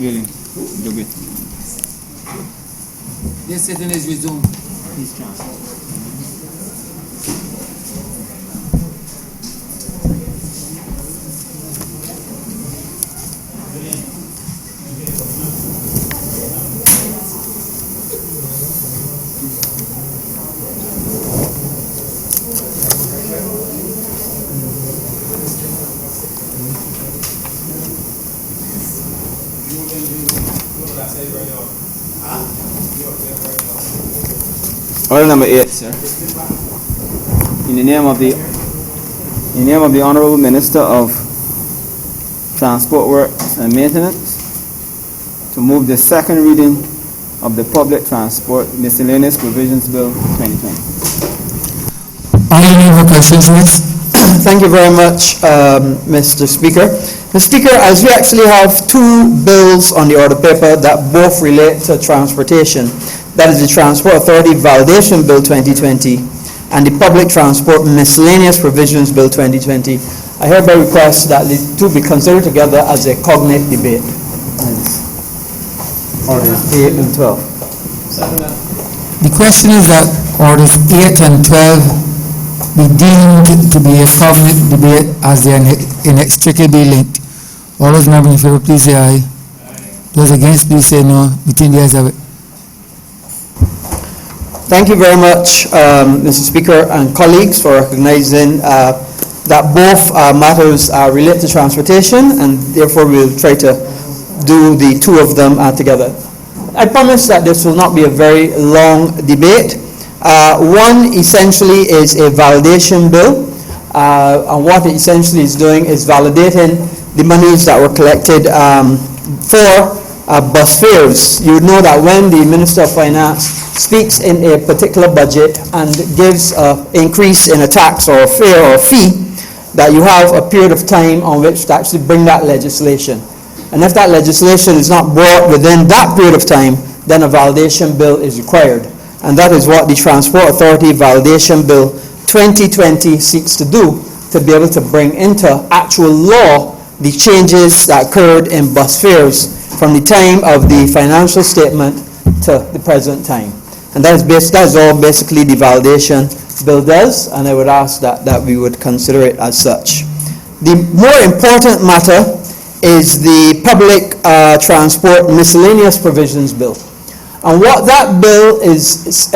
Really, do it. This sitting is resumed. Please transfer. Order number 8, sir. In the name of the Honourable Minister of Transport Works and Maintenance, to move the second reading of the Public Transport Miscellaneous Provisions Bill 2020. Honourable questions. Thank you very much, Mr. Speaker. Mr. Speaker, as we actually have two bills on the order paper that both relate to transportation, that is the Transport Authority Validation Bill 2020 and the Public Transport Miscellaneous Provisions Bill 2020, I hereby request that the two be considered together as a cognate debate. Orders 8 and 12. The question is that orders 8 and 12 be deemed to be a covenant debate as they are inextricably linked. All those members in favor, please say aye. Those against, please say no. Between the ayes have it. Thank you very much, Mr. Speaker and colleagues, for recognizing that both matters relate to transportation, and therefore we'll try to do the two of them together. I promise that this will not be a very long debate. One essentially is a validation bill, and what it essentially is doing is validating the monies that were collected for bus fares. You would know that when the Minister of Finance speaks in a particular budget and gives an increase in a tax or a fare or a fee, that you have a period of time on which to actually bring that legislation. And if that legislation is not brought within that period of time, then a validation bill is required. And that is what the Transport Authority Validation Bill 2020 seeks to do, to be able to bring into actual law the changes that occurred in bus fares from the time of the financial statement to the present time. And that is all basically the validation bill does, and I would ask that we would consider it as such. The more important matter is the Public Transport Miscellaneous Provisions Bill. And what that bill is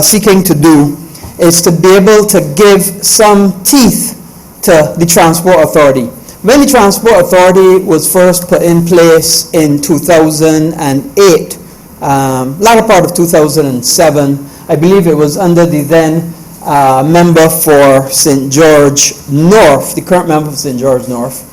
seeking to do is to be able to give some teeth to the Transport Authority. When the Transport Authority was first put in place in 2008, latter part of 2007, I believe it was under the then member for St. George North, the current member for St. George North.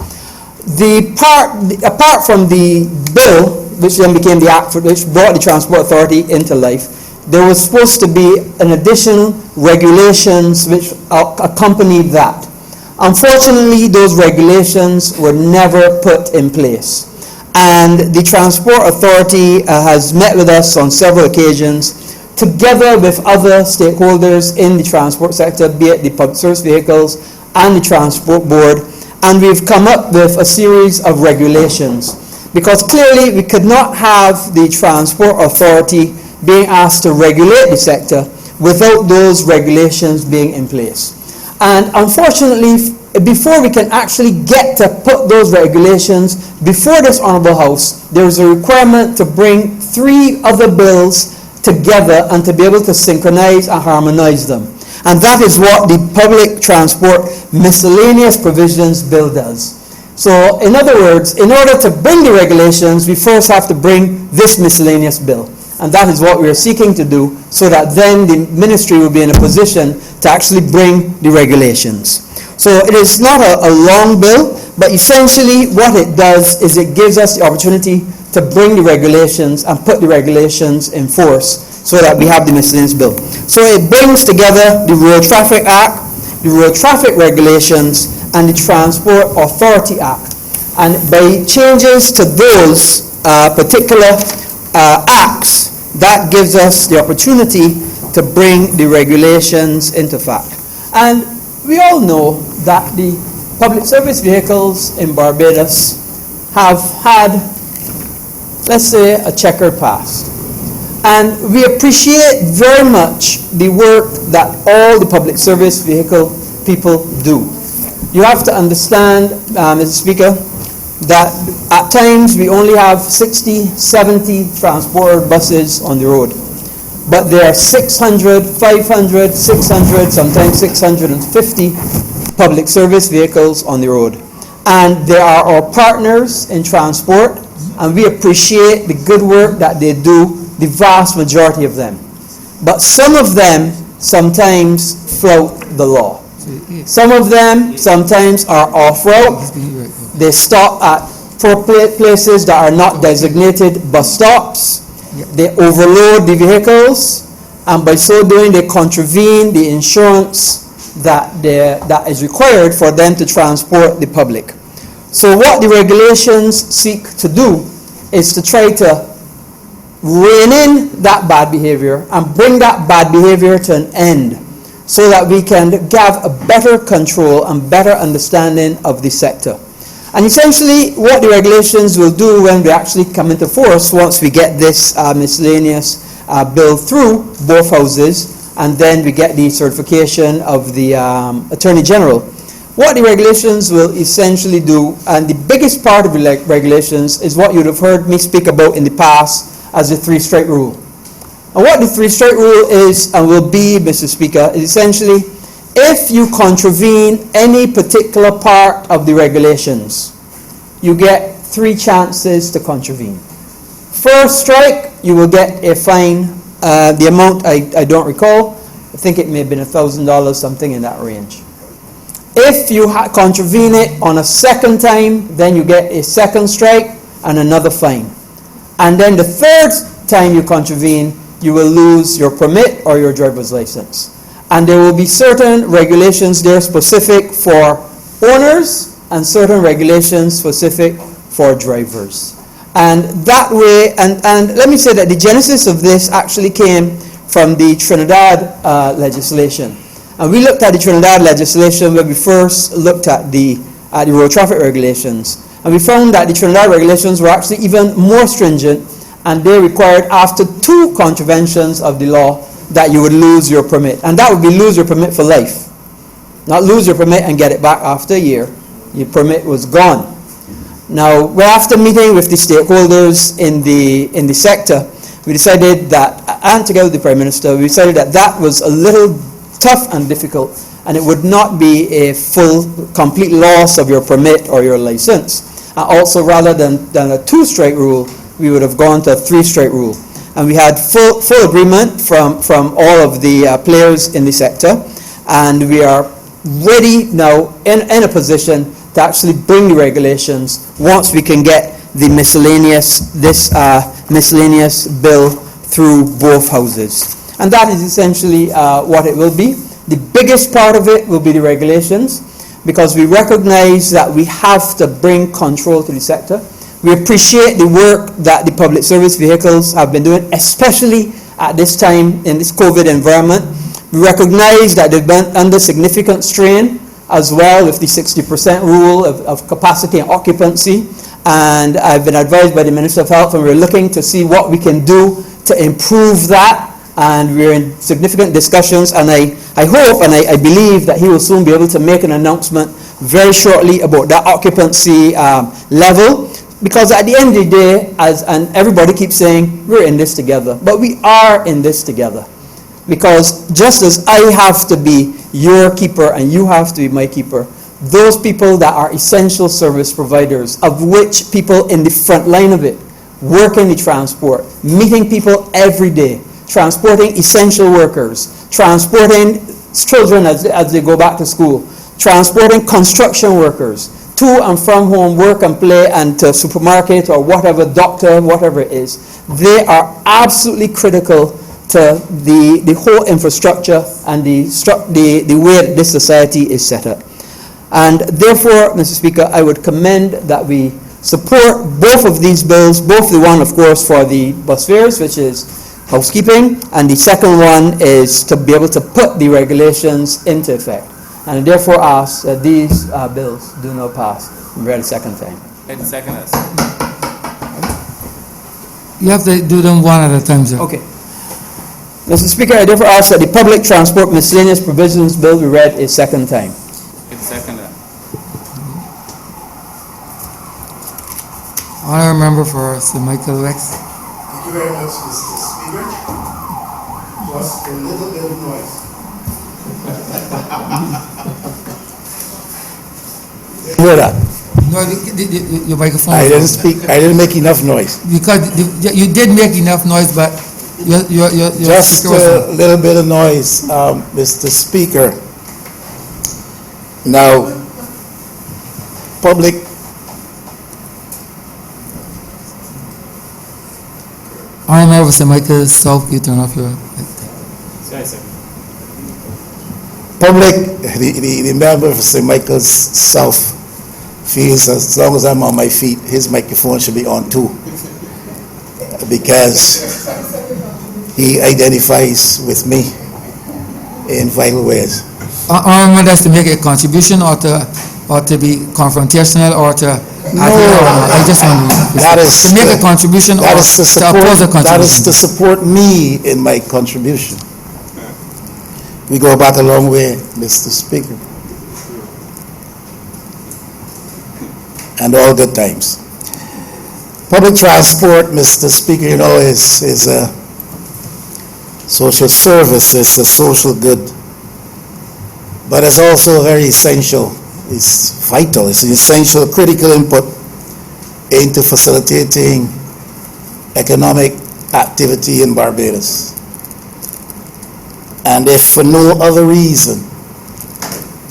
Apart from the bill, which then became the act which brought the Transport Authority into life, there was supposed to be an additional regulations which accompanied that. Unfortunately, those regulations were never put in place. And the Transport Authority has met with us on several occasions, together with other stakeholders in the transport sector, be it the public service vehicles and the Transport Board, and we've come up with a series of regulations. Because clearly we could not have the Transport Authority being asked to regulate the sector without those regulations being in place. And unfortunately, before we can actually get to put those regulations before this Honourable House, there is a requirement to bring 3 other bills together and to be able to synchronize and harmonize them. And that is what the Public Transport Miscellaneous Provisions Bill does. So, in other words, in order to bring the regulations, we first have to bring this miscellaneous bill. And that is what we are seeking to do, so that then the ministry will be in a position to actually bring the regulations. So it is not a long bill, but essentially what it does is it gives us the opportunity to bring the regulations and put the regulations in force so that we have the miscellaneous bill. So it brings together the Road Traffic Act, the Road Traffic Regulations, and the Transport Authority Act. And by changes to those particular acts, that gives us the opportunity to bring the regulations into fact. And we all know that the public service vehicles in Barbados have had let's say a checkered past. And we appreciate very much the work that all the public service vehicle people do. You have to understand, Mr. Speaker, that at times we only have 60, 70 transport buses on the road. But there are 600, 500, 600, sometimes 650 public service vehicles on the road. And they are our partners in transport, and we appreciate the good work that they do, the vast majority of them. But some of them sometimes flout the law. Some of them sometimes are off-route. They stop at places that are not designated bus stops. They overload the vehicles, and by so doing they contravene the insurance that is required for them to transport the public. So what the regulations seek to do is to try to rein in that bad behavior and bring that bad behavior to an end, so that we can have a better control and better understanding of the sector. And essentially what the regulations will do when they actually come into force, once we get this miscellaneous bill through both houses, and then we get the certification of the Attorney General, what the regulations will essentially do, and the biggest part of the regulations is what you'd have heard me speak about in the past as the 3-strike rule. And what the 3-strike rule is and will be, Mr. Speaker, is essentially if you contravene any particular part of the regulations, you get 3 chances to contravene. First strike, you will get a fine. The amount I don't recall. I think it may have been $1,000, something in that range. If you contravene it on a second time, then you get a second strike and another fine. And then the third time you contravene, you will lose your permit or your driver's license. And there will be certain regulations there specific for owners and certain regulations specific for drivers. And that way, and let me say that the genesis of this actually came from the Trinidad legislation. And we looked at the Trinidad legislation when we first looked at the road traffic regulations. And we found that the Trinidad regulations were actually even more stringent, and they required after 2 contraventions of the law that you would lose your permit. And that would be lose your permit for life. Not lose your permit and get it back after a year. Your permit was gone. Now, after meeting with the stakeholders in the sector, we decided that, and together with the Prime Minister, we decided that that was a little tough and difficult, and it would not be a full, complete loss of your permit or your license. Also, rather than a 2-strike rule, we would have gone to a 3-strike rule. And we had full agreement from all of the players in the sector, and we are ready now in a position to actually bring the regulations once we can get the miscellaneous bill through both houses. And that is essentially what it will be. The biggest part of it will be the regulations, because we recognize that we have to bring control to the sector. We appreciate the work that the public service vehicles have been doing, especially at this time in this COVID environment. We recognize that they've been under significant strain as well with the 60% rule of capacity and occupancy. And I've been advised by the Minister of Health, and we're looking to see what we can do to improve that. And we're in significant discussions, and I hope and I believe that he will soon be able to make an announcement very shortly about that occupancy level. Because at the end of the day, and everybody keeps saying, we're in this together. But we are in this together. Because just as I have to be your keeper and you have to be my keeper, those people that are essential service providers, of which people in the front line of it, work in the transport, meeting people every day, transporting essential workers, transporting children as they go back to school, transporting construction workers to and from home, work and play, and to supermarket or whatever, doctor, whatever it is. They are absolutely critical to the whole infrastructure and the way that this society is set up. And therefore, Mr. Speaker, I would commend that we support both of these bills, both the one, of course, for the bus fares, which is housekeeping, and the second one is to be able to put the regulations into effect. And therefore ask that these bills do not pass. I'm ready second time. And second us. You have to do them one at a time, sir. Okay. Mr. Speaker, I therefore ask that the Public Transport Miscellaneous Provisions Bill be read a second time. Second that. Honourable member for Sir Michael Rex. Thank you very much, Mr. Speaker. Just a little bit of noise. Hear that? No, your microphone. I didn't speak, I didn't make enough noise. Because you did make enough noise, but your Just speaker was a little bit of noise, Mr. Speaker. Now, public, Honourable member for Sir Michael South, you turn off your. public, the member for St. Michael's South feels as long as I'm on my feet, his microphone should be on too. Because he identifies with me in vital ways. Honourable member, to make a contribution or to be confrontational or to. I just want That is to make a contribution or that is to to oppose a support, that is contribution. to support me in my contribution. We go back a long way, Mr. Speaker. And all good times. Public transport, Mr. Speaker, you know, is a social service, it's a social good. But it's also very essential, it's vital, it's an essential critical input into facilitating economic activity in Barbados. And if for no other reason,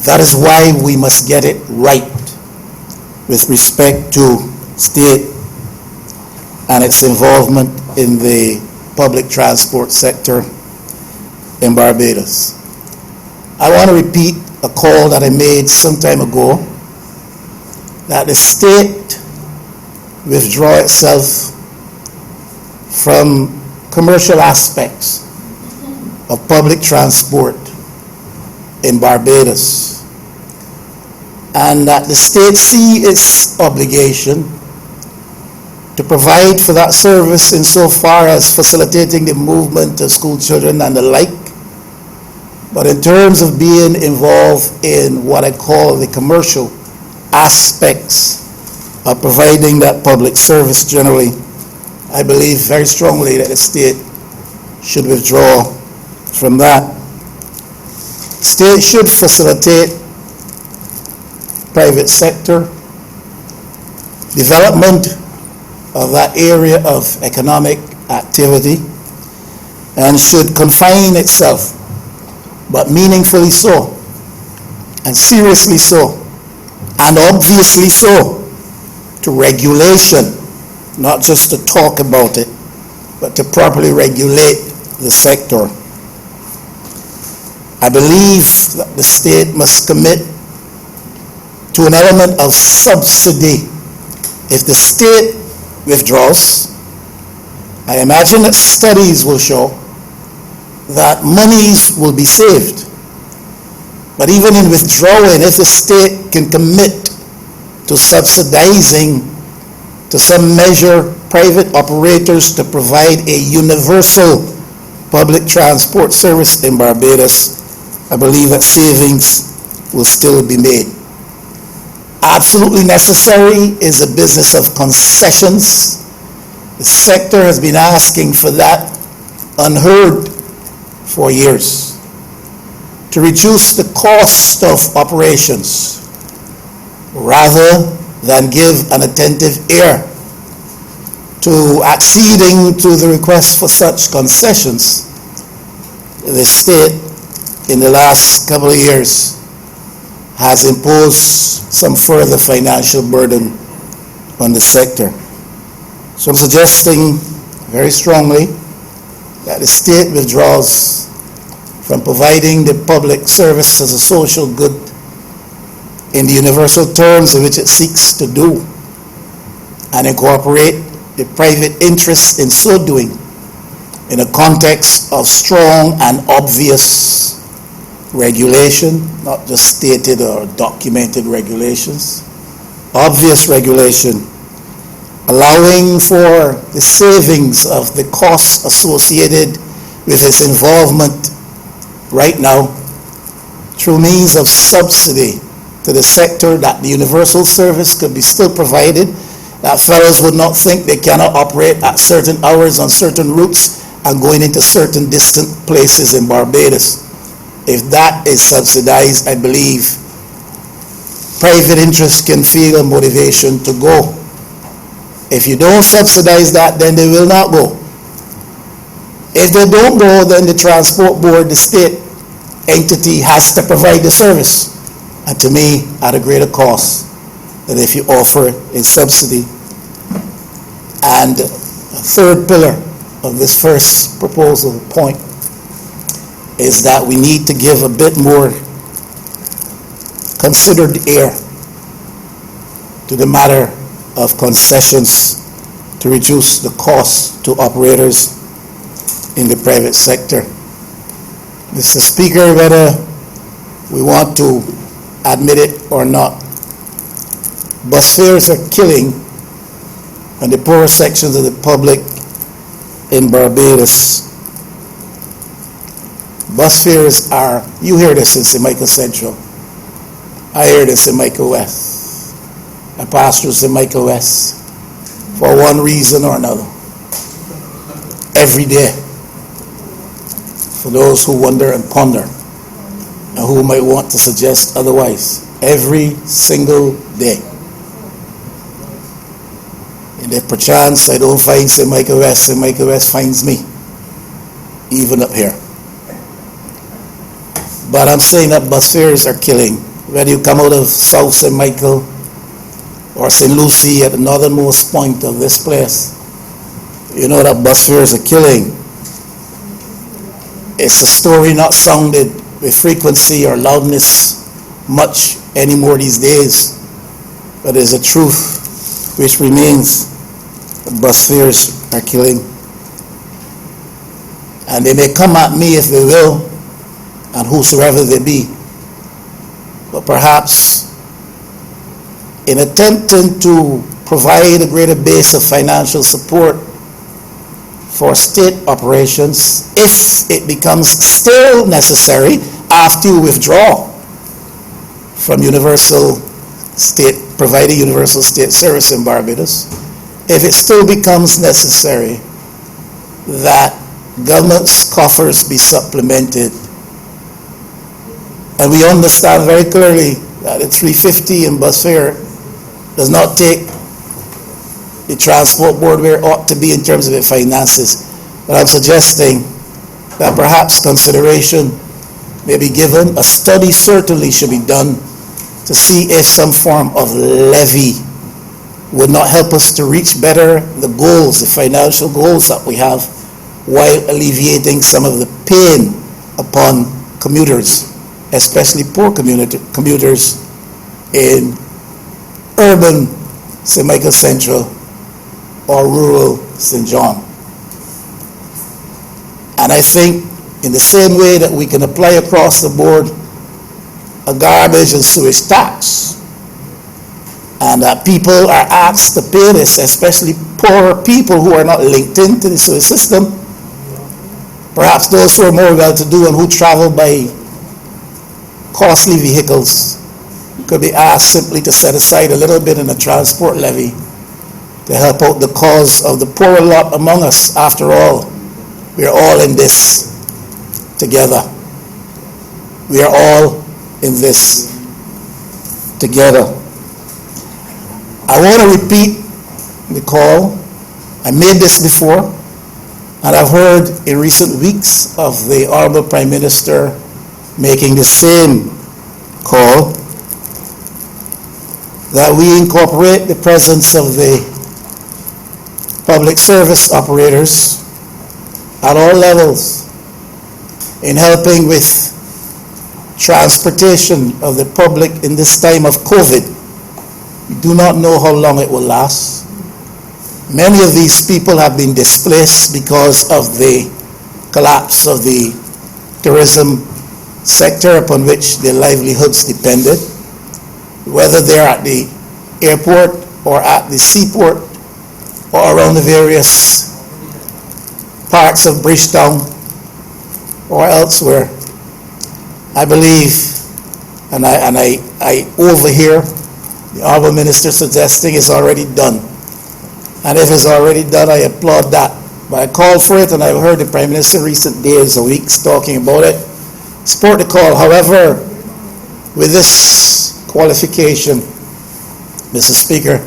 that is why we must get it right with respect to state and its involvement in the public transport sector in Barbados. I want to repeat a call that I made some time ago, that the state withdraw itself from commercial aspects of public transport in Barbados, and that the state see its obligation to provide for that service insofar as facilitating the movement of school children and the like, but in terms of being involved in what I call the commercial aspects of providing that public service generally, I believe very strongly that the state should withdraw from that. State should facilitate private sector development of that area of economic activity and should confine itself, but meaningfully so, and seriously so, and obviously so, to regulation, not just to talk about it, but to properly regulate the sector. I believe that the state must commit to an element of subsidy. If the state withdraws, I imagine that studies will show that monies will be saved. But even in withdrawing, if the state can commit to subsidizing to some measure private operators to provide a universal public transport service in Barbados, I believe that savings will still be made. Absolutely necessary is a business of concessions. The sector has been asking for that unheard for years. To reduce the cost of operations rather than give an attentive ear to acceding to the request for such concessions, the state in the last couple of years has imposed some further financial burden on the sector. So I'm suggesting very strongly that the state withdraws from providing the public service as a social good in the universal terms in which it seeks to do, and incorporate the private interest in so doing in a context of strong and obvious regulation, not just stated or documented regulations, obvious regulation allowing for the savings of the costs associated with its involvement right now through means of subsidy to the sector, that the universal service could be still provided, that fellows would not think they cannot operate at certain hours on certain routes and going into certain distant places in Barbados. If that is subsidized, I believe private interest can feel a motivation to go. If you don't subsidize that, then they will not go. If they don't go, then the transport board, the state entity, has to provide the service, and to me, at a greater cost than if you offer a subsidy. And a third pillar of this first proposal point is that we need to give a bit more considered air to the matter of concessions to reduce the cost to operators in the private sector. Mr. Speaker, whether we want to admit it or not, bus fares are killing on the poorer sections of the public in Barbados. Bus fares are, you hear this in Jamaica Central, I hear this in Jamaica West, I pass through Jamaica West for one reason or another, every day. For those who wonder and ponder, and who might want to suggest otherwise, every single day. And if perchance I don't find Jamaica West finds me, even up here. But I'm saying that bus fares are killing. Whether you come out of South St. Michael or St. Lucie at the northernmost point of this place, you know that bus fares are killing. It's a story not sounded with frequency or loudness much anymore these days, but it's a truth which remains. The bus fares are killing. And they may come at me if they will, and whosoever they be. But perhaps in attempting to provide a greater base of financial support for state operations, if it becomes still necessary after you withdraw from providing universal state service in Barbados, if it still becomes necessary that government's coffers be supplemented, and we understand very clearly that the $3.50 in bus fare does not take the transport board where it ought to be in terms of its finances. But I'm suggesting that perhaps consideration may be given, a study certainly should be done to see if some form of levy would not help us to reach better the goals, the financial goals that we have, while alleviating some of the pain upon commuters, especially poor commuters in urban St. Michael Central or rural St. John. And I think in the same way that we can apply across the board a garbage and sewage tax, and that people are asked to pay this, especially poorer people who are not linked into the sewage system, perhaps those who are more well-to-do and who travel by costly vehicles could be asked simply to set aside a little bit in a transport levy to help out the cause of the poorer lot among us. After all, we are all in this together. We are all in this together. I want to repeat the call. I made this before, and I've heard in recent weeks of the Honourable Prime Minister making the same call, that we incorporate the presence of the public service operators at all levels in helping with transportation of the public in this time of COVID. We do not know how long it will last. Many of these people have been displaced because of the collapse of the tourism sector upon which their livelihoods depended. Whether they're at the airport or at the seaport, or around the various parts of Bridgetown or elsewhere, I believe, and I overhear the Honourable Minister suggesting it's already done. And if it's already done, I applaud that. But I called for it, and I've heard the Prime Minister in recent days or weeks talking about it. Support the call. However, with this qualification, Mr. Speaker,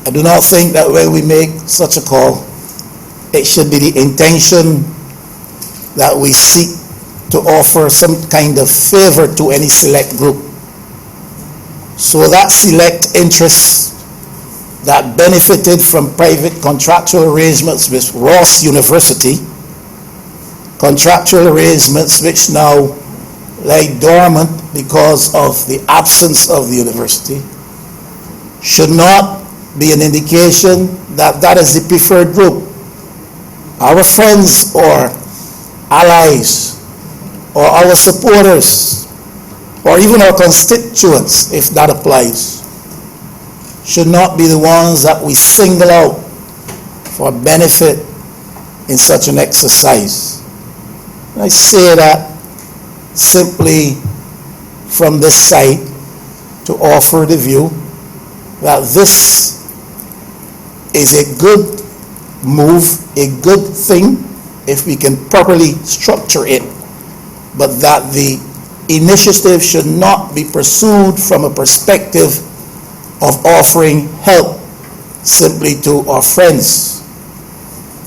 I do not think that when we make such a call, it should be the intention that we seek to offer some kind of favor to any select group. So that select interest that benefited from private contractual arrangements with Ross University, contractual arrangements which now lie dormant because of the absence of the university, should not be an indication that that is the preferred group. Our friends or allies or our supporters or even our constituents, if that applies, should not be the ones that we single out for benefit in such an exercise. And I say that simply from this side to offer the view that this is a good move, a good thing if we can properly structure it, but that the initiative should not be pursued from a perspective of offering help simply to our friends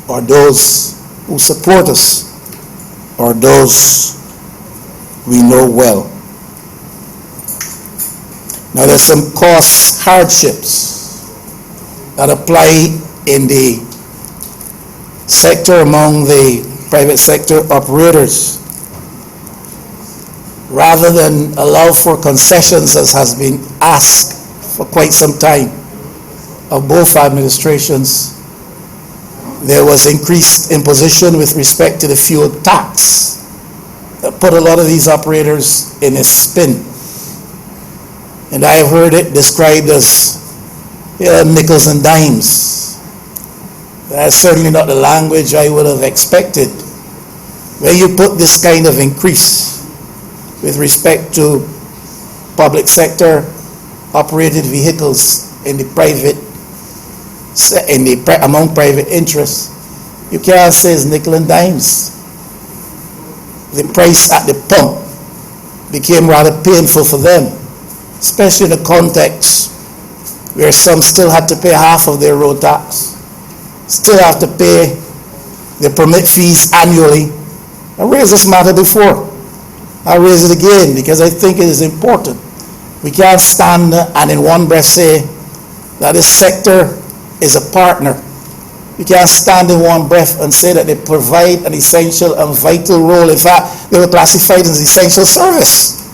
or those who support us or those we know well. Now there's some cost hardships that apply in the sector among the private sector operators. Rather than allow for concessions as has been asked for quite some time of both administrations, there was increased imposition with respect to the fuel tax that put a lot of these operators in a spin. And I have heard it described as nickels and dimes. That's certainly not the language I would have expected. When you put this kind of increase with respect to public sector operated vehicles in the private, among private interests, you can't say it's nickel and dimes. The price at the pump became rather painful for them, especially in a context where some still had to pay half of their road tax, still have to pay the permit fees annually. I raised this matter before. I raise it again because I think it is important. We can't stand and in one breath say that this sector is a partner. We can't stand in one breath and say that they provide an essential and vital role. In fact, they were classified as essential service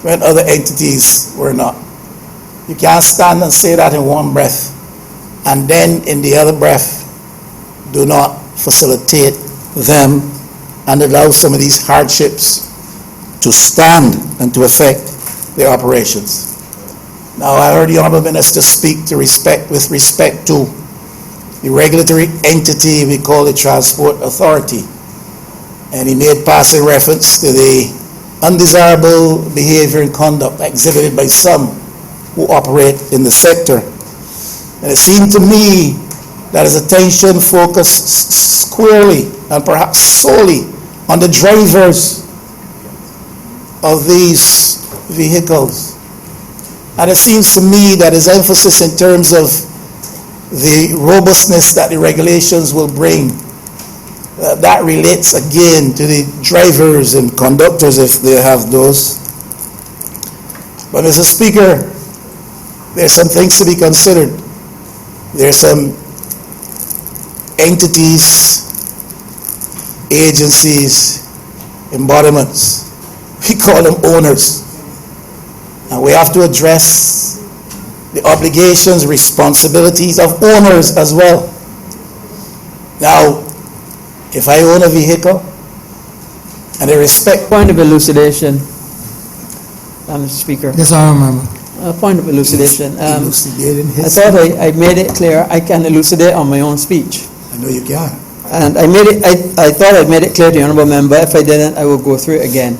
when other entities were not. You can't stand and say that in one breath and then in the other breath do not facilitate them and allow some of these hardships to stand and to affect their operations. Now, I heard the Honourable Minister speak with respect to the regulatory entity we call the Transport Authority, and he made passing reference to the undesirable behavior and conduct exhibited by some who operate in the sector. And it seemed to me that his attention focused squarely and perhaps solely on the drivers of these vehicles. And it seems to me that his emphasis in terms of the robustness that the regulations will bring, that relates again to the drivers and conductors if they have those. But Mr. Speaker, there's some things to be considered. There's some entities, agencies, embodiments. We call them owners. And we have to address the obligations, responsibilities of owners as well. Now, if I own a vehicle and I respect... Point of elucidation, Mr. Speaker. Yes, Honourable Member. A point of elucidation. Elucidating I his. thought I made it clear I can elucidate on my own speech. I know you can. And I thought I'd made it clear to the Honourable Member. If I didn't, I will go through it again.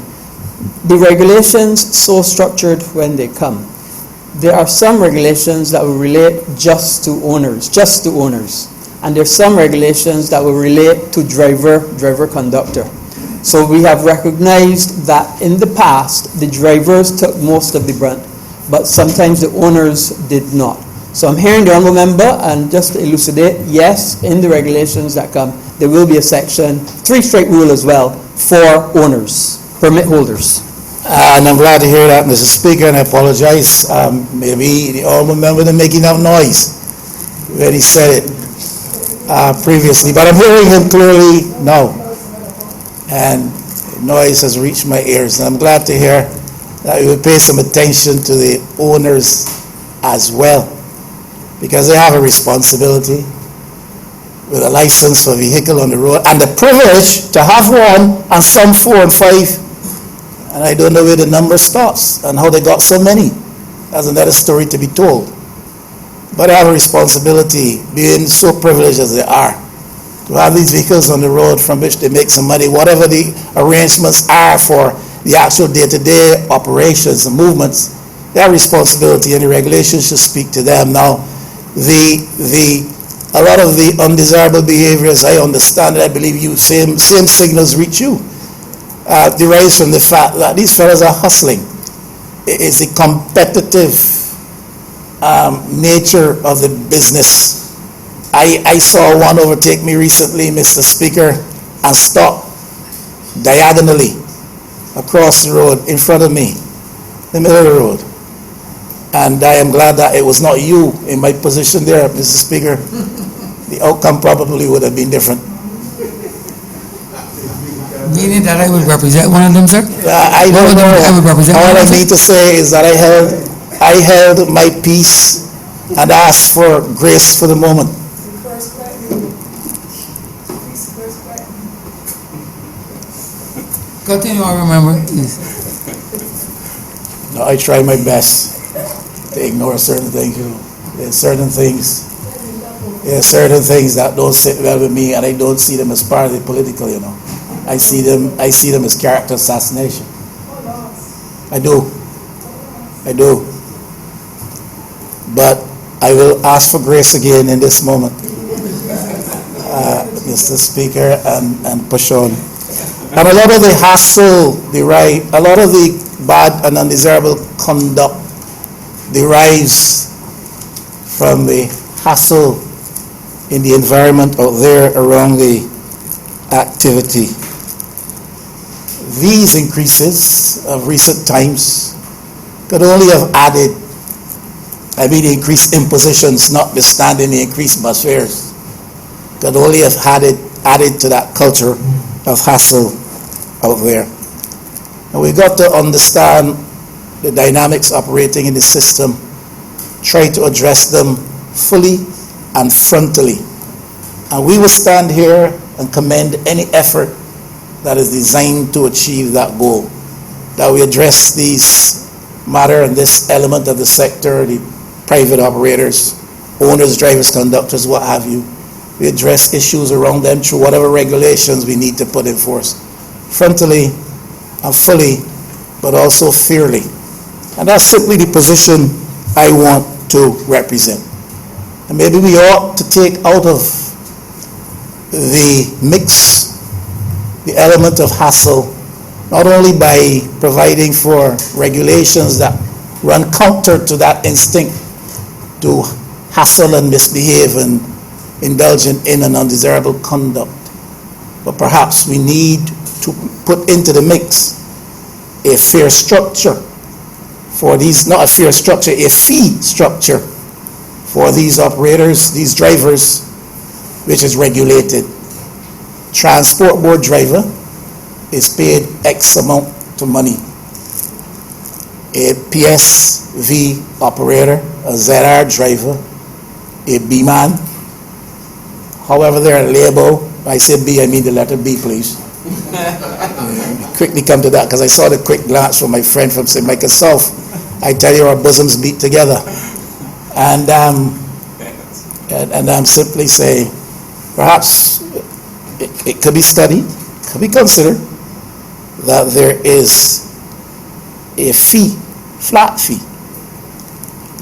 The regulations so structured when they come. There are some regulations that will relate just to owners. And there are some regulations that will relate to driver conductor. So we have recognized that in the past, the drivers took most of the brunt, but sometimes the owners did not. So I'm hearing the Honourable Member, and just to elucidate, yes, in the regulations that come, there will be a section, 3-strike rule as well, for owners, permit holders. And I'm glad to hear that, Mr. Speaker, and I apologize. Maybe the Honourable Member didn't make enough noise when he said it previously, but I'm hearing him clearly now. And noise has reached my ears, and I'm glad to hear that we will pay some attention to the owners as well, because they have a responsibility with a license for a vehicle on the road and the privilege to have one, and some 4 and 5, and I don't know where the number starts and how they got so many. That's another story to be told. But they have a responsibility, being so privileged as they are, to have these vehicles on the road from which they make some money, whatever the arrangements are for the actual day-to-day operations and movements. Their responsibility, and the regulations should speak to them. Now, a lot of the undesirable behaviors, I understand it, I believe you, same signals reach you, derives from the fact that these fellas are hustling. It's the competitive nature of the business. I saw one overtake me recently, Mr. Speaker, and stop diagonally across the road in front of me, the middle of the road. And I am glad that it was not you in my position there, Mr. Speaker. The outcome probably would have been different. Meaning that I would represent one of them, sir? I don't know. I would represent All one I of them? need to say is that I held my peace and asked for grace for the moment. Continue on, remember, please. No, I try my best to ignore certain things. There's certain things that don't sit well with me, and I don't see them as part of the political, I see them as character assassination. I do. But I will ask for grace again in this moment, Mr. Speaker, and push on. And a lot of the hassle, a lot of the bad and undesirable conduct derives from the hassle in the environment out there around the activity. These increases of recent times could only have added, the increased impositions, notwithstanding the increased bus fares, could only have added to that culture of hassle out there. And we've got to understand the dynamics operating in the system, try to address them fully and frontally. And we will stand here and commend any effort that is designed to achieve that goal, that we address these matter and this element of the sector, the private operators, owners, drivers, conductors, what have you. We address issues around them through whatever regulations we need to put in force, frontally and fully, but also fairly. And that's simply the position I want to represent. And maybe we ought to take out of the mix the element of hassle, not only by providing for regulations that run counter to that instinct to hassle and misbehave and indulge in an undesirable conduct, but perhaps we need to put into the mix a fair structure for these, not a fair structure, a fee structure for these operators, these drivers, which is regulated. Transport board driver is paid X amount of money. A PSV operator, a ZR driver, a B-man, however they're labeled. I say B, I mean the letter B, please. Quickly come to that, because I saw the quick glance from my friend from St. Michael South I tell you, our bosoms meet together. And simply say, perhaps it could be studied, could be considered, that there is a fee, flat fee,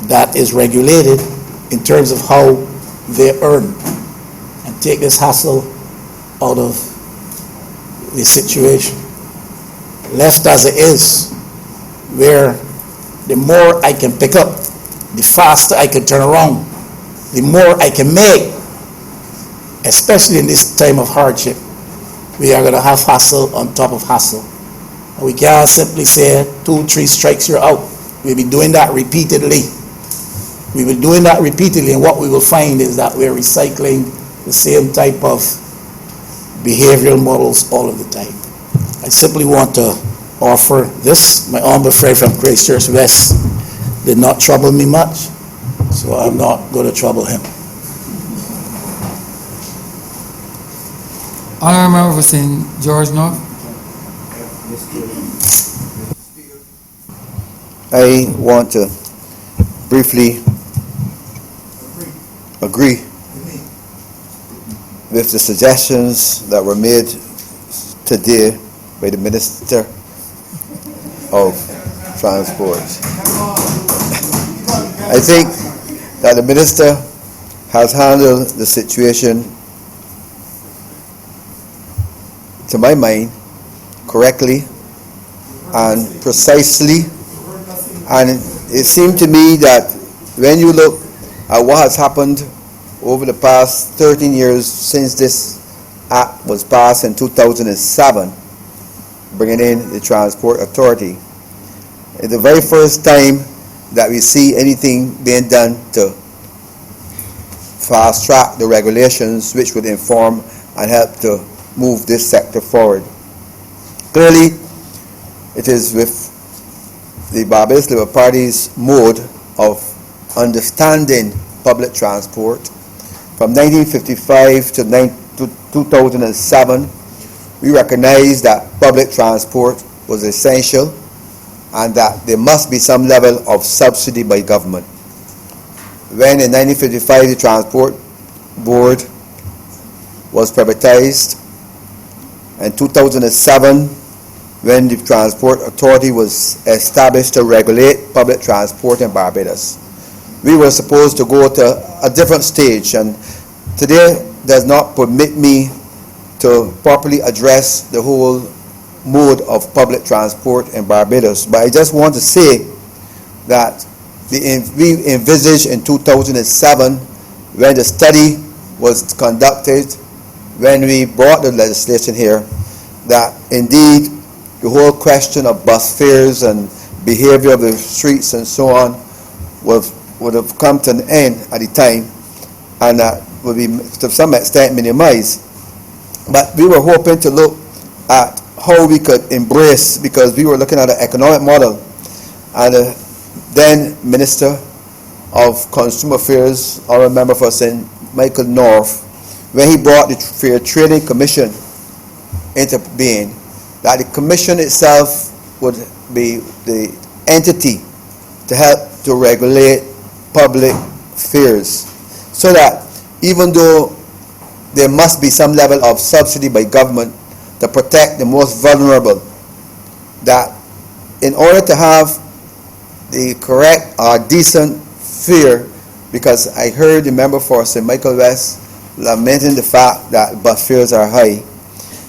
that is regulated in terms of how they earn, and take this hassle out of the situation. Left as it is, where the more I can pick up, the faster I can turn around, the more I can make, especially in this time of hardship. We are going to have hassle on top of hassle. And we can't simply say 2-3 strikes, you're out. We'll be doing that repeatedly. We will be doing that repeatedly, and what we will find is that we're recycling the same type of behavioral models all of the time. I simply want to offer this. My humble friend from Christchurch West did not trouble me much, so I'm not going to trouble him. Honourable Member for St. George North. I want to briefly agree with the suggestions that were made today by the Minister of Transport. I think that the Minister has handled the situation, to my mind, correctly and precisely. And it seemed to me that when you look at what has happened over the past 13 years since this act was passed in 2007, bringing in the Transport Authority, it's the very first time that we see anything being done to fast track the regulations which would inform and help to move this sector forward. Clearly, it is with the Barbados Labour Party's mode of understanding public transport. From 1955 to 2007, we recognized that public transport was essential and that there must be some level of subsidy by government. When in 1955 the Transport Board was privatized, in 2007 when the Transport Authority was established to regulate public transport in Barbados, we were supposed to go to a different stage, and today does not permit me to properly address the whole mode of public transport in Barbados. But I just want to say that we envisaged in 2007, when the study was conducted, when we brought the legislation here, that indeed the whole question of bus fares and behavior of the streets and so on would have come to an end at the time, and that would be to some extent minimized. But we were hoping to look at how we could embrace, because we were looking at an economic model, and then Minister of Consumer Affairs, Honourable Member for St. Michael North, when he brought the Fair Trading Commission into being, that the commission itself would be the entity to help to regulate public fares, so that even though there must be some level of subsidy by government to protect the most vulnerable, that in order to have the correct or decent fare, because I heard the member for St. Michael West lamenting the fact that bus fares are high,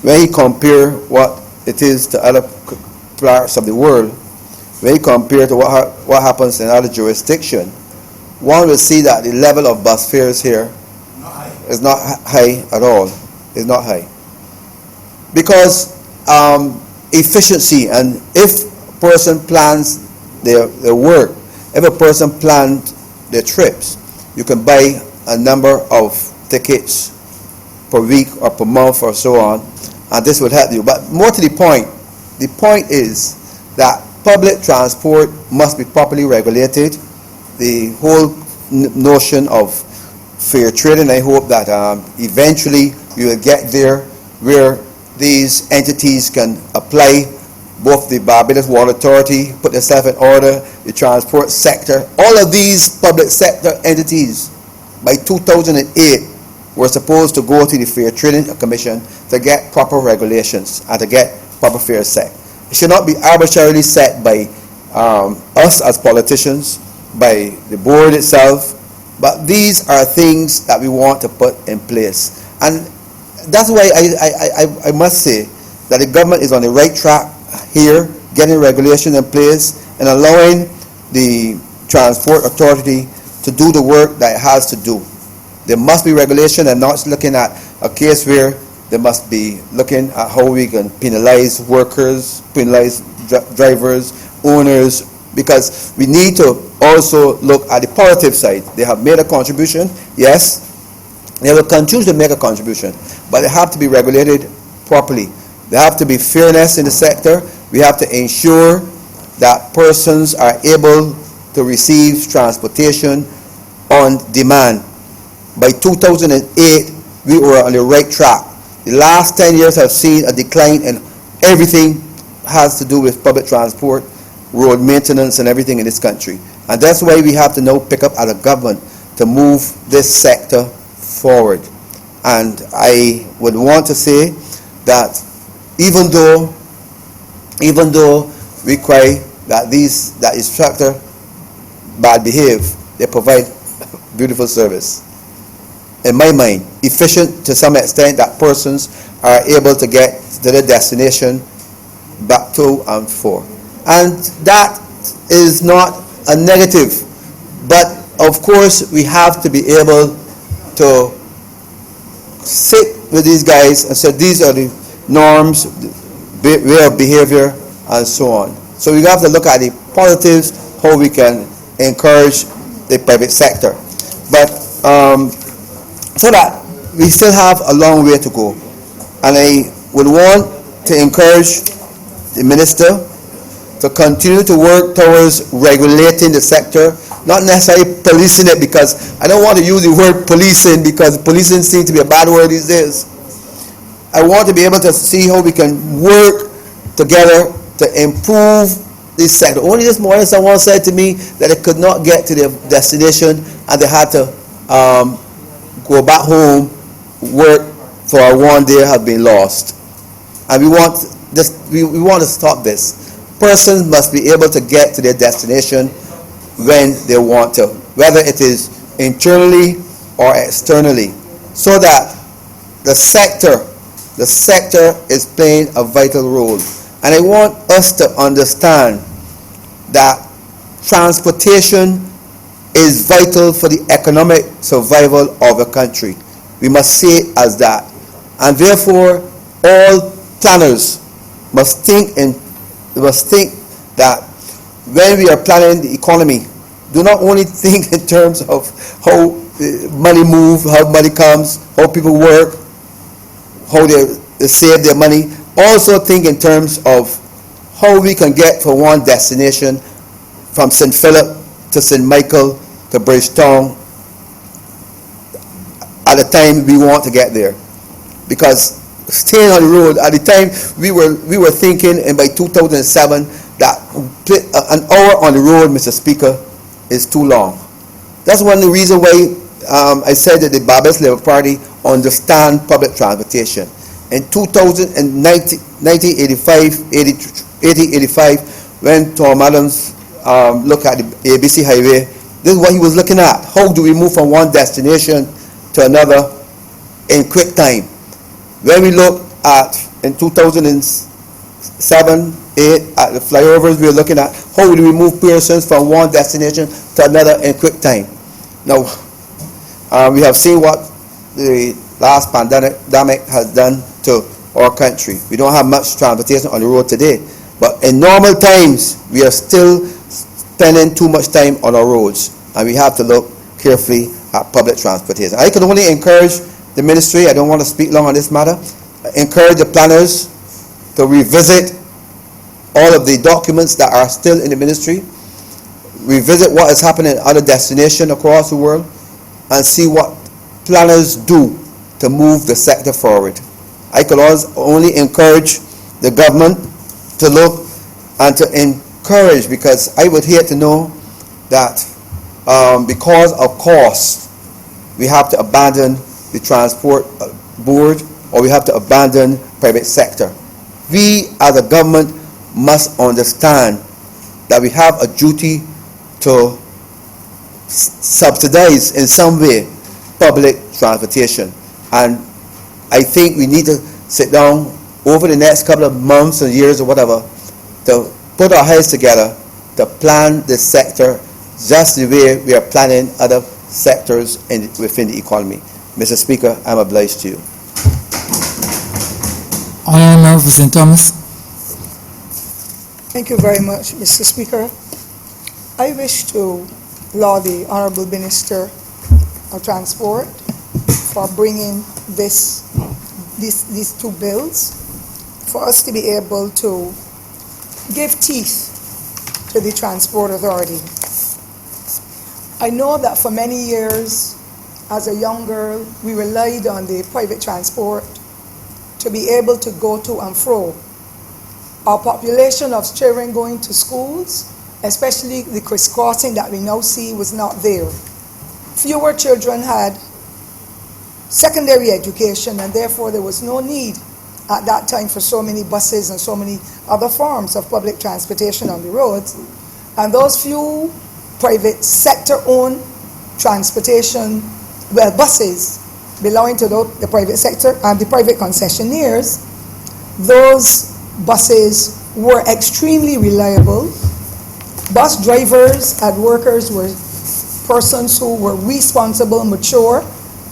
when he compare what it is to other parts of the world, when he compare to what happens in other jurisdictions, one will see that the level of bus fares here is not high at all. It's not high. Because efficiency, and if a person plans their work, if a person plans their trips, you can buy a number of tickets per week or per month or so on, and this will help you. But more to the point is that public transport must be properly regulated. The whole notion of fair trading, I hope that eventually we will get there where these entities can apply both the Barbados Water Authority put themselves in order, the transport sector, all of these public sector entities by 2008 were supposed to go to the Fair Trading Commission to get proper regulations and to get proper fair set. It should not be arbitrarily set by us as politicians, by the board itself, but these are things that we want to put in place. And that's why I must say that the government is on the right track here, getting regulation in place and allowing the Transport Authority to do the work that it has to do. There must be regulation and not looking at a case where they must be looking at how we can penalize workers, penalize drivers, owners, because we need to also look at the positive side. They have made a contribution, yes, they will continue to make a contribution, but they have to be regulated properly. There have to be fairness in the sector. We have to ensure that persons are able to receive transportation on demand. By 2008, we were on the right track. The last 10 years have seen a decline in everything has to do with public transport, road maintenance, and everything in this country. And that's why we have to now pick up as a government to move this sector forward. And I would want to say that even though we cry that that instructor bad behave, they provide beautiful service. In my mind, efficient to some extent, that persons are able to get to their destination back to and forth. And that is not a negative, but of course we have to be able to sit with these guys and say these are the norms, way of behavior, and so on. So we have to look at the positives, how we can encourage the private sector. But so that we still have a long way to go. And I would want to encourage the minister to continue to work towards regulating the sector, not necessarily policing it, because I don't want to use the word policing because policing seems to be a bad word these days. I want to be able to see how we can work together to improve this sector. Only this morning someone said to me that they could not get to their destination and they had to go back home, work for one day have been lost. And we want to stop this. Persons must be able to get to their destination when they want to, whether it is internally or externally, so that the sector is playing a vital role. And I want us to understand that transportation is vital for the economic survival of a country. We must see it as that. And therefore, all planners must think that when we are planning the economy, do not only think in terms of how money moves, how money comes, how people work, how they save their money. Also think in terms of how we can get from one destination, from St. Philip to St. Michael to Bridgetown at the time we want to get there. Because staying on the road, at the time we were thinking, and by 2007, that an hour on the road, Mr. Speaker, is too long. That's one of the reasons why I said that the Barbados Labour Party understand public transportation. In 1985, when Tom Adams looked at the ABC Highway, this is what he was looking at. How do we move from one destination to another in quick time? When we look at, in 2007, 8, at the flyovers, we were looking at how do we move persons from one destination to another in quick time. Now, we have seen what the last pandemic has done to our country. We don't have much transportation on the road today, but in normal times, we are still spending too much time on our roads, and we have to look carefully at public transportation. I can only encourage the ministry, I don't want to speak long on this matter, encourage the planners to revisit all of the documents that are still in the ministry, revisit what is happening in other destinations across the world, and see what planners do to move the sector forward. I could only encourage the government to look and to encourage, because I would hate to know that because of cost, we have to abandon the transport board, or we have to abandon private sector. We as a government must understand that we have a duty to subsidize in some way public transportation, and I think we need to sit down over the next couple of months or years or whatever to put our heads together to plan this sector just the way we are planning other sectors within the economy. Mr. Speaker, I'm obliged to you. Honourable Member for St. Thomas. Thank you very much, Mr. Speaker. I wish to laud the Honourable Minister of Transport for bringing these two bills for us to be able to give teeth to the Transport Authority. I know that for many years, as a young girl, we relied on the private transport to be able to go to and fro. Our population of children going to schools, especially the crisscrossing that we now see, was not there. Fewer children had secondary education, and therefore there was no need at that time for so many buses and so many other forms of public transportation on the roads. And those few private sector-owned transportation, buses belonging to the private sector and the private concessionaires, those buses were extremely reliable. Bus drivers and workers were persons who were responsible, mature,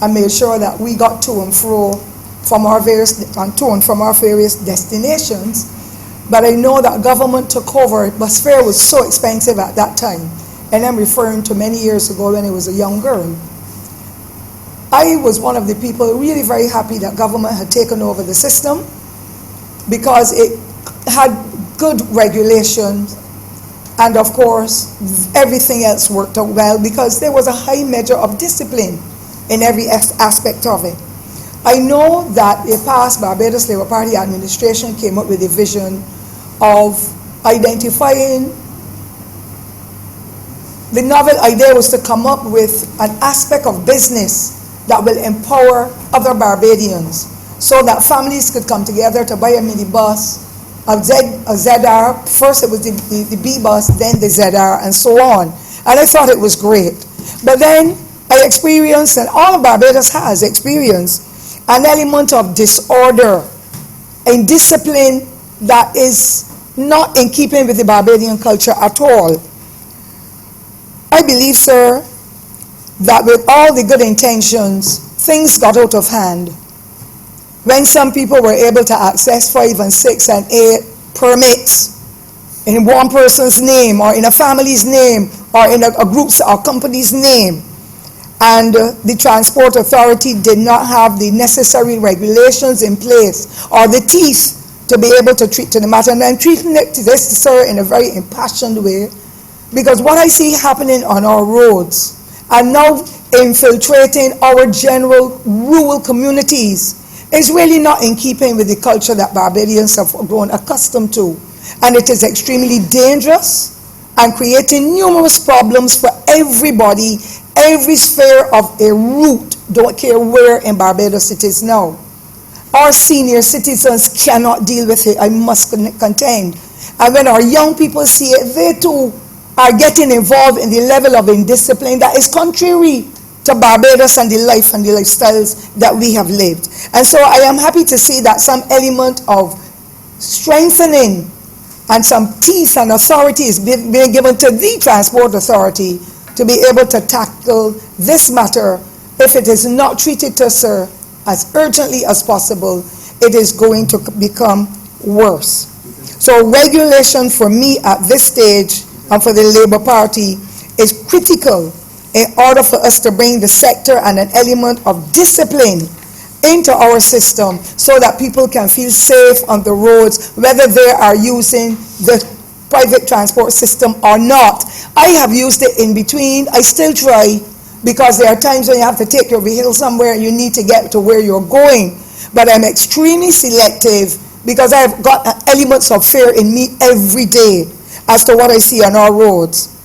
and made sure that we got to and from our various destinations. But I know that government took over. Bus fare was so expensive at that time, and I'm referring to many years ago when I was a young girl. I was one of the people really very happy that government had taken over the system, because it had good regulations, and of course everything else worked out well because there was a high measure of discipline in every aspect of it. I know that a past Barbados Labour Party administration came up with a vision of identifying, the novel idea was to come up with an aspect of business that will empower other Barbadians, so that families could come together to buy a minibus, a ZR. First it was the B bus, then the ZR, and so on. And I thought it was great. But then I experienced, and all of Barbados has experienced, an element of disorder and discipline that is not in keeping with the Barbadian culture at all. I believe, sir, that with all the good intentions, things got out of hand. When some people were able to access 5 and 6 and 8 permits in one person's name, or in a family's name, or in a group's or company's name, and the Transport Authority did not have the necessary regulations in place or the teeth to be able to treat to the matter. And I'm treating it to this, sir, in a very impassioned way, because what I see happening on our roads and now infiltrating our general rural communities is really not in keeping with the culture that Barbadians have grown accustomed to. And it is extremely dangerous and creating numerous problems for everybody, every sphere of a route, don't care where in Barbados it is now. Our senior citizens cannot deal with it, I must contend. And when our young people see it, they too are getting involved in the level of indiscipline that is contrary to Barbados and the life and the lifestyles that we have lived. And so I am happy to see that some element of strengthening and some teeth and authority is being given to the Transport Authority to be able to tackle this matter. If it is not treated to, sir, as urgently as possible, it is going to become worse. So regulation for me at this stage and for the Labour Party is critical in order for us to bring the sector and an element of discipline into our system so that people can feel safe on the roads, whether they are using the private transport system or not. I have used it in between. I still try, because there are times when you have to take your vehicle somewhere and you need to get to where you're going. But I'm extremely selective because I've got elements of fear in me every day as to what I see on our roads.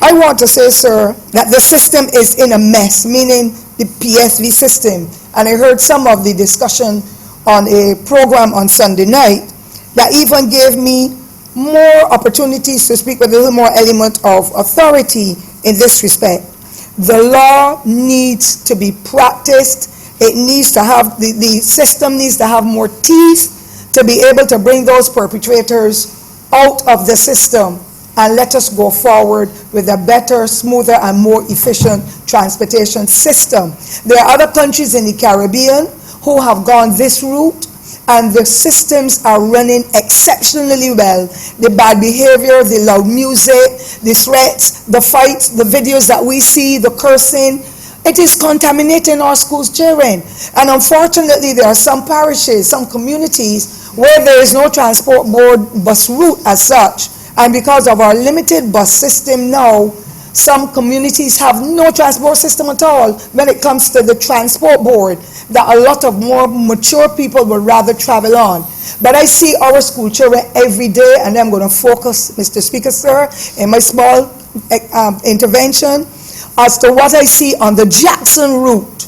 I want to say, sir, that the system is in a mess, meaning the PSV system. And I heard some of the discussion on a program on Sunday night that even gave me more opportunities to speak with a little more element of authority in this respect. The law needs to be practiced. It needs to have, the system needs to have more teeth to be able to bring those perpetrators out of the system, and let us go forward with a better, smoother, and more efficient transportation system. There are other countries in the Caribbean who have gone this route, and the systems are running exceptionally well. The bad behavior, the loud music, the threats, the fights, the videos that we see, the cursing, it is contaminating our schools' children. And unfortunately, there are some parishes, some communities where there is no transport board bus route as such. And because of our limited bus system now, some communities have no transport system at all when it comes to the transport board, that a lot of more mature people would rather travel on. But I see our school children every day, and I'm going to focus, Mr. Speaker, sir, in my small intervention as to what I see on the Jackson route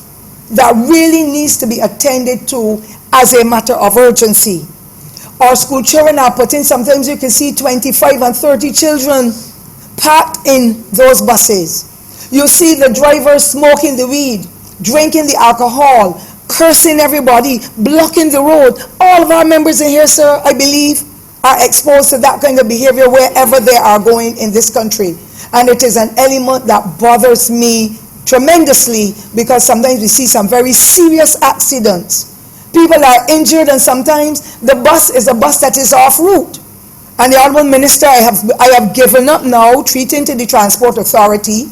that really needs to be attended to as a matter of urgency. Our school children are put in, sometimes you can see 25 and 30 children packed in those buses. You see the drivers smoking the weed, drinking the alcohol, cursing everybody, blocking the road. All of our members in here, sir, I believe, are exposed to that kind of behavior wherever they are going in this country. And it is an element that bothers me tremendously, because sometimes we see some very serious accidents. People are injured, and sometimes the bus is a bus that is off route. And the Honourable Minister, I have given up now treating to the Transport Authority,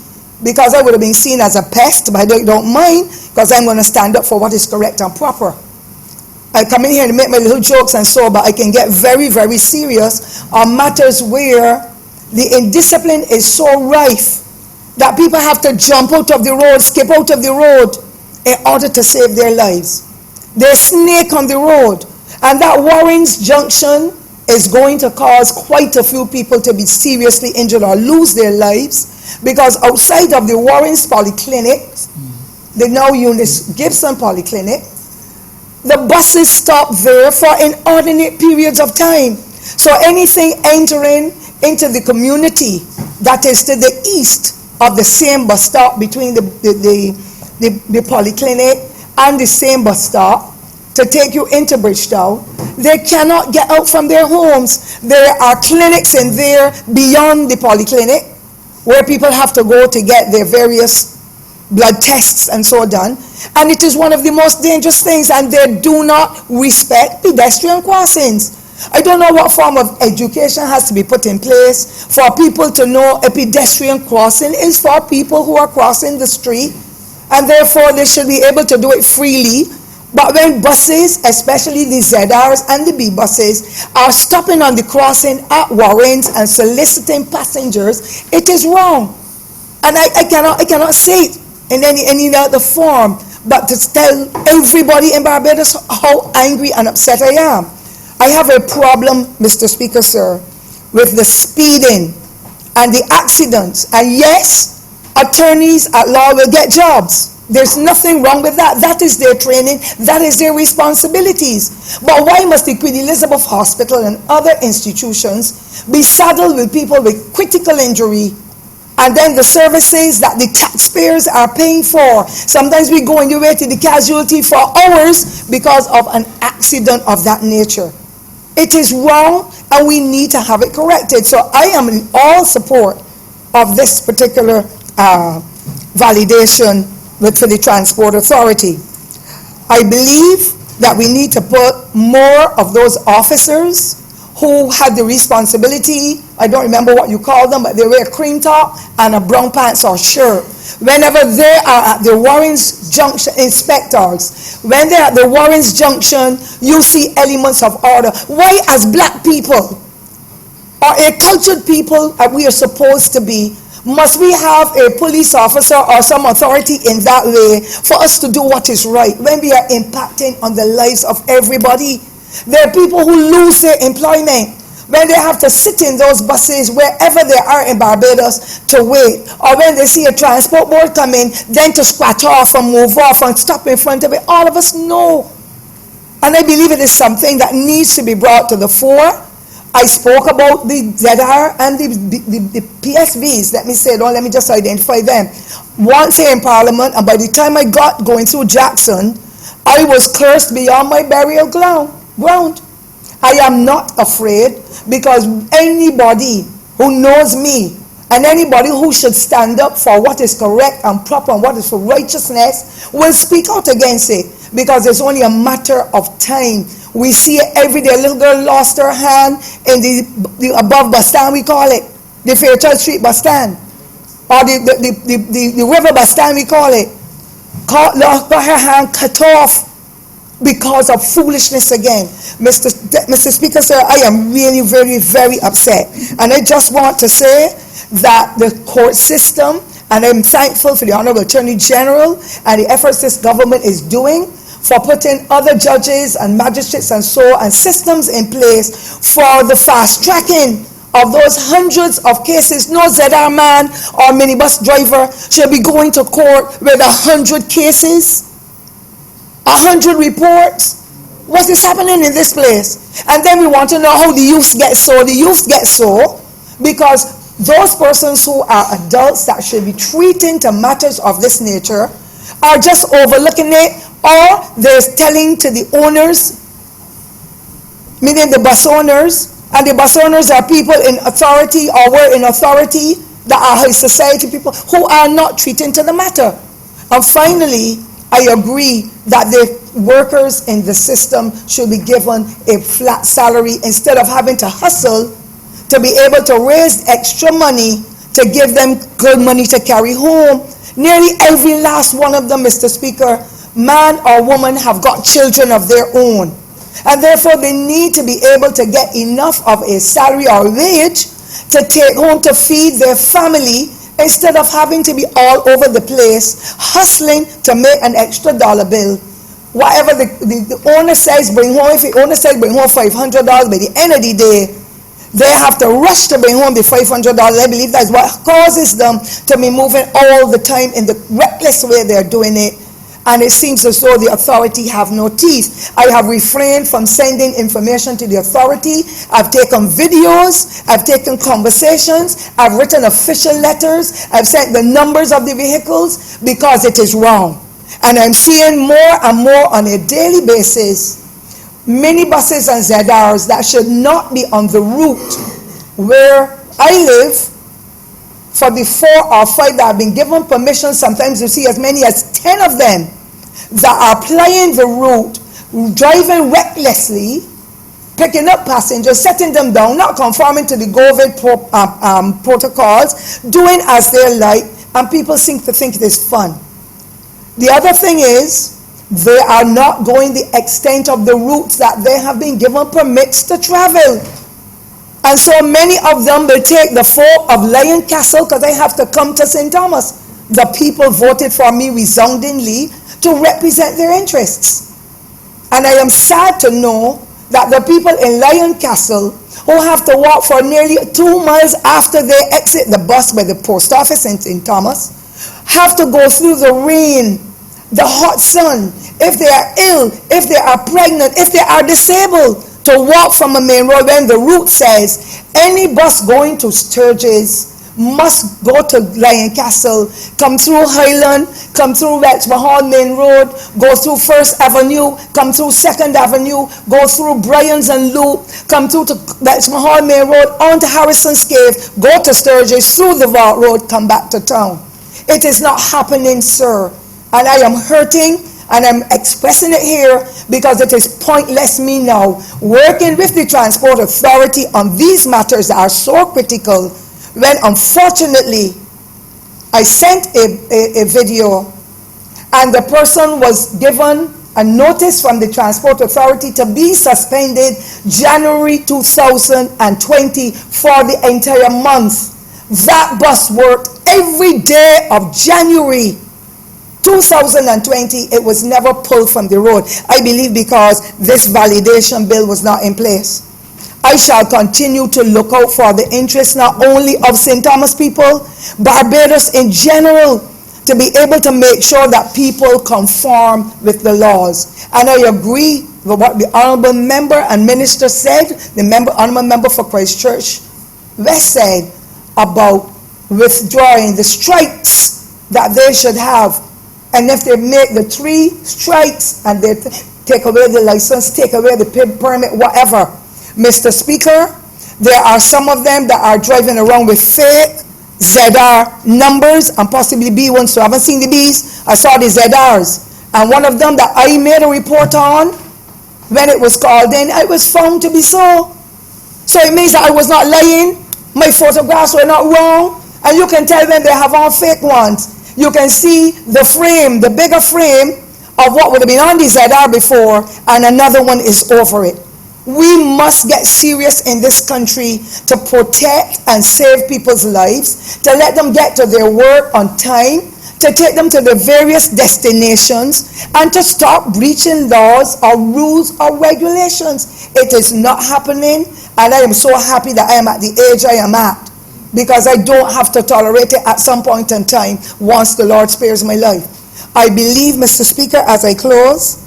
because I would have been seen as a pest, but I don't mind, because I'm going to stand up for what is correct and proper. I come in here to make my little jokes and so, but I can get very, very serious on matters where the indiscipline is so rife that people have to jump out of the road, skip out of the road in order to save their lives. They snake on the road, and that Warren's Junction is going to cause quite a few people to be seriously injured or lose their lives, because outside of the Warren's Polyclinic, the now Eunice Gibson Polyclinic, the buses stop there for inordinate periods of time. So anything entering into the community that is to the east of the same bus stop between the Polyclinic and the same bus stop to take you into Bridgetown, they cannot get out from their homes. There are clinics in there beyond the Polyclinic where people have to go to get their various blood tests and so done. And it is one of the most dangerous things, and they do not respect pedestrian crossings. I don't know what form of education has to be put in place for people to know a pedestrian crossing is for people who are crossing the street, and therefore they should be able to do it freely. But when buses, especially the ZRs and the B buses, are stopping on the crossing at Warren's and soliciting passengers, it is wrong. And I cannot say it in any other form but to tell everybody in Barbados how angry and upset I am. I have a problem, Mr. Speaker, sir, with the speeding and the accidents. And yes, attorneys at law will get jobs. There's nothing wrong with that. That is their training. That is their responsibilities. But why must the Queen Elizabeth Hospital and other institutions be saddled with people with critical injury, and then the services that the taxpayers are paying for? Sometimes we go in the way to the casualty for hours because of an accident of that nature. It is wrong, and we need to have it corrected. So I am in all support of this particular validation for the Transport Authority. I believe that we need to put more of those officers who had the responsibility, I don't remember what you call them, but they wear a cream top and a brown pants or shirt. Whenever they are at the Warren's Junction, inspectors, when they're at the Warren's Junction, you see elements of order. Why, as black people, or a cultured people that we are supposed to be, must we have a police officer or some authority in that way for us to do what is right when we are impacting on the lives of everybody? There are people who lose their employment when they have to sit in those buses wherever they are in Barbados to wait, or when they see a transport board come in, then to scratch off and move off and stop in front of it. All of us know. And I believe it is something that needs to be brought to the fore. I spoke about the ZR and the PSVs. Let me say, let me just identify them. Once here in Parliament, and by the time I got going through Jackson, I was cursed beyond my burial ground. I am not afraid, because anybody who knows me and anybody who should stand up for what is correct and proper and what is for righteousness will speak out against it, because it's only a matter of time. We see it every day. A little girl lost her hand in the above bus stand, we call it, the Fairchild Street bus stand, or the river bus stand, we call it. Got her hand cut off because of foolishness again. Mr. Speaker, sir, I am really very, very upset. And I just want to say that the court system, and I'm thankful for the Honourable Attorney General and the efforts this government is doing for putting other judges and magistrates and systems in place for the fast tracking of those hundreds of cases. No ZR man or minibus driver should be going to court with 100 cases, 100 reports. What is happening in this place? And then we want to know how the youth get so. The youth get so because those persons who are adults that should be treating to matters of this nature are just overlooking it, or they're telling to the owners, meaning the bus owners, and the bus owners are people in authority or were in authority that are high society people who are not treating to the matter. And finally, I agree that the workers in the system should be given a flat salary instead of having to hustle to be able to raise extra money to give them good money to carry home. Nearly every last one of them, Mr. Speaker, man or woman, have got children of their own. And therefore they need to be able to get enough of a salary or wage to take home to feed their family, instead of having to be all over the place hustling to make an extra dollar bill. Whatever the owner says bring home, if the owner says bring home $500, by the end of the day they have to rush to bring home the $500. I believe that's what causes them to be moving all the time in the reckless way they're doing it. And it seems as though the authority have no teeth. I have refrained from sending information to the authority. I've taken videos, I've taken conversations, I've written official letters, I've sent the numbers of the vehicles, because it is wrong. And I'm seeing more and more on a daily basis minibuses and ZRs that should not be on the route where I live. For the 4 or 5 that have been given permission, sometimes you see as many as 10 of them that are plying the route, driving recklessly, picking up passengers, setting them down, not conforming to the COVID protocols, doing as they like, and people seem to think it is fun. The other thing is, they are not going the extent of the routes that they have been given permits to travel. And so many of them will take the 4 of Lion Castle, because they have to come to St. Thomas. The people voted for me resoundingly to represent their interests. And I am sad to know that the people in Lion Castle, who have to walk for nearly 2 miles after they exit the bus by the post office in St. Thomas, have to go through the rain, the hot sun, if they are ill, if they are pregnant, if they are disabled, to walk from a main road when the route says any bus going to Sturgis must go to Lion Castle, come through Highland, come through Welchmahon Main Road, go through First Avenue, come through Second Avenue, go through Bryans and Loop, come through to Welchmahon Main Road, on to Harrison's Cave, go to Sturgis, through the Vault Road, come back to town. It is not happening, sir. And I am hurting, and I'm expressing it here because it is pointless me now working with the Transport Authority on these matters that are so critical, when unfortunately I sent a video and the person was given a notice from the Transport Authority to be suspended January 2020 for the entire month. That bus worked every day of January. 2020, it was never pulled from the road. I believe because this validation bill was not in place. I shall continue to look out for the interests not only of St. Thomas people, Barbados in general, to be able to make sure that people conform with the laws. And I agree with what the Honourable Member and Minister said, the Honourable Member for Christchurch West said about withdrawing the strikes that they should have. And if they make the 3 strikes and they take away the license, take away the permit, whatever. Mr. Speaker, there are some of them that are driving around with fake ZR numbers and possibly B ones, so I haven't seen the Bs. I saw the ZRs. And one of them that I made a report on, when it was called in, it was found to be so. So it means that I was not lying, my photographs were not wrong, and you can tell when they have on fake ones. You can see the frame, the bigger frame of what would have been on the ZR before, and another one is over it. We must get serious in this country to protect and save people's lives, to let them get to their work on time, to take them to the various destinations, and to stop breaching laws or rules or regulations. It is not happening, and I am so happy that I am at the age I am at, because I don't have to tolerate it at some point in time once the Lord spares my life. I believe, Mr. Speaker, as I close,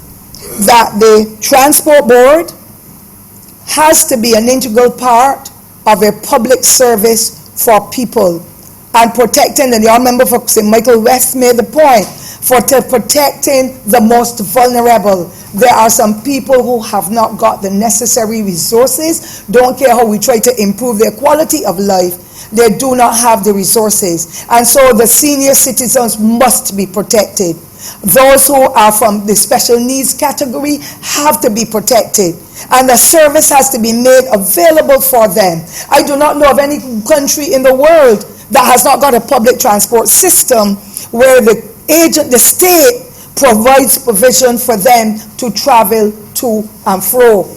that the Transport Board has to be an integral part of a public service for people and protecting, and the Honourable Member for St. Michael West made the point, for protecting the most vulnerable. There are some people who have not got the necessary resources. Don't care how we try to improve their quality of life, they do not have the resources. And so the senior citizens must be protected. Those who are from the special needs category have to be protected, and the service has to be made available for them. I do not know of any country in the world that has not got a public transport system where the state provides provision for them to travel to and fro.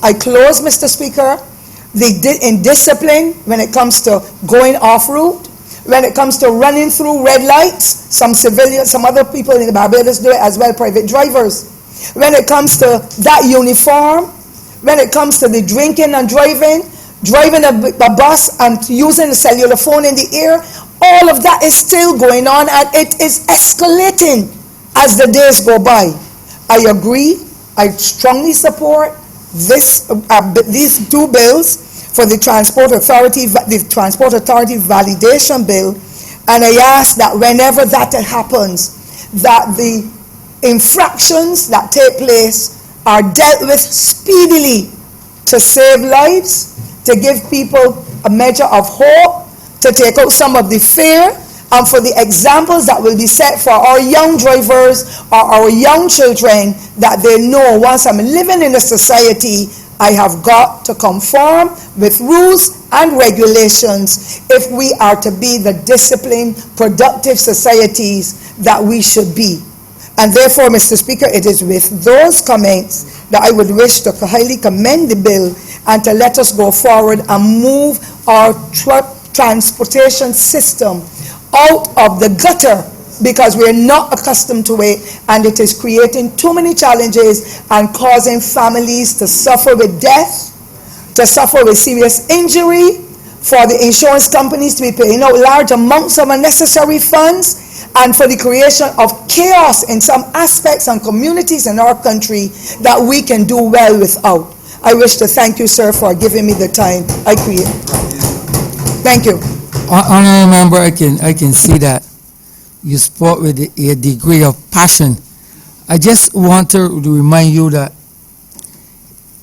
I close, Mr. Speaker. In discipline, when it comes to going off-route, when it comes to running through red lights, some civilians, some other people in the Barbados do it as well, private drivers. When it comes to that uniform, when it comes to the drinking and driving a bus and using the cellular phone in the air, all of that is still going on, and it is escalating as the days go by. I agree, I strongly support these 2 bills for the Transport Authority validation bill, and I ask that whenever that happens, that the infractions that take place are dealt with speedily to save lives, to give people a measure of hope, to take out some of the fear, and for the examples that will be set for our young drivers or our young children, that they know once I'm living in a society, I have got to conform with rules and regulations if we are to be the disciplined, productive societies that we should be. And therefore, Mr. Speaker, it is with those comments that I would wish to highly commend the bill and to let us go forward and move our transportation system out of the gutter, because we're not accustomed to it, and it is creating too many challenges and causing families to suffer with death, to suffer with serious injury, for the insurance companies to be paying out large amounts of unnecessary funds, and for the creation of chaos in some aspects and communities in our country that we can do well without. I wish to thank you, sir, for giving me the time I create. Thank you. Honourable Member, I can see that you spoke with a degree of passion. I just want to remind you that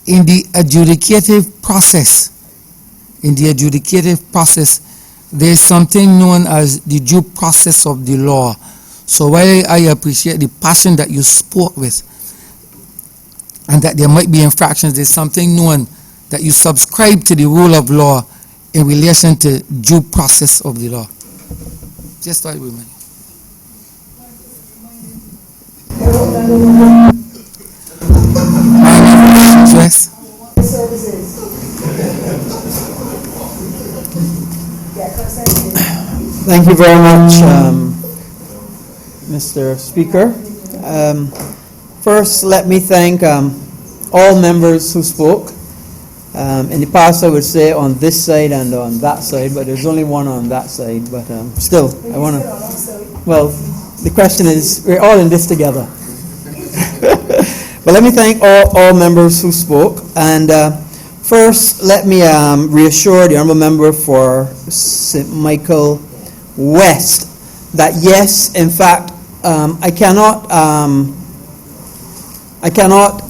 in the adjudicative process, there is something known as the due process of the law. So while I appreciate the passion that you spoke with, and that there might be infractions, there's something known that you subscribe to the rule of law in relation to due process of the law. Just thought it would remind you. Yes. Thank you very much, Mr. Speaker. First, let me thank all members who spoke. In the past, I would say on this side and on that side, but there's only one on that side. But still, I want to... Well, the question is, we're all in this together. But let me thank all members who spoke. And first, let me reassure the honourable member for St. Michael West that yes, in fact, I cannot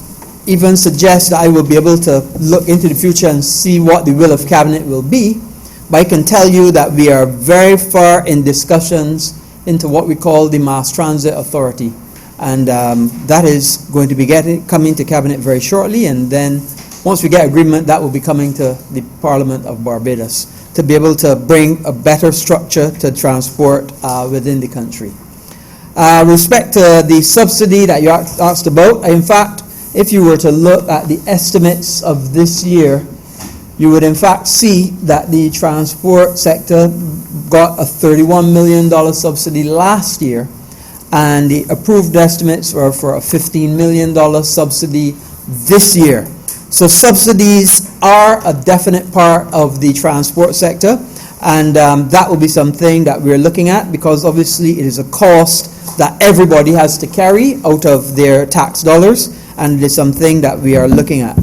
even suggest that I will be able to look into the future and see what the will of Cabinet will be, but I can tell you that we are very far in discussions into what we call the Mass Transit Authority, and that is going to be coming to Cabinet very shortly, and then once we get agreement, that will be coming to the Parliament of Barbados to be able to bring a better structure to transport within the country. With respect to the subsidy that you asked about, in fact, if you were to look at the estimates of this year, you would in fact see that the transport sector got a $31 million subsidy last year, and the approved estimates were for a $15 million subsidy this year. So subsidies are a definite part of the transport sector, and that will be something that we're looking at, because obviously it is a cost that everybody has to carry out of their tax dollars, and it is something that we are looking at.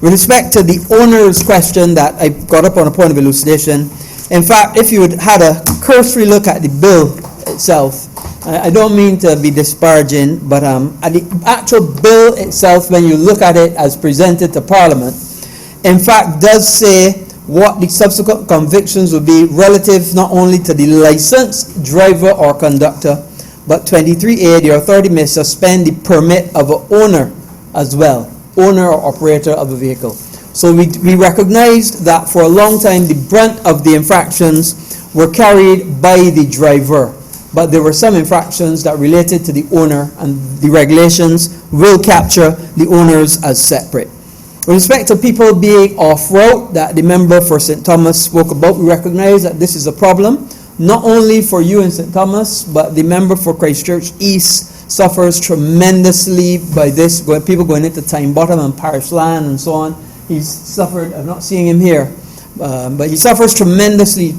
With respect to the owner's question that I got up on a point of elucidation, in fact, if you had a cursory look at the bill itself, I don't mean to be disparaging, but at the actual bill itself, when you look at it as presented to Parliament, in fact does say what the subsequent convictions will be relative not only to the licensed driver or conductor, but 23A, the authority may suspend the permit of an owner as well, owner or operator of a vehicle. So we recognized that for a long time the brunt of the infractions were carried by the driver, but there were some infractions that related to the owner, and the regulations will capture the owners as separate. With respect to people being off-route that the member for St. Thomas spoke about, we recognize that this is a problem, not only for you in St. Thomas, but the member for Christchurch East suffers tremendously by this, people going into Time Bottom and Parish Land and so on. He's suffered, I'm not seeing him here, but he suffers tremendously,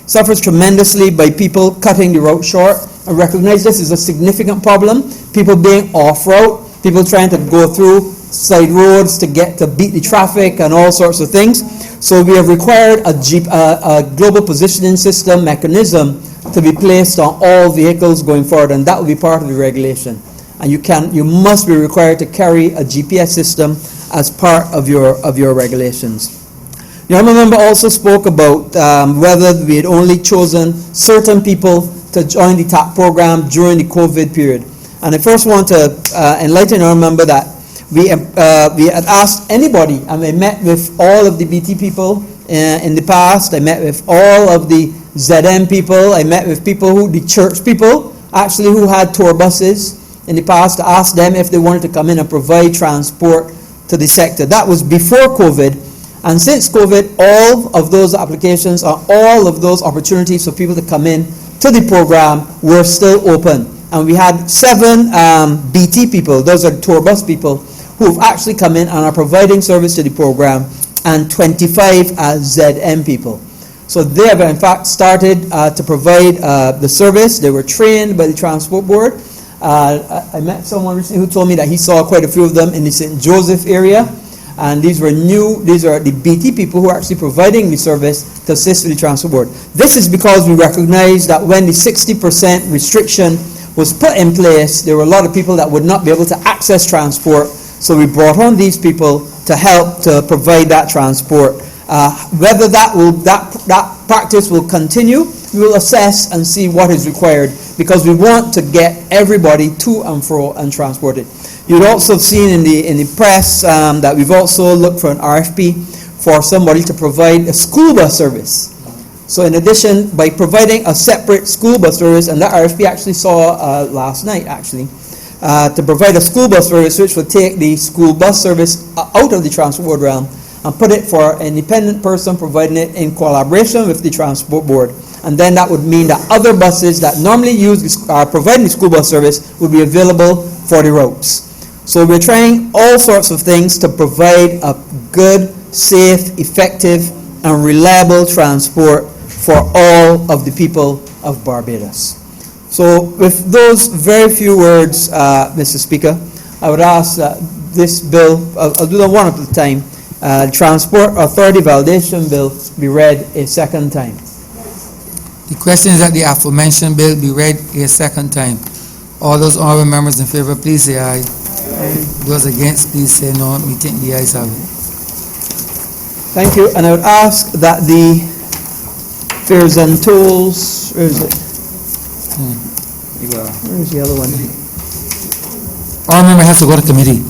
suffers tremendously by people cutting the route short. I recognize this is a significant problem, people being off-route, people trying to go through side roads to beat the traffic and all sorts of things. So we have required a global positioning system mechanism to be placed on all vehicles going forward, and that will be part of the regulation. And you must be required to carry a GPS system as part of your regulations. The honourable member also spoke about whether we had only chosen certain people to join the TAP program during the COVID period. And I first want to enlighten the honourable member that we had asked anybody, and I met with all of the BT people in the past. I met with all of the ZM people. I met with people the church people, actually, who had tour buses in the past, to ask them if they wanted to come in and provide transport to the sector. That was before COVID. And since COVID, all of those applications or all of those opportunities for people to come in to the program were still open. And we had 7 BT people, those are tour bus people, who have actually come in and are providing service to the program, and 25 as ZM people. So they have in fact started to provide the service. They were trained by the Transport Board. I met someone recently who told me that he saw quite a few of them in the St. Joseph area, and these are the BT people who are actually providing the service to assist with the Transport Board. This is because we recognize that when the 60% restriction was put in place, there were a lot of people that would not be able to access transport, so we brought on these people to help to provide that transport. Whether that practice will continue, we will assess and see what is required, because we want to get everybody to and fro and transported. You'd also have seen in the press that we've also looked for an RFP for somebody to provide a school bus service. So in addition, by providing a separate school bus service, and that RFP actually saw last night actually, to provide a school bus service which would take the school bus service out of the Transport Board realm and put it for an independent person providing it in collaboration with the Transport Board. and then that would mean that other buses that normally are providing the school bus service would be available for the routes. So we're trying all sorts of things to provide a good, safe, effective, and reliable transport for all of the people of Barbados. So with those very few words, Mr. Speaker, I would ask that this bill, I'll do them one at a time, Transport Authority Validation Bill be read a second time. The question is that the aforementioned bill be read a second time. All those honorable members in favor, please say aye. Those against, please say no. Me think the ayes have it. Thank you, and I would ask that the fares and tolls, where is it? Where is the other one? All member has to go to committee.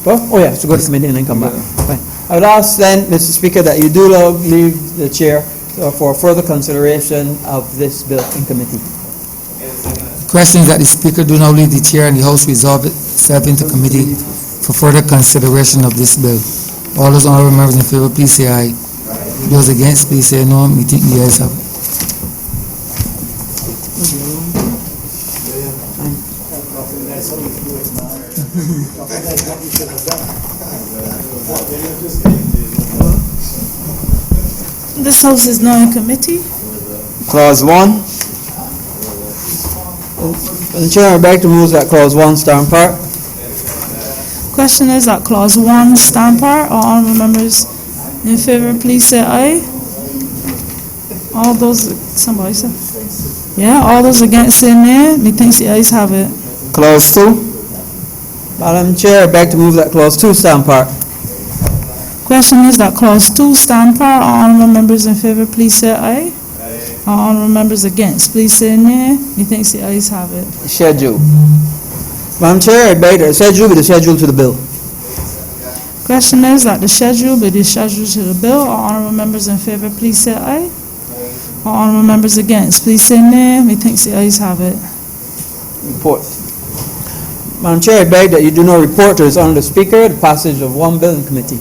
Oh yeah, so go to committee and then come back. Fine. I would ask then, Mr. Speaker, that you do leave the chair for further consideration of this bill in committee. The question is that the speaker do not leave the chair and the house resolve itself into committee for further consideration of this bill. All those honorable members in favor, please say aye. Those against, please say no. Me think the ayes have it. This house is now in committee. Clause 1. The chair, I beg to move that clause 1 stand part. Question is that clause 1 stand part. All honorable members in favor, please say aye. All those, somebody say? Yeah, all those against say nay. Methinks the ayes have it. Clause 2. Madam Chair, I beg to move that clause 2 stand part. Question is that clause 2 stand part. All honorable members in favor, please say aye. All honorable members against, please say nay. Methinks the ayes have it. Schedule. Madam Chair, I beg that the schedule be the schedule to the bill. Question is that the schedule be the schedule to the bill. All honorable members in favor, please say aye. All honorable members against, please say nay. Methinks the ayes have it. Report. Madam Chair, I beg that you do not report to His Honour the Speaker the passage of one bill in committee.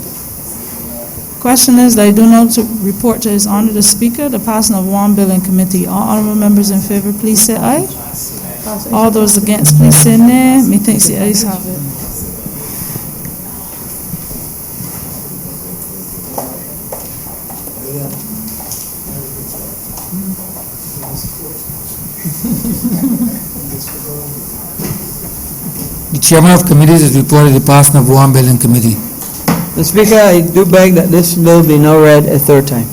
Question is that I do not report to His Honour the Speaker the passing of one bill in committee. All honourable members in favour, please say aye. All those against, please say nay. Methinks the ayes have it. The chairman of committees has reported the passing of one bill in committee. Mr. Speaker, I do beg that this bill be now read a third time.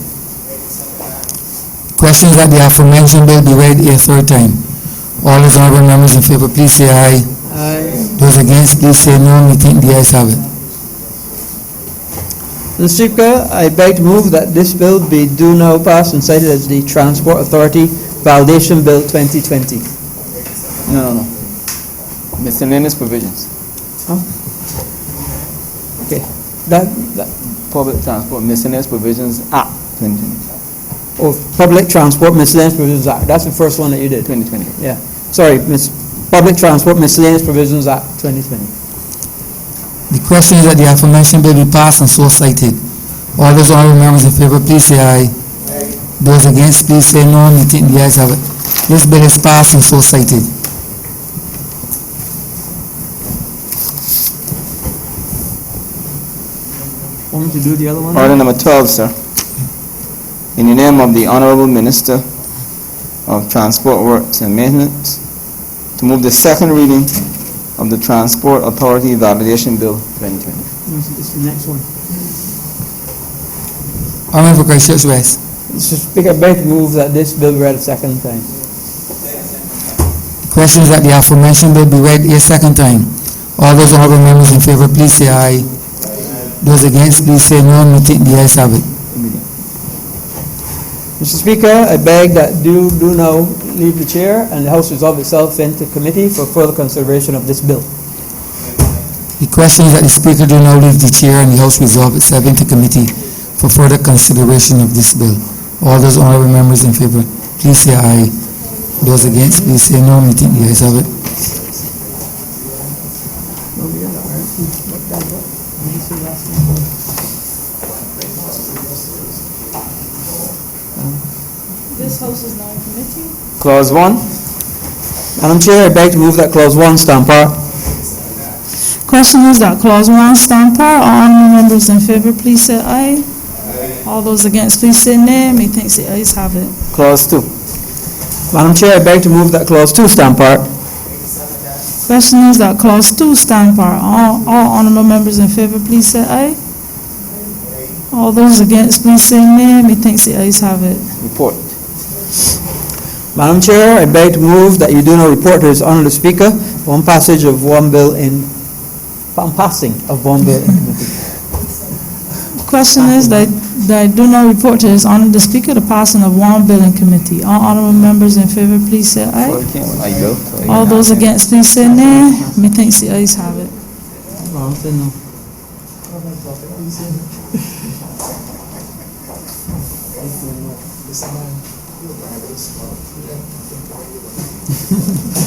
Questions that the aforementioned bill be read a third time. All those honorable members in favor, please say aye. Aye. Those against, please say no. Me think the ayes have it. Mr. Speaker, I beg to move that this bill be do now passed and cited as the Transport Authority Validation Bill 2020. No. Miscellaneous provisions. Okay. That Public Transport Miscellaneous Provisions Act 2020. Public Transport Miscellaneous Provisions Act. That's the first one that you did. 2020. Yeah. Sorry, Public Transport Miscellaneous Provisions Act 2020. The question is that the aforementioned bill be passed and so cited. All those honorable members in favor, please say aye. Those against, please say no. Me think the ayes have it. This bill is passed and so cited. Want me to do the other one? Order number 12, sir. In the name of the Honourable Minister of Transport Works and Maintenance, to move the second reading of the Transport Authority Validation Bill 2020. It's the next one. Honorable for Christchurch West. Mr. Speaker, I beg to move that this bill be read a second time. The question is that the aforementioned bill be read a second time. All those honorable members in favor, please say aye. Those against, please say no. Me think the ayes have it. Mr. Speaker, I beg that do now leave the chair and the House resolve itself into committee for further consideration of this bill. The question is that the speaker do now leave the chair and the House resolve itself into committee for further consideration of this bill. All those honorable members in favor, please say aye. Those against, please say no. Me think the ayes have it. This house is now in committee. Clause 1. Madam Chair, I beg to move that Clause 1 stand part. Question is that Clause 1 stand part. All honourable members in favour, please say aye. All those against, please say nay. Methinks the ayes have it. Clause 2. Madam Chair, I beg to move that Clause 2 stand part. Question is that Clause 2 stand part. All honourable members in favour, please say aye. All those against, please say nay. Methinks the ayes have it. Report. Madam Chair, I beg to move that you do not report to His Honour the Speaker one passage of one bill in passing of one bill in committee. Question is that I do not report to His Honour the Speaker the passing of one bill in committee. All honourable members in favour, please say aye. All those against, please say nay. Methinks the ayes have it.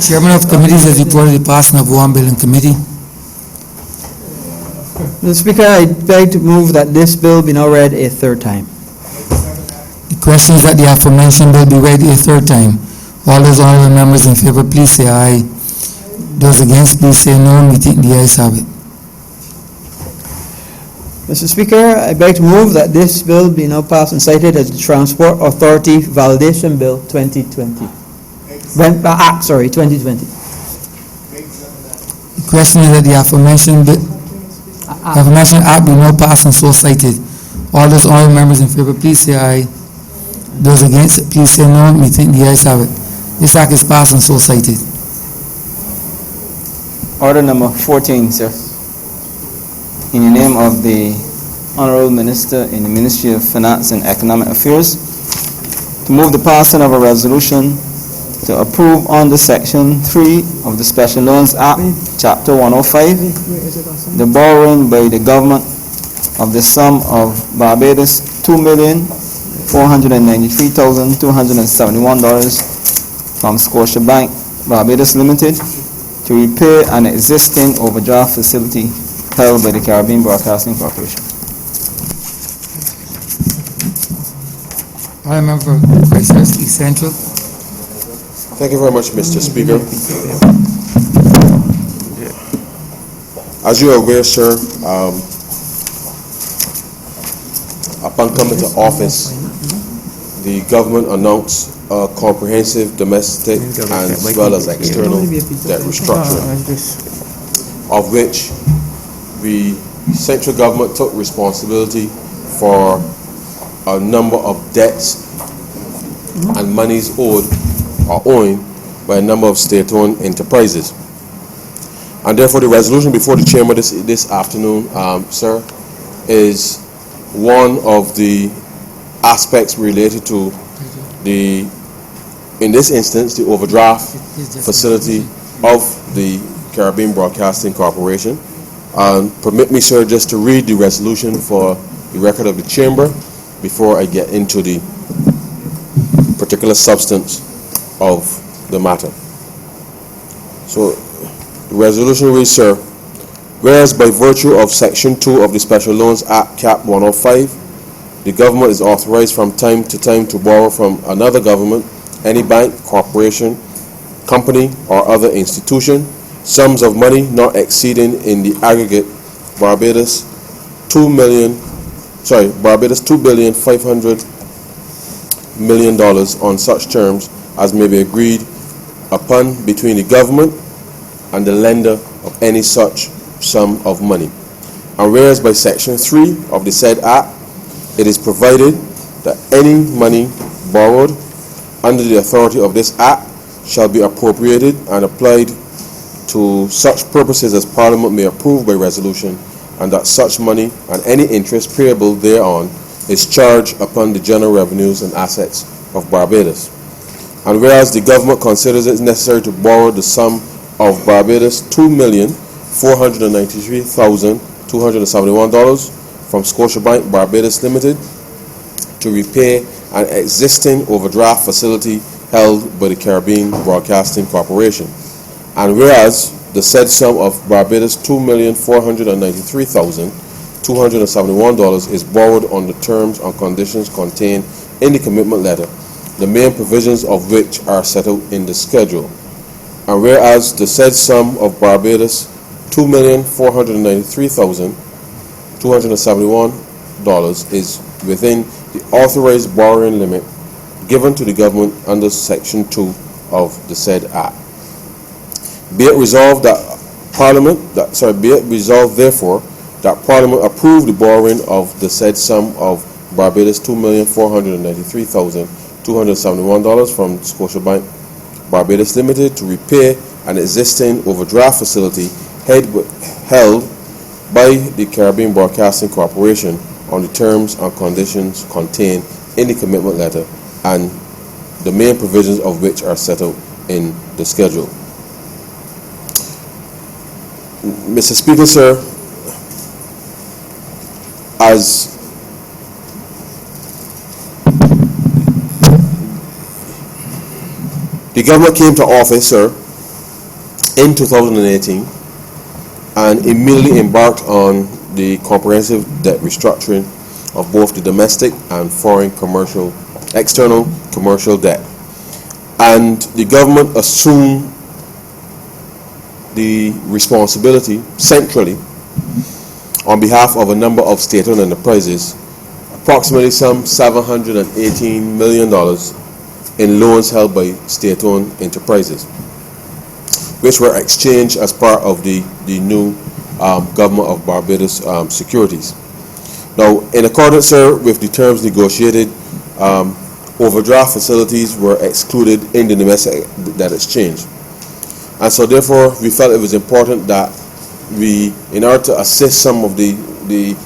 Chairman of committees has reported the passing of one bill in committee. Mr. Speaker, I beg to move that this bill be now read a third time. The question is that the aforementioned bill be read a third time. All those honourable members in favour, please say aye. Those against, please say no. We think the ayes have it. Mr. Speaker, I beg to move that this bill be now passed and cited as the Transport Authority Validation Bill 2020. Act 2020. The question is that the aforementioned act be now passed and so cited. All those honourable members in favour, please say aye. Those against, please say no. We think the ayes have it. This act is passed and so cited. Order number 14, sir. In the name of the Honourable Minister in the Ministry of Finance and Economic Affairs, to move the passing of a resolution to approve under Section 3 of the Special Loans Act, Chapter 105, the borrowing by the government of the sum of Barbados $2,493,271 from Scotiabank Barbados Limited to repair an existing overdraft facility held by the Caribbean Broadcasting Corporation. I remember Christmas East Central. Thank you very much, Mr. Speaker. As you are aware, sir, upon coming to office, the government announced a comprehensive domestic as well as external debt restructuring, of which the central government took responsibility for a number of debts and monies owed or owing by a number of state-owned enterprises. And therefore the resolution before the Chamber this afternoon, sir, is one of the aspects related to the, in this instance, the overdraft facility of the Caribbean Broadcasting Corporation. Permit me, sir, just to read the resolution for the record of the Chamber before I get into the particular substance of the matter. So, the resolution reads, sir, whereas by virtue of Section 2 of the Special Loans Act, Cap 105, the government is authorized from time to time to borrow from another government, any bank, corporation, company, or other institution, sums of money not exceeding in the aggregate Barbados $2,500 million on such terms as may be agreed upon between the government and the lender of any such sum of money. And whereas by Section 3 of the said Act, it is provided that any money borrowed under the authority of this Act shall be appropriated and applied to such purposes as Parliament may approve by resolution, and that such money and any interest payable thereon is charged upon the general revenues and assets of Barbados. And whereas the government considers it necessary to borrow the sum of Barbados $2,493,271 from Scotiabank Barbados Limited to repair an existing overdraft facility held by the Caribbean Broadcasting Corporation. And whereas the said sum of Barbados $2,493,271 is borrowed on the terms and conditions contained in the commitment letter the main provisions of which are set out in the schedule. And whereas the said sum of Barbados $2,493,271 is within the authorized borrowing limit given to the government under Section 2 of the said Act. Be it resolved therefore that Parliament approve the borrowing of the said sum of Barbados $2,493,271 from Scotiabank Barbados Limited to repair an existing overdraft facility held by the Caribbean Broadcasting Corporation on the terms and conditions contained in the commitment letter and the main provisions of which are set out in the schedule. Mr. Speaker, sir, as the government came to office, sir, in 2018 and immediately embarked on the comprehensive debt restructuring of both the domestic and foreign external commercial debt. And the government assumed the responsibility centrally on behalf of a number of state-owned enterprises, approximately some $718 million in loans held by state-owned enterprises, which were exchanged as part of the new government of Barbados securities. Now, in accordance, sir, with the terms negotiated, overdraft facilities were excluded in the domestic debt exchange. And so therefore, we felt it was important that we, in order to assist some of the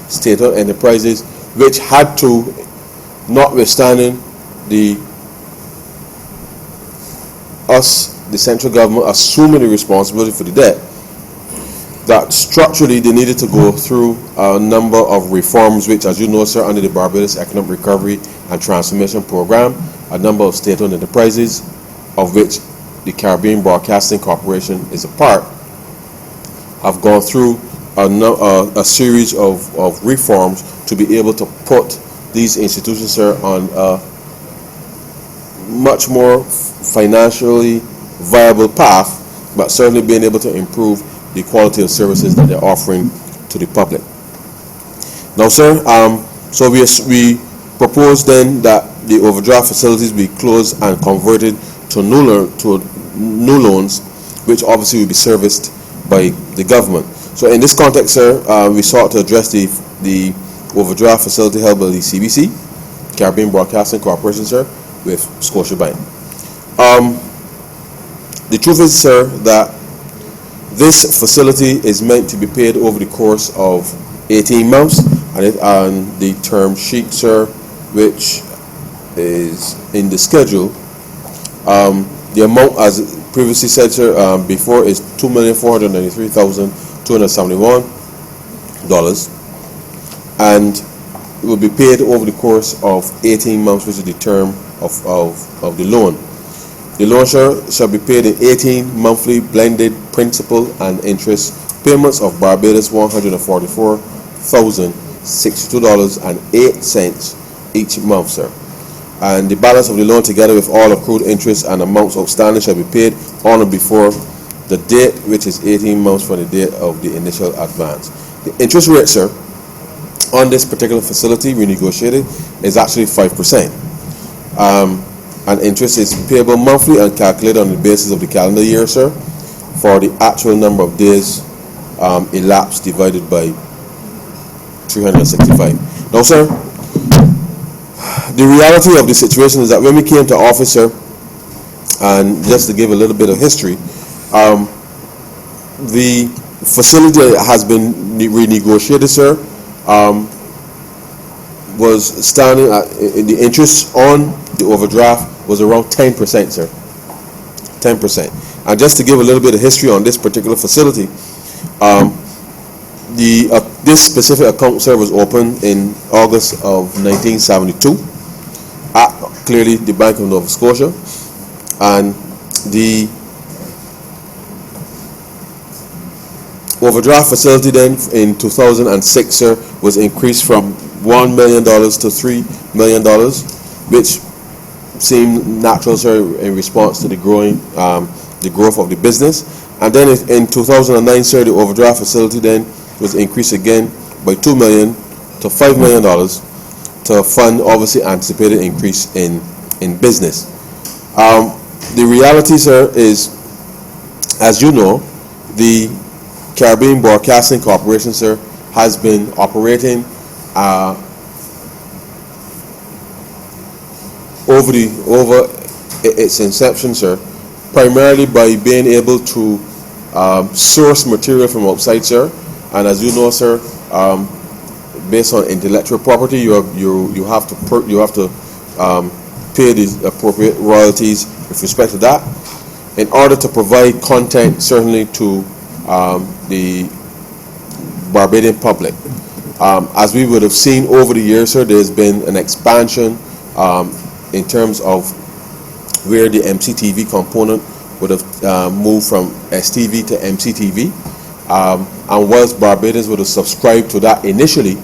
state-owned enterprises which had to, notwithstanding the central government assuming the responsibility for the debt, that structurally they needed to go through a number of reforms which, as you know, sir, under the Barbados Economic Recovery and Transformation Program, a number of state-owned enterprises, of which the Caribbean Broadcasting Corporation is a part, have gone through a series of reforms to be able to put these institutions, sir, on a much more financially viable path, but certainly being able to improve the quality of services that they're offering to the public. Now, sir, so we propose then that the overdraft facilities be closed and converted to new loans, which obviously will be serviced by the government. So in this context, sir, we sought to address the overdraft facility held by the CBC, Caribbean Broadcasting Corporation, sir, with Scotiabank. The truth is, sir, that this facility is meant to be paid over the course of 18 months, and the term sheet, sir, which is in the schedule, the amount, as previously said, sir, before, is $2,493,271, and it will be paid over the course of 18 months, which is the term of the loan. The loan shall be paid in 18 monthly blended principal and interest payments of Barbados $144,062.08 each month, sir. And the balance of the loan, together with all accrued interest and amounts outstanding, shall be paid on or before the date, which is 18 months from the date of the initial advance. The interest rate, sir, on this particular facility we negotiated is actually 5%. And interest is payable monthly and calculated on the basis of the calendar year, sir, for the actual number of days elapsed divided by 365. Now, sir, the reality of the situation is that when we came to office, sir, and just to give a little bit of history, the facility that has been renegotiated, sir, was standing at, the interest on the overdraft was around 10%, sir. 10%. And just to give a little bit of history on this particular facility, this specific account, sir, was opened in August of 1972 at clearly the Bank of Nova Scotia, and the overdraft facility then in 2006, sir, was increased from $1 million to $3 million, which seemed natural, sir, in response to the growth of the business. And then in 2009, sir, the overdraft facility then was increased again by $2 million to $5 million to fund obviously anticipated increase in business. The reality, sir, is, as you know, the Caribbean Broadcasting Corporation, sir, has been operating over its inception, sir, primarily by being able to source material from outside, sir. And as you know, sir, based on intellectual property, you have to pay the appropriate royalties with respect to that, in order to provide content certainly to the Barbadian public. As we would have seen over the years, sir, there's been an expansion in terms of where the MCTV component would have moved from STV to MCTV. And whilst Barbadians would have subscribed to that initially,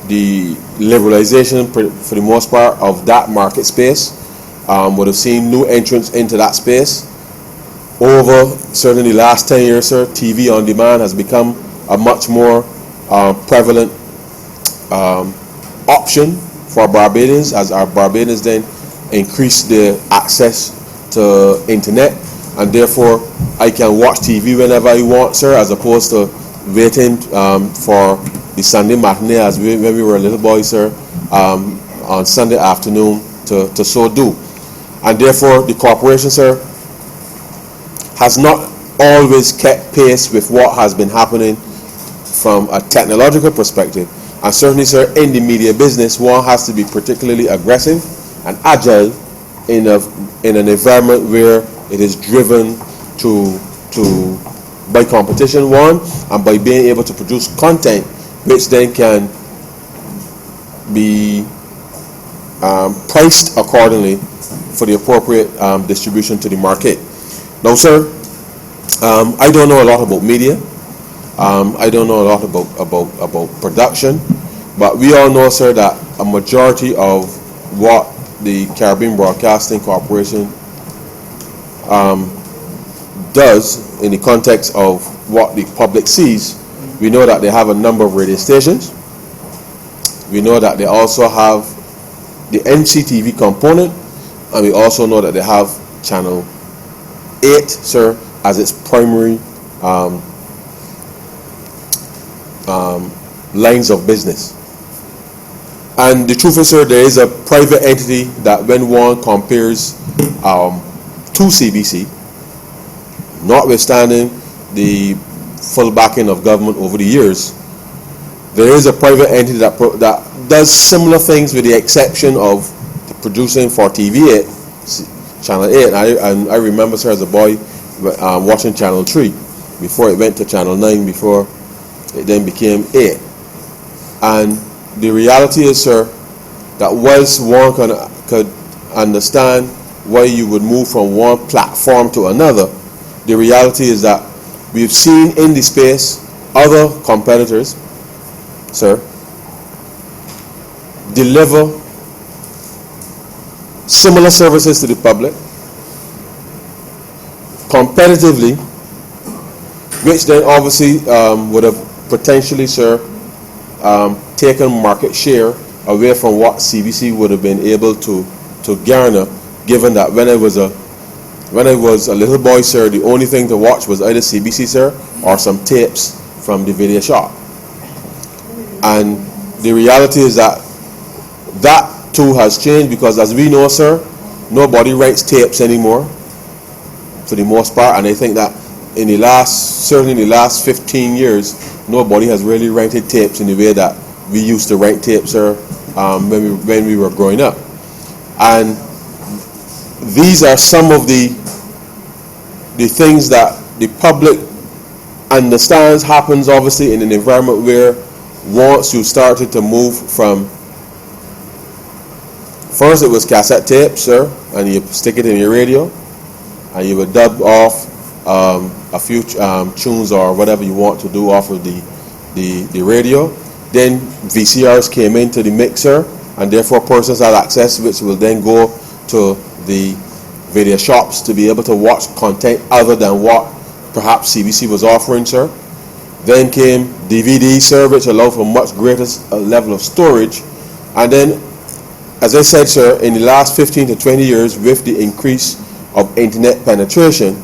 the liberalization for the most part of that market space would have seen new entrants into that space. Over certainly the last 10 years, sir, TV on demand has become a much more prevalent option for Barbadians, as our Barbadians then increase their access to internet, and therefore I can watch TV whenever I want, sir, as opposed to waiting for the Sunday matinee as when we were a little boy, sir, on Sunday afternoon to so do. And therefore the corporation, sir, has not always kept pace with what has been happening from a technological perspective. And certainly, sir, in the media business, one has to be particularly aggressive and agile in an environment where it is driven by competition, one, and by being able to produce content which then can be priced accordingly for the appropriate distribution to the market. Now, sir, I don't know a lot about media. I don't know a lot about production, but we all know, sir, that a majority of what the Caribbean Broadcasting Corporation does in the context of what the public sees, we know that they have a number of radio stations. We know that they also have the MCTV component, and we also know that they have Channel 8, sir, as its primary lines of business. And the truth is, sir, there is a private entity that when one compares to CBC, notwithstanding the full backing of government over the years, there is a private entity that does similar things, with the exception of the producing for TV 8, Channel 8. And I remember, sir, as a boy watching Channel 3 before it went to Channel 9, before it then became 8. And the reality is, sir, that whilst one could understand why you would move from one platform to another, the reality is that we've seen in the space other competitors, sir, deliver similar services to the public competitively, which then obviously would have potentially, sir, taken market share away from what CBC would have been able to garner, given that when I was a little boy, sir, the only thing to watch was either CBC, sir, or some tapes from the video shop. And the reality is that too has changed, because as we know, sir, nobody writes tapes anymore for the most part. And I think that certainly in the last 15 years, nobody has really rented tapes in the way that we used to rent tapes, sir, when we were growing up. And these are some of the things that the public understands happens obviously in an environment where once you started to move from, first it was cassette tapes, sir, and you stick it in your radio and you would dub off a few tunes or whatever you want to do off of the radio. Then VCRs came into the mixer, and therefore persons had access, which will then go to the video shops to be able to watch content other than what perhaps CBC was offering, sir. Then came DVD, sir, which allowed for much greater level of storage. And then, as I said, sir, in the last 15 to 20 years, with the increase of internet penetration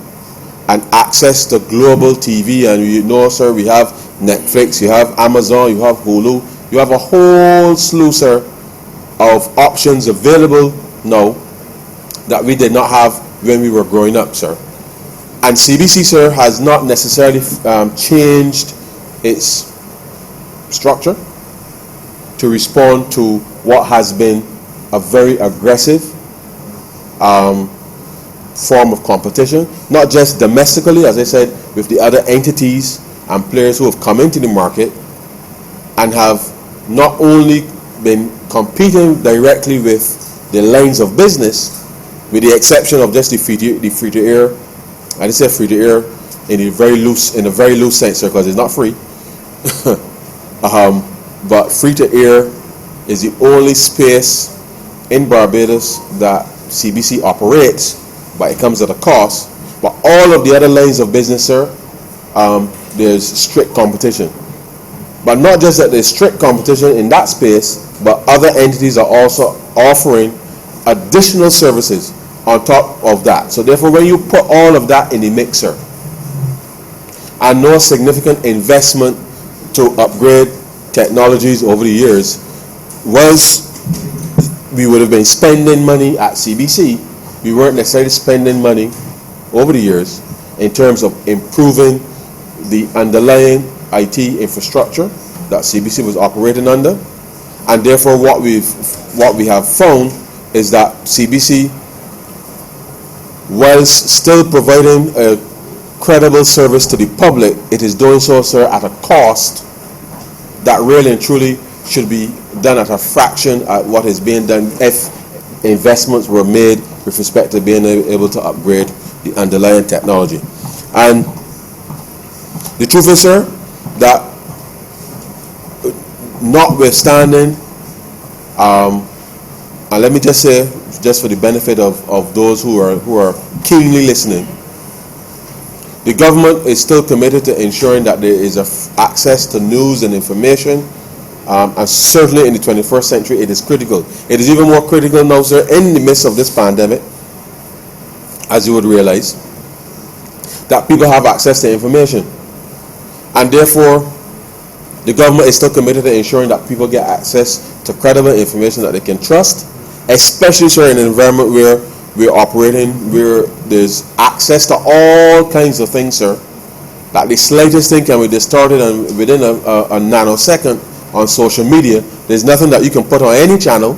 and access to global TV, and you know, sir, we have Netflix, you have Amazon, you have Hulu, you have a whole slew, sir, of options available now that we did not have when we were growing up, sir. And CBC, sir, has not necessarily changed its structure to respond to what has been a very aggressive form of competition, not just domestically, as I said, with the other entities and players who have come into the market and have not only been competing directly with the lines of business, with the exception of just the free to air. I just said free to air in a very loose sense, sir, because it's not free. But free to air is the only space in Barbados that CBC operates, but it comes at a cost. But all of the other lines of business, sir, there's strict competition. But not just that there's strict competition in that space, but other entities are also offering additional services on top of that. So therefore, when you put all of that in the mixer, and no significant investment to upgrade technologies over the years, was we would have been spending money at CBC, we weren't necessarily spending money over the years in terms of improving the underlying IT infrastructure that CBC was operating under. And therefore what we have found is that CBC, whilst still providing a credible service to the public, it is doing so, sir, at a cost that really and truly should be done at a fraction at what is being done if investments were made with respect to being able to upgrade the underlying technology. And the truth is, sir, that notwithstanding, and let me just say, just for the benefit of those who are keenly listening, the government is still committed to ensuring that there is access to news and information, and certainly in the 21st century it is critical. It is even more critical now, sir, in the midst of this pandemic, as you would realize, that people have access to information. And therefore, the government is still committed to ensuring that people get access to credible information that they can trust, especially, sir, in an environment where we're operating, where there's access to all kinds of things, sir, that the slightest thing can be distorted and within a nanosecond on social media. There's nothing that you can put on any channel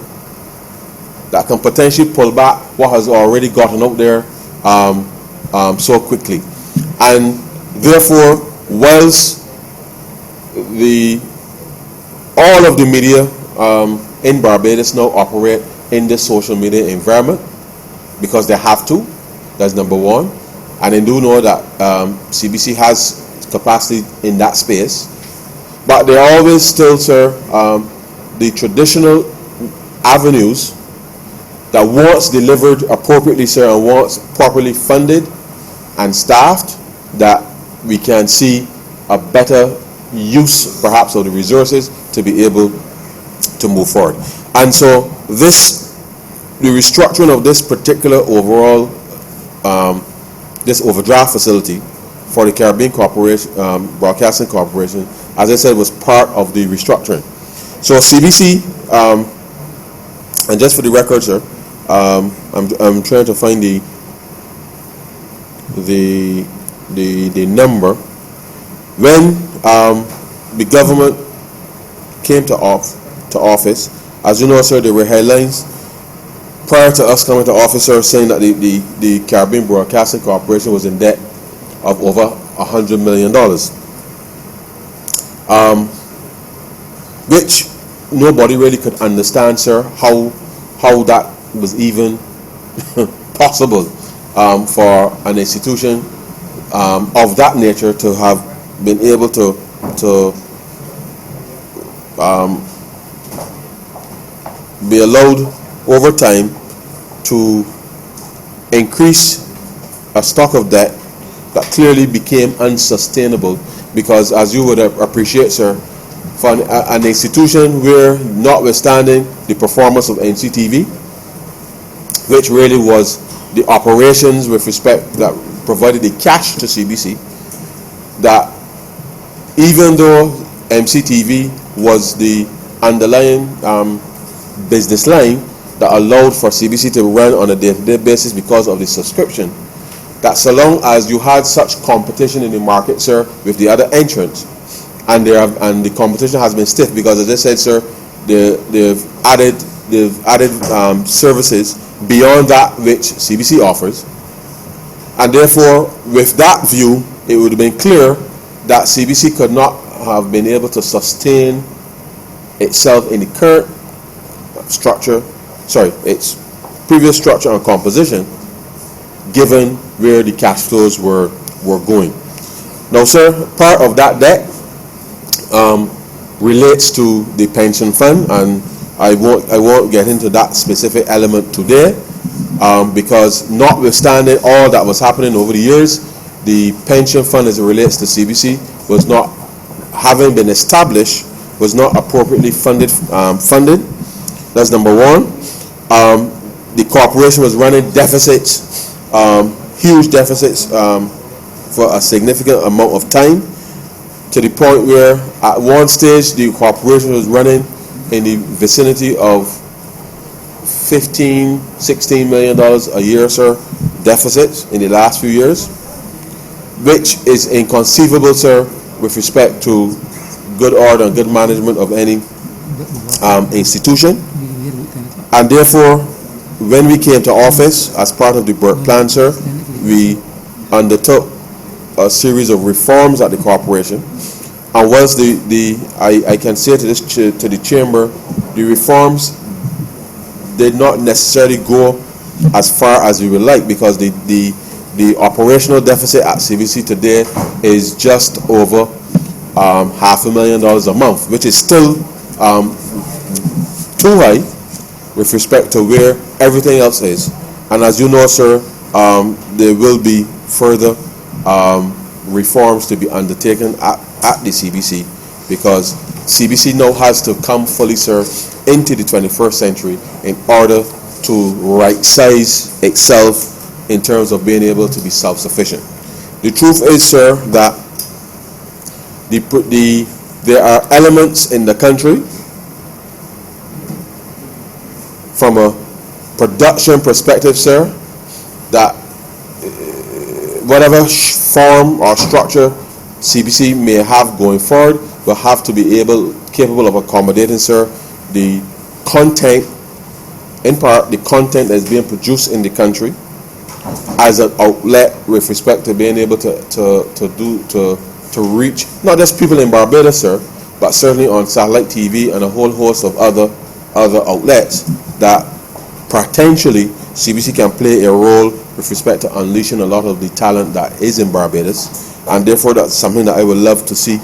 that can potentially pull back what has already gotten out there so quickly. And therefore, whilst all of the media in Barbados now operate in this social media environment because they have to, that's number one, and they do know that CBC has capacity in that space, but they always still, sir, the traditional avenues that once delivered appropriately, sir, and once properly funded and staffed, that we can see a better use perhaps of the resources to be able to move forward. And so the restructuring of this particular overall this overdraft facility for the Caribbean Corporation, Broadcasting Corporation, as I said, was part of the restructuring. So CBC, and just for the record, sir, I'm trying to find the number. When the government came to office, as you know, sir, there were headlines prior to us coming to office, sir, saying that the Caribbean Broadcasting Corporation was in debt of over $100 million, which nobody really could understand, sir, how that was even possible for an institution of that nature to have been able to be allowed over time to increase a stock of debt that clearly became unsustainable, because as you would appreciate, sir, for an institution where, notwithstanding the performance of NCTV, which really was the operations with respect that provided the cash to CBC, that even though MCTV was the underlying business line that allowed for CBC to run on a day-to-day basis because of the subscription, that so long as you had such competition in the market, sir, with the other entrants, and the competition has been stiff, because as I said, sir, they've added services beyond that which CBC offers, and therefore with that view it would have been clear that CBC could not have been able to sustain itself in the current structure, its previous structure and composition, given where the cash flows were going. Now, sir, part of that debt relates to the pension fund, and I won't get into that specific element today, because notwithstanding all that was happening over the years, the pension fund as it relates to CBC was not, having been established, was not appropriately funded. That's number one. The corporation was running deficits, huge deficits, for a significant amount of time, to the point where at one stage the corporation was running in the vicinity of $15-16 million a year, sir, deficits in the last few years, which is inconceivable, sir, with respect to good order and good management of any institution. And therefore, when we came to office as part of the Burke Plan, sir, we undertook a series of reforms at the corporation. And whilst I can say to the chamber, the reforms did not necessarily go as far as we would like, because the operational deficit at CBC today is just over $500,000 a month, which is still too high with respect to where everything else is. And as you know, sir, there will be further reforms to be undertaken at the CBC, because CBC now has to come fully, sir, into the 21st century in order to right-size itself in terms of being able to be self-sufficient. The truth is, sir, that there are elements in the country from a production perspective, sir, that whatever form or structure CBC may have going forward will have to be capable of accommodating, sir, the content, in part the content that is being produced in the country, as an outlet with respect to being able to reach not just people in Barbados, sir, but certainly on satellite TV and a whole host of other outlets that potentially CBC can play a role with respect to unleashing a lot of the talent that is in Barbados. And therefore that's something that I would love to see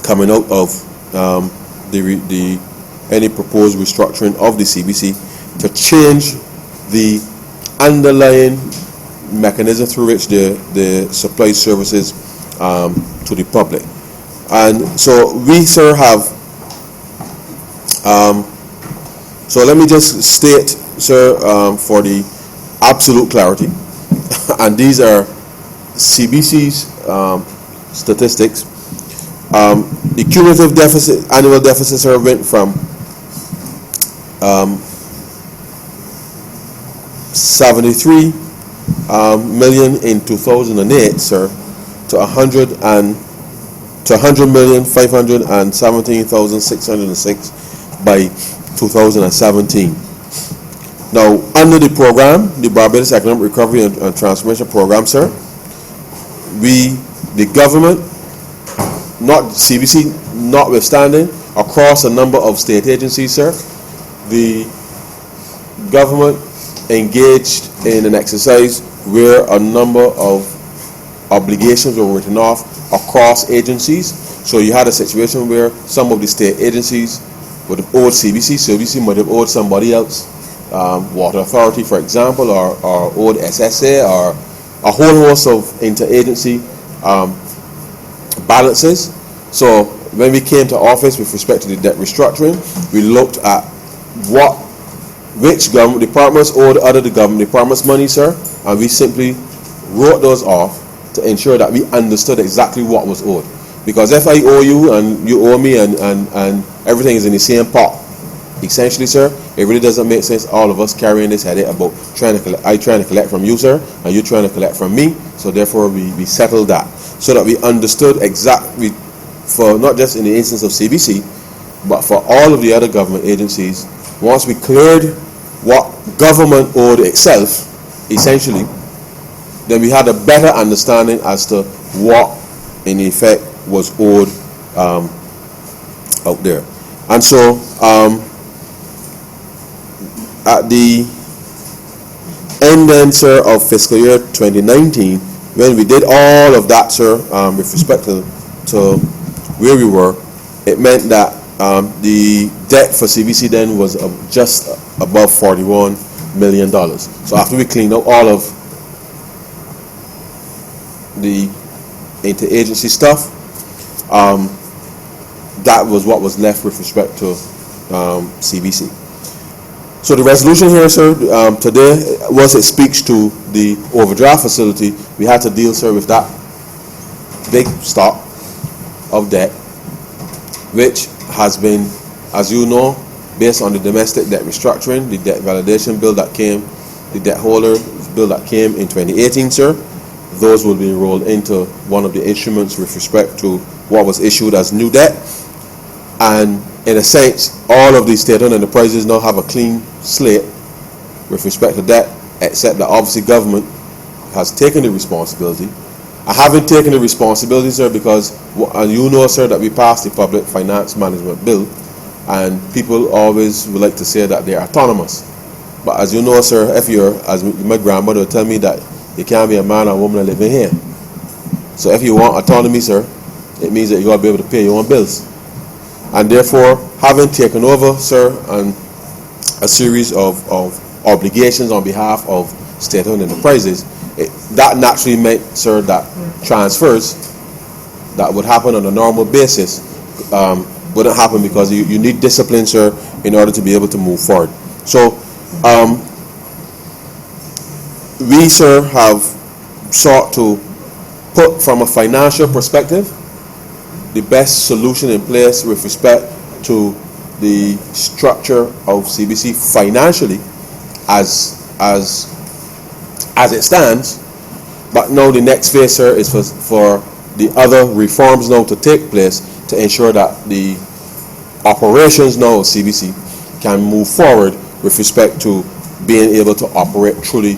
coming out of any proposed restructuring of the CBC, to change the underlying mechanism through which the supply services to the public. And so we, sir, have so let me just state, sir, for the absolute clarity, and these are CBC's statistics. The cumulative annual deficit, sir, went from 73 million in 2008, sir, to 100,517,606 by 2017. Now, under the program, the Barbados Economic Recovery and Transformation Program, sir, the government, not CBC, notwithstanding, across a number of state agencies, sir, the government engaged in an exercise where a number of obligations were written off across agencies. So you had a situation where some of the state agencies would have owed CBC might have owed somebody else Water Authority, for example, or owed SSA, or a whole host of interagency balances. So when we came to office with respect to the debt restructuring, we looked at which government departments owed other the government departments money, sir, and we simply wrote those off to ensure that we understood exactly what was owed. Because if I owe you and you owe me and everything is in the same pot, essentially, sir, it really doesn't make sense all of us carrying this headache about trying to collect from you, sir, and you trying to collect from me. So therefore we settled that so that we understood exactly, for not just in the instance of CBC, but for all of the other government agencies, once we cleared what government owed itself, essentially, then we had a better understanding as to what in effect was owed out there. And so at the end then, sir, of fiscal year 2019, when we did all of that, sir, with respect to where we were, it meant that the debt for CBC then was just above $41 million. So after we cleaned out all of the interagency stuff, that was what was left with respect to CBC. So the resolution here, sir, today, once it speaks to the overdraft facility, we had to deal, sir, with that big stock of debt, which has been, as you know, based on the domestic debt restructuring, the debt validation bill that came, the debt holder bill that came in 2018, sir. Those will be enrolled into one of the instruments with respect to what was issued as new debt. And in a sense, all of these state-owned enterprises now have a clean slate with respect to that, except that obviously government has taken the responsibility. I haven't taken the responsibility, sir, because you know, sir, that we passed the Public Finance Management Bill, and people always would like to say that they're autonomous. But as you know, sir, if you're, as my grandmother would tell me, that you can't be a man or woman living here. So if you want autonomy, sir, it means that you got to be able to pay your own bills. And therefore, having taken over, sir, and a series of obligations on behalf of state-owned enterprises, that naturally meant, sir, that transfers that would happen on a normal basis wouldn't happen, because you need discipline, sir, in order to be able to move forward. So we, sir, have sought to put, from a financial perspective, the best solution in place with respect to the structure of CBC financially as it stands. But now the next phase, sir, is for the other reforms now to take place to ensure that the operations now of CBC can move forward with respect to being able to operate truly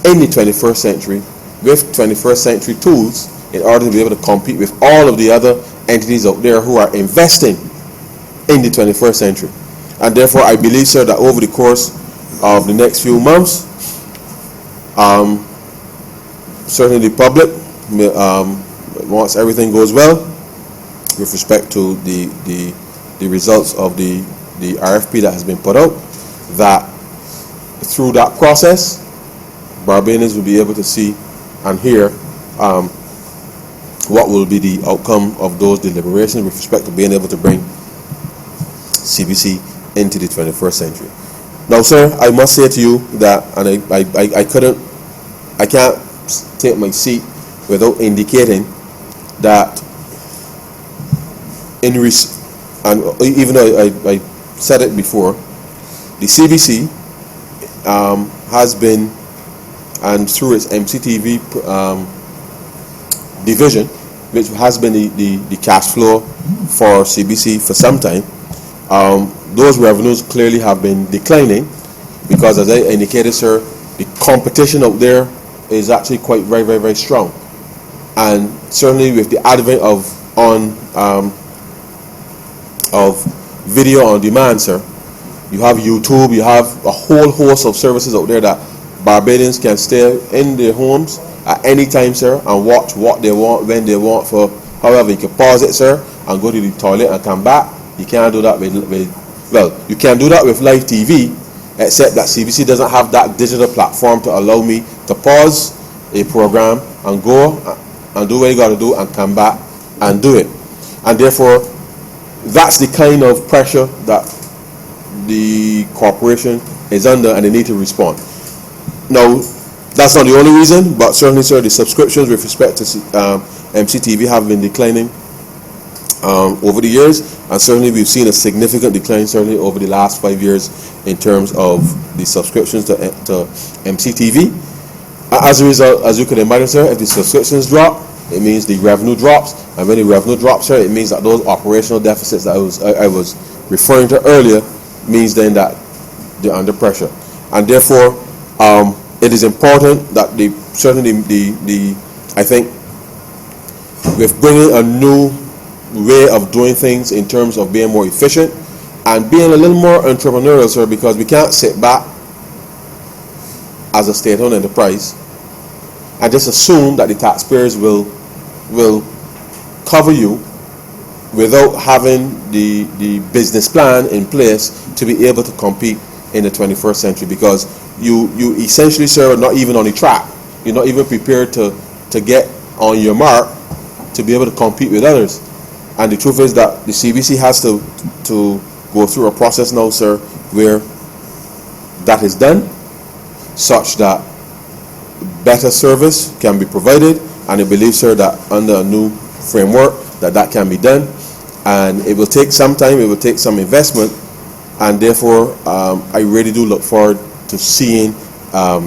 in the 21st century with 21st century tools in order to be able to compete with all of the other entities out there who are investing in the 21st century. And therefore, I believe, sir, that over the course of the next few months, certainly the public, once everything goes well with respect to the results of the RFP that has been put out, that through that process, Barbadians will be able to see and hear what will be the outcome of those deliberations with respect to being able to bring CBC into the 21st century. Now, sir, I must say to you that, and I can't take my seat without indicating that and even though I said it before, the CBC has been, and through its MCTV division, which has been the cash flow for CBC for some time, those revenues clearly have been declining because, as I indicated, sir, the competition out there is actually quite very, very, very strong. And certainly with the advent of video on demand, sir, you have YouTube, you have a whole host of services out there that Barbadians can stay in their homes at any time, sir, and watch what they want, when they want, for however. You can pause it, sir, and go to the toilet and come back. You can't do that with well, you can do that with live TV, except that CBC doesn't have that digital platform to allow me to pause a program and go and do what you got to do and come back and do it. And therefore, that's the kind of pressure that the corporation is under, and they need to respond. Now, that's not the only reason, but certainly, sir, the subscriptions with respect to MCTV have been declining over the years, and certainly we've seen a significant decline, certainly over the last 5 years, in terms of the subscriptions to MCTV. As a result, as you can imagine, sir, if the subscriptions drop, it means the revenue drops, and when the revenue drops, sir, it means that those operational deficits that I was referring to earlier means then that they're under pressure, and therefore it is important that I think with bringing a new way of doing things in terms of being more efficient and being a little more entrepreneurial, sir, because we can't sit back as a state-owned enterprise and just assume that the taxpayers will cover you without having the business plan in place to be able to compete in the 21st century, because you essentially, sir, are not even on the track. You're not even prepared to get on your mark to be able to compete with others. And the truth is that the CBC has to go through a process now, sir, where that is done, such that better service can be provided, and I believe, sir, that under a new framework that can be done. And it will take some time, it will take some investment, and therefore I really do look forward to seeing a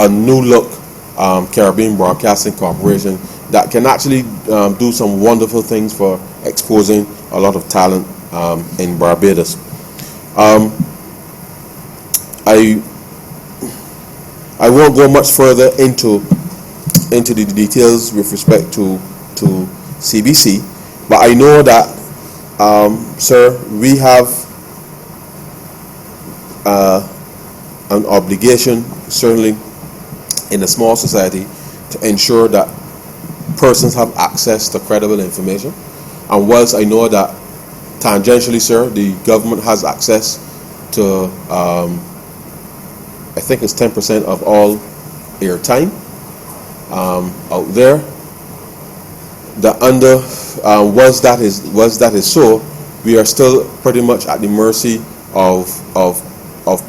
new look Caribbean Broadcasting Corporation that can actually do some wonderful things for exposing a lot of talent in Barbados. I won't go much further into the details with respect to CBC, but I know that, sir, we have an obligation, certainly in a small society, to ensure that persons have access to credible information. And whilst I know that tangentially, sir, the government has access to I think it's 10% of all airtime out there, that under once that is so, we are still pretty much at the mercy of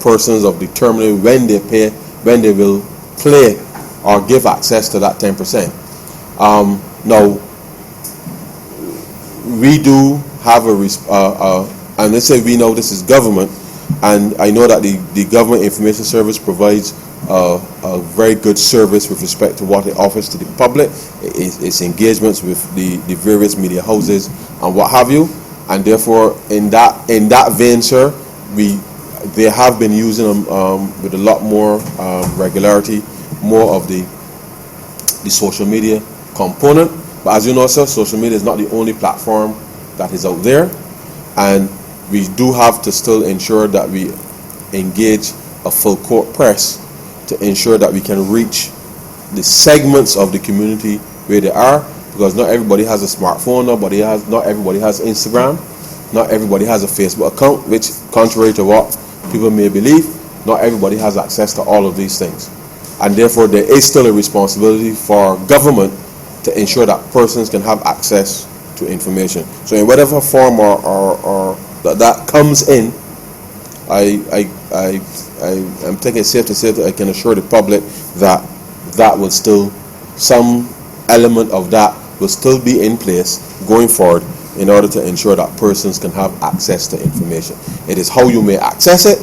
persons of determining when they will play or give access to that 10%. Now, we do have and let's say we know this is government, and I know that the Government Information Service provides a very good service with respect to what it offers to the public, its engagements with the various media houses and what have you, and therefore in that vein, sir, they have been using them with a lot more regularity, more of the social media component. But as you know, sir, social media is not the only platform that is out there, and we do have to still ensure that we engage a full court press to ensure that we can reach the segments of the community where they are, because not everybody has a smartphone, not everybody has Instagram, not everybody has a Facebook account, which, contrary to what people may believe, not everybody has access to all of these things. And therefore there is still a responsibility for government to ensure that persons can have access to information. So in whatever form or that comes in, I'm taking it safe to say that I can assure the public that will still, some element of that will still be in place going forward in order to ensure that persons can have access to information. It is how you may access it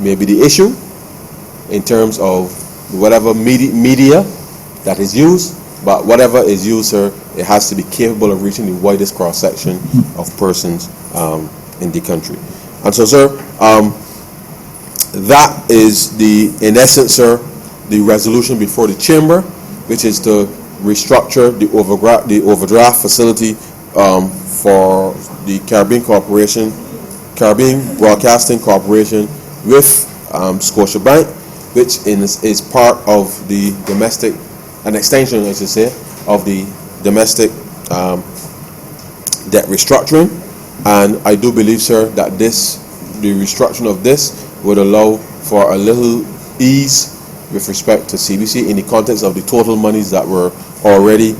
may be the issue in terms of whatever media that is used, but whatever is used, sir, it has to be capable of reaching the widest cross-section of persons in the country. And so, sir, that is in essence, sir, the resolution before the chamber, which is to restructure the overdraft facility for the Caribbean Broadcasting Corporation with Scotiabank, which is part of the domestic, an extension, I should say, of the domestic debt restructuring. And I do believe, sir, that this the restructuring of this would allow for a little ease with respect to CBC in the context of the total monies that were already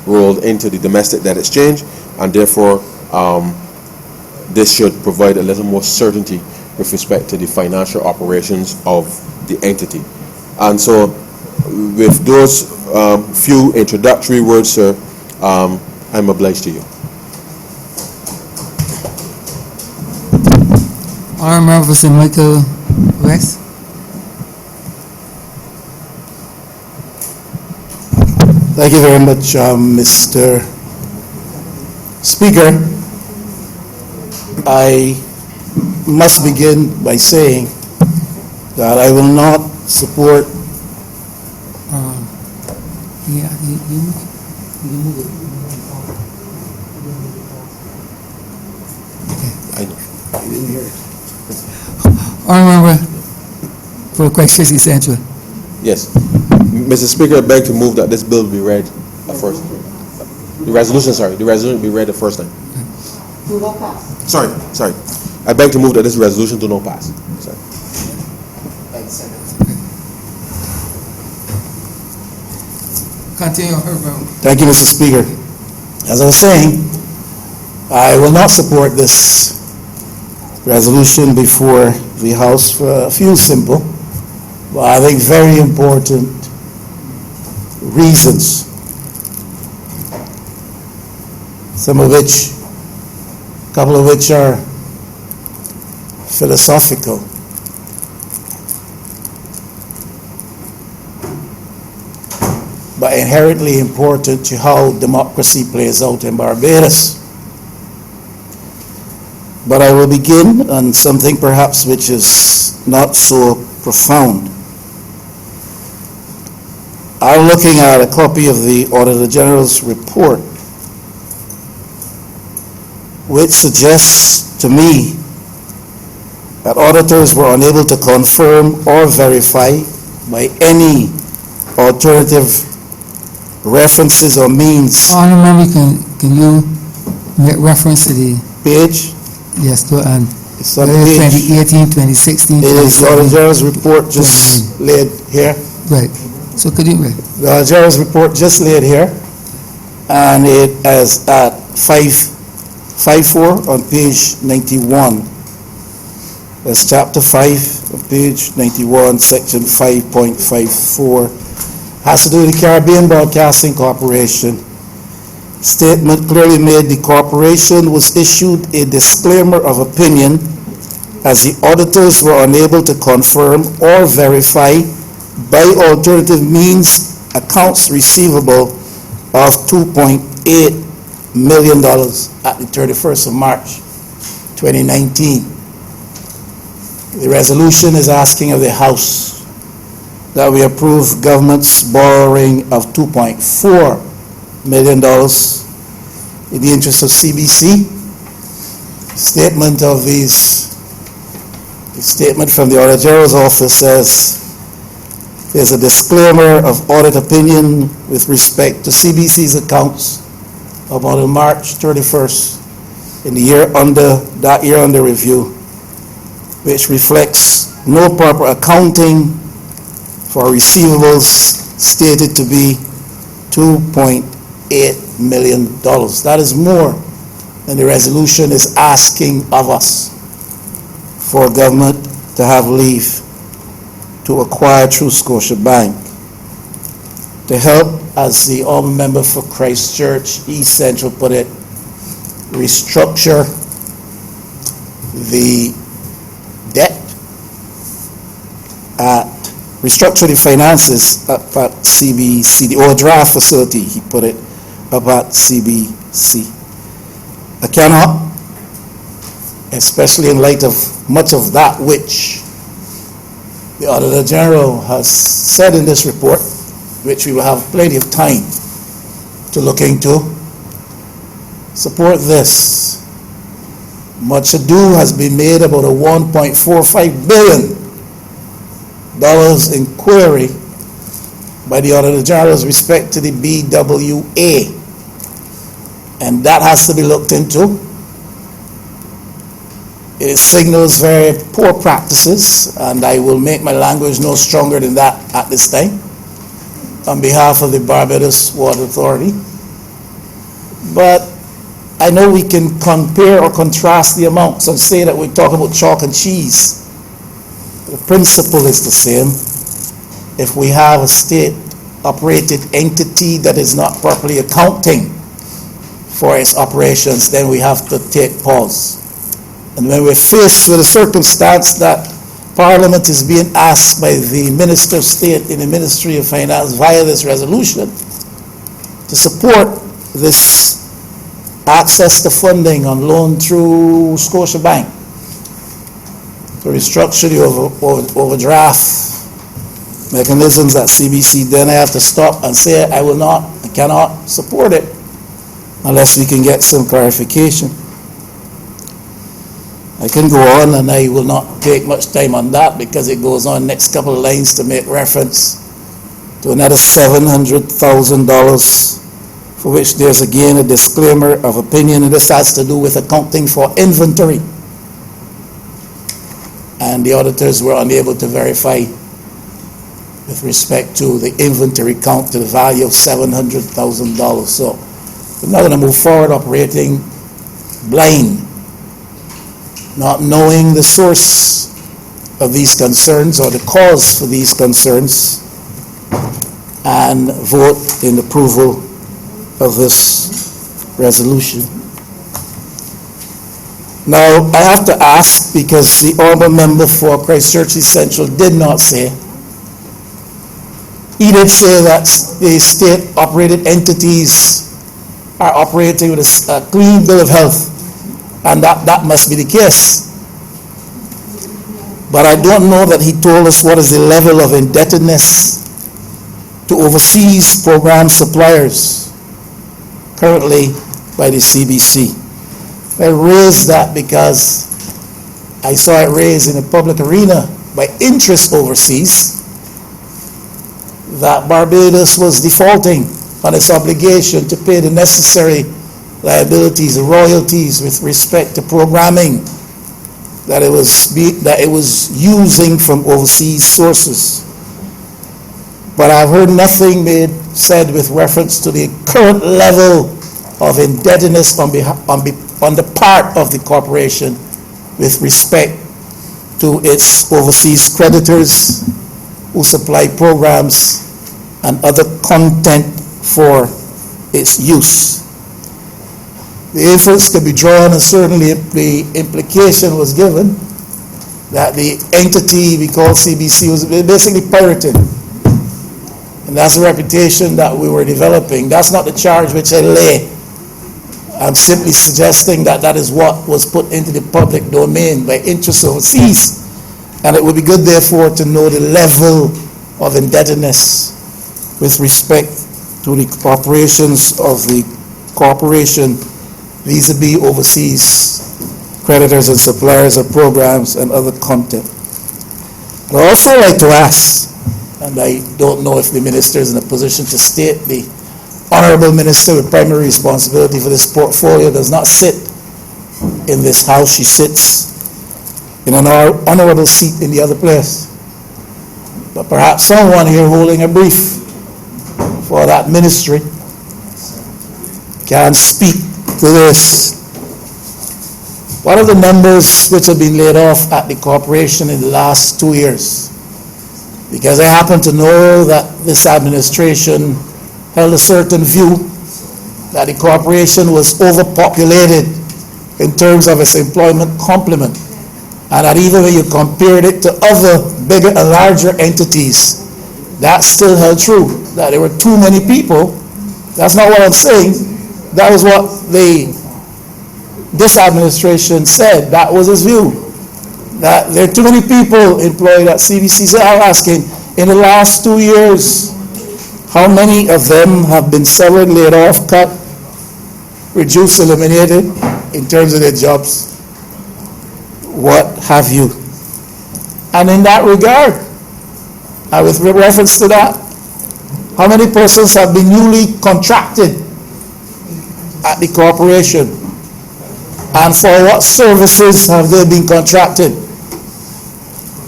rolled into the domestic debt exchange, and therefore this should provide a little more certainty with respect to the financial operations of the entity. And so with those few introductory words, sir, I'm obliged to you. Honourable Mr. Michael West. Thank you very much, Mr. Speaker. I must begin by saying that I will not support Yeah, you move it. Honourable, for questions essential. Yes. Mr. Speaker, I beg to move that this bill be read first. The resolution be read the first time. Sorry. I beg to move that this resolution do not pass. Sorry. Continue, Honourable. Thank you, Mr. Speaker. As I was saying, I will not support this resolution before the House for a few simple, but I think very important reasons, a couple of which are philosophical. But inherently important to how democracy plays out in Barbados. But I will begin on something perhaps which is not so profound. I'm looking at a copy of the Auditor General's report, which suggests to me that auditors were unable to confirm or verify by any alternative references or means. Honourable, can you make reference to the Page? yes, go on. It's on page. 2018, 2016. It is the Auditor 2017. General's report just laid here. Right. So could you read? The Auditor General's report just laid here, and it is at 554 on page 91. That's chapter 5 on page 91, section 5.54. Has to do with the Caribbean Broadcasting Corporation. Statement clearly made the corporation was issued a disclaimer of opinion as the auditors were unable to confirm or verify by alternative means accounts receivable of $2.8 million at the 31st of March 2019. The resolution is asking of the House that we approve government's borrowing of $2.4 million in the interest of CBC. The statement from the Auditor General's office says there's a disclaimer of audit opinion with respect to CBC's accounts about March 31st in the year under review, which reflects no proper accounting for receivables stated to be $2.8 million. That is more than the resolution is asking of us for government to have leave to acquire through Scotiabank to help, as the Honourable Member for Christchurch East Central put it, restructure the debt restructure the finances up at CBC, the overdraft facility, he put it, up at CBC. I cannot, especially in light of much of that which the Auditor General has said in this report, which we will have plenty of time to look into, support this. Much ado has been made about a $1.45 billion inquiry by the Auditor General with respect to the BWA, and that has to be looked into. It signals very poor practices, and I will make my language no stronger than that at this time on behalf of the Barbados Water Authority. But I know we can compare or contrast the amounts and say that we're talking about chalk and cheese. The principle is the same. If we have a state-operated entity that is not properly accounting for its operations, then we have to take pause. And when we're faced with a circumstance that Parliament is being asked by the Minister of State in the Ministry of Finance via this resolution to support this access to funding on loan through Scotiabank to restructure the overdraft mechanisms at CBC, then I have to stop and say I cannot support it unless we can get some clarification. I can go on, and I will not take much time on that because it goes on next couple of lines to make reference to another $700,000 for which there's again a disclaimer of opinion, and this has to do with accounting for inventory. And the auditors were unable to verify with respect to the inventory count to the value of $700,000. So we're not going to move forward operating blind, not knowing the source of these concerns or the cause for these concerns, and vote in approval of this resolution. Now, I have to ask, because the honourable member for Christchurch East Central did not say, he did say that the state-operated entities are operating with a clean bill of health, and that must be the case. But I don't know that he told us what is the level of indebtedness to overseas program suppliers currently by the CBC. I raised that because I saw it raised in the public arena by interest overseas that Barbados was defaulting on its obligation to pay the necessary liabilities and royalties with respect to programming that it was using from overseas sources. But I've heard nothing said with reference to the current level of indebtedness on the part of the corporation with respect to its overseas creditors who supply programs and other content for its use. The inference can be drawn, and certainly the implication was given, that the entity we call CBC was basically pirated. And that's the reputation that we were developing. That's not the charge which I lay. I'm simply suggesting that that is what was put into the public domain by interests overseas. And it would be good, therefore, to know the level of indebtedness with respect to the operations of the corporation vis-a-vis overseas creditors and suppliers of programs and other content. I'd also like to ask, and I don't know if the minister is in a position to state, the Honourable Minister with primary responsibility for this portfolio does not sit in this house. She sits in an honourable seat in the other place. But perhaps someone here holding a brief for that ministry can speak to this. What are the numbers which have been laid off at the corporation in the last 2 years? Because I happen to know that this administration held a certain view that the corporation was overpopulated in terms of its employment complement, and that even when you compared it to other bigger and larger entities, that still held true, that there were too many people. That's not what I'm saying. That was what this administration said. That was his view, that there are too many people employed at CBC. So I'm asking, in the last 2 years, how many of them have been severed, laid off, cut, reduced, eliminated in terms of their jobs? What have you? And in that regard, and with reference to that, how many persons have been newly contracted at the corporation? And for what services have they been contracted?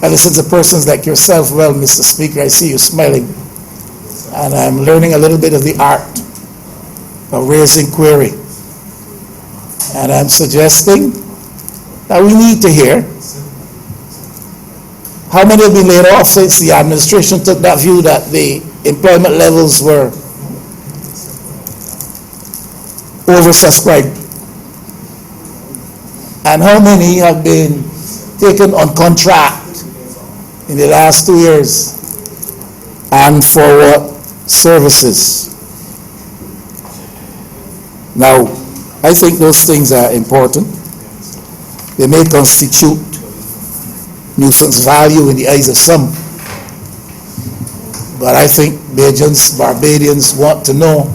And listen to persons like yourself, well, Mr. Speaker, I see you smiling. And I'm learning a little bit of the art of raising query. And I'm suggesting that we need to hear how many have been laid off since the administration took that view that the employment levels were oversubscribed. And how many have been taken on contract in the last 2 years, and for what services? Now, I think those things are important. They may constitute nuisance value in the eyes of some, but I think Barbadians want to know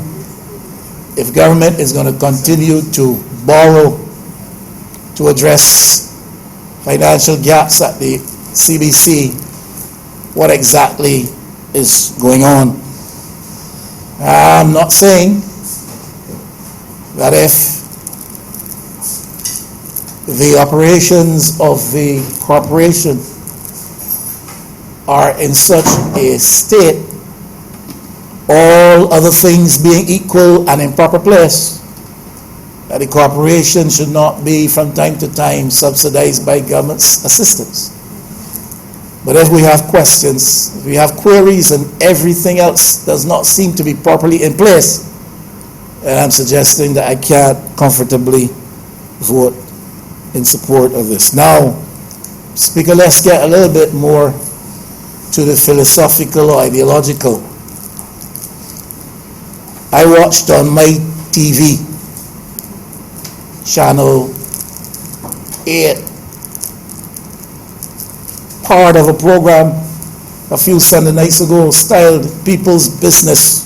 if government is going to continue to borrow to address financial gaps at the CBC, what exactly is going on. I'm not saying that if the operations of the corporation are in such a state, all other things being equal and in proper place, that the corporation should not be from time to time subsidized by government's assistance. But if we have questions, if we have queries, and everything else does not seem to be properly in place, then I'm suggesting that I can't comfortably vote in support of this. Now, Speaker, let's get a little bit more to the philosophical or ideological. I watched on my TV, Channel 8, part of a program a few Sunday nights ago styled People's Business,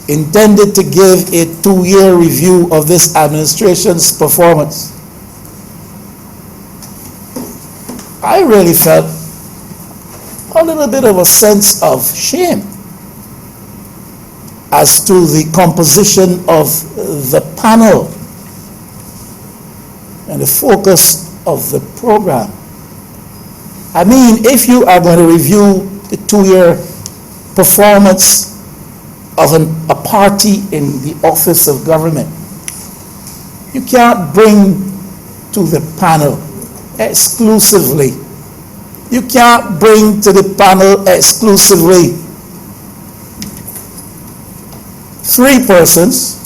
intended to give a 2-year review of this administration's performance. I really felt a little bit of a sense of shame as to the composition of the panel and the focus of the program. I mean, if you are going to review the 2-year performance of a party in the office of government, you can't bring to the panel exclusively. You can't bring to the panel exclusively 3 persons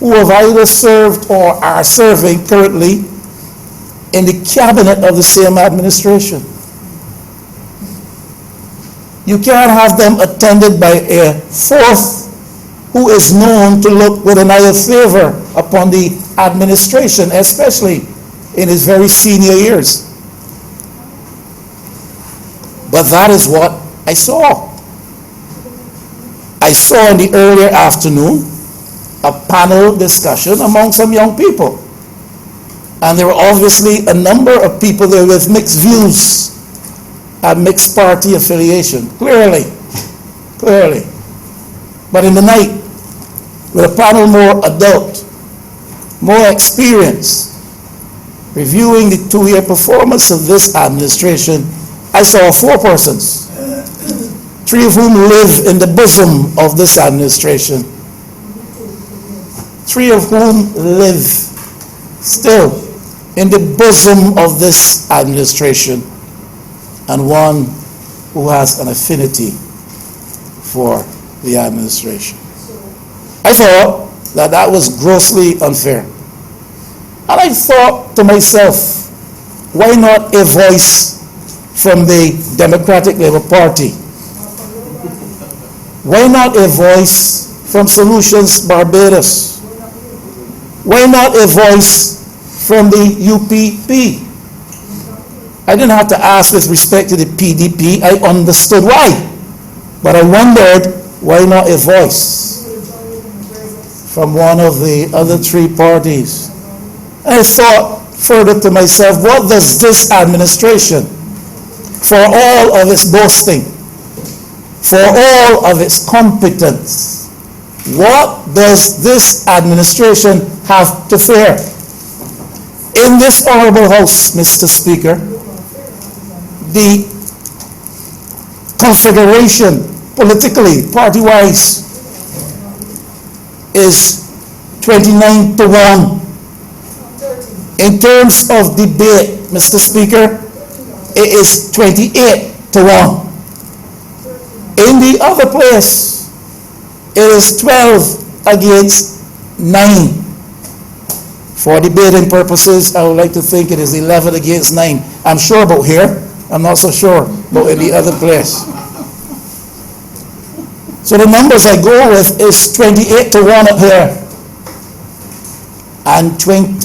who have either served or are serving currently in the cabinet of the same administration. You can't have them attended by a 4th who is known to look with an eye of favor upon the administration, especially in his very senior years. But that is what I saw. I saw in the earlier afternoon a panel discussion among some young people. And there were obviously a number of people there with mixed views and mixed party affiliation, clearly. But in the night, with a panel more adult, more experienced, reviewing the 2-year performance of this administration, I saw 4 persons, 3 of whom live in the bosom of this administration, 3 of whom live still in the bosom of this administration, and 1 who has an affinity for the administration. I thought that that was grossly unfair. And I thought to myself, why not a voice from the Democratic Labour Party? Why not a voice from Solutions Barbados? Why not a voice from the UPP? I didn't have to ask with respect to the PDP. I understood why. But I wondered, why not a voice from one of the other 3 parties? I thought further to myself, what does this administration, for all of its boasting, for all of its competence, what does this administration have to fare. In this honorable house, Mr. Speaker, the configuration politically, party-wise, is 29 to 1. In terms of debate, Mr. Speaker, it is 28 to 1. In the other place, it is 12 against 9. For debating purposes, I would like to think it is 11 against 9. I'm sure about here. I'm not so sure about in the other place. So the numbers I go with is 28 to 1 up here, and 12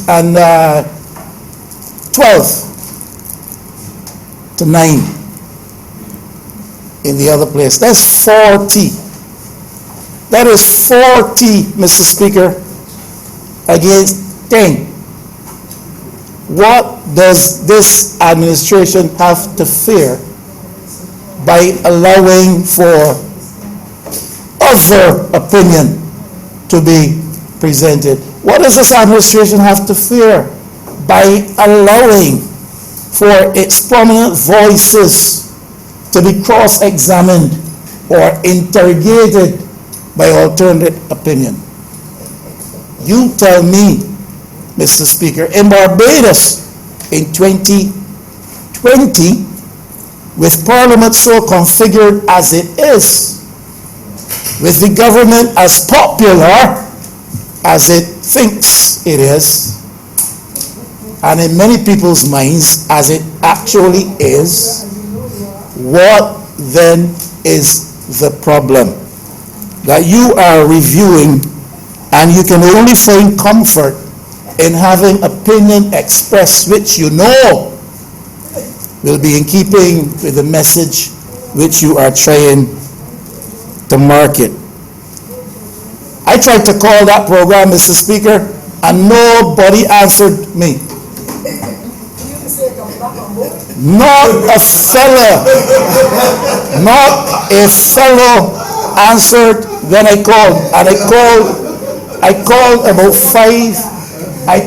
to 9 in the other place. That's 40. That is 40, Mr. Speaker, against 10. What does this administration have to fear by allowing for other opinion to be presented? What does this administration have to fear by allowing for its prominent voices to be cross-examined or interrogated by alternate opinion? You tell me, Mr. Speaker. In Barbados, in 2020, with Parliament so configured as it is, with the government as popular as it thinks it is, and in many people's minds as it actually is, what then is the problem? That you are reviewing, and you can only find comfort in having opinion expressed which you know will be in keeping with the message which you are trying to market. I tried to call that program, Mr. Speaker, and nobody answered me. Not a fellow answered when I called. And I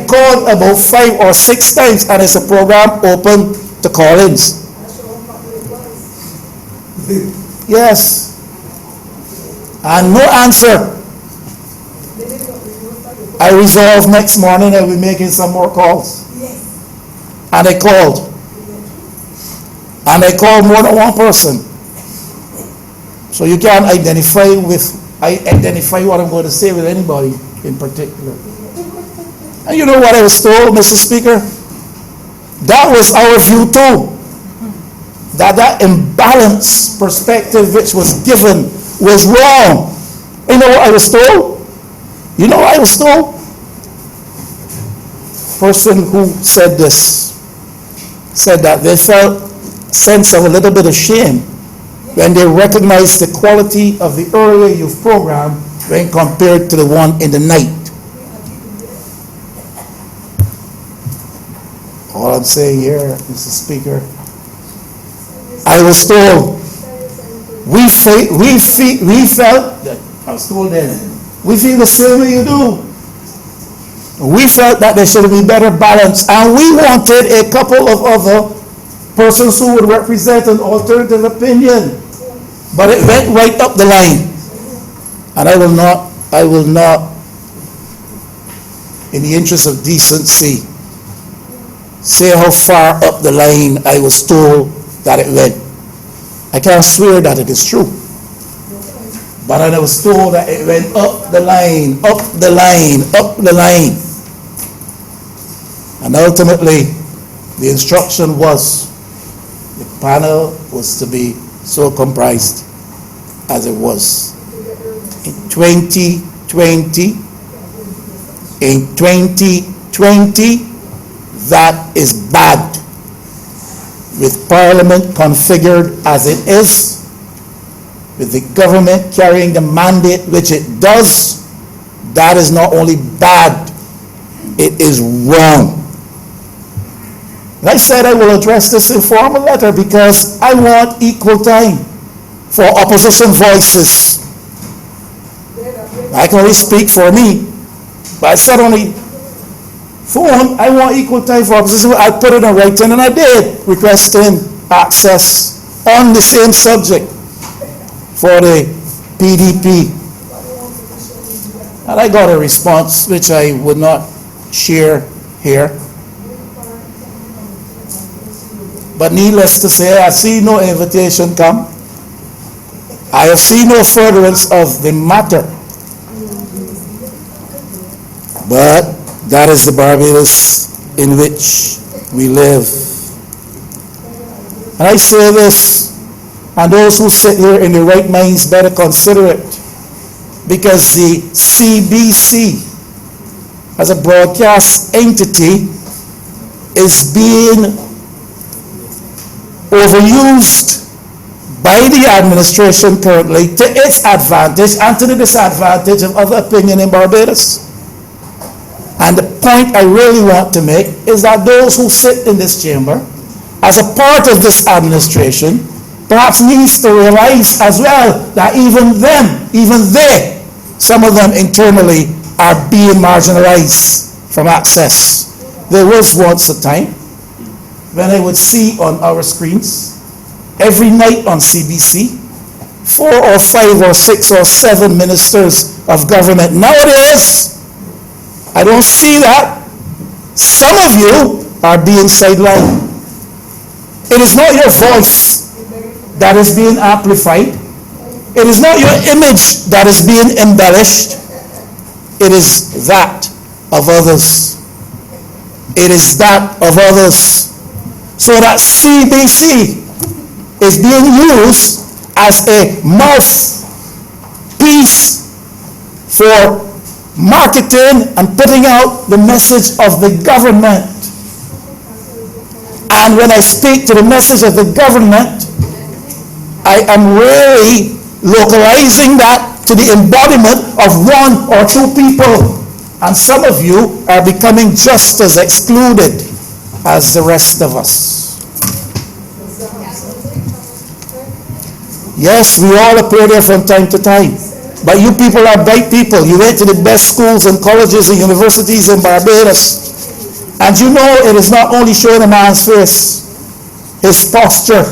called about 5 or 6 times, and it's a program open to call-ins. Yes. And no answer. I resolved next morning I will be making some more calls. And I called. And I called more than one person. So you can't identify what I'm going to say with anybody in particular. And you know what I was told, Mr. Speaker? That was our view too. That imbalanced perspective which was given was wrong. You know what I was told? You know what I was told? Person who said this said that they felt sense of a little bit of shame when they recognized the quality of the earlier youth program when compared to the one in the night. All I'm saying here, Mr. Speaker, I was told, we felt, I was told then, we feel the same way you do. We felt that there should be better balance, and we wanted a couple of other persons who would represent an alternative opinion. But it went right up the line. And I will not, in the interest of decency, say how far up the line I was told that it went. I can't swear that it is true. But I was told that it went up the line, up the line, up the line. And ultimately, the instruction was the panel was to be so comprised as it was. In 2020, that is bad. With Parliament configured as it is, with the government carrying the mandate which it does, that is not only bad, it is wrong. And I said I will address this in formal letter because I want equal time for opposition voices. I can only speak for me, but I said only phone, I want equal time for opposition. I put it in writing, and I did, requesting access on the same subject for the PDP. And I got a response which I would not share here. But needless to say, I see no invitation come. I have seen no furtherance of the matter. But that is the Barbados in which we live. And I say this, and those who sit here in their right minds better consider it, because the CBC as a broadcast entity is being overused by the administration currently to its advantage and to the disadvantage of other opinion in Barbados. And the point I really want to make is that those who sit in this chamber as a part of this administration perhaps needs to realize as well that even they, some of them internally, are being marginalized from access. There was once a time when I would see on our screens every night on CBC 4 or 5 or 6 or 7 ministers of government. Nowadays, I don't see that. Some of you are being sidelined. It is not your voice that is being amplified. It is not your image that is being embellished. It is that of others. It is that of others. So that CBC is being used as a mouthpiece for marketing and putting out the message of the government. And when I speak to the message of the government, I am really localizing that to the embodiment of 1 or 2 people. And some of you are becoming just as excluded as the rest of us. Yes, we all appear there from time to time. But you people are bright people. You went to the best schools and colleges and universities in Barbados. And you know it is not only showing a man's face, his posture.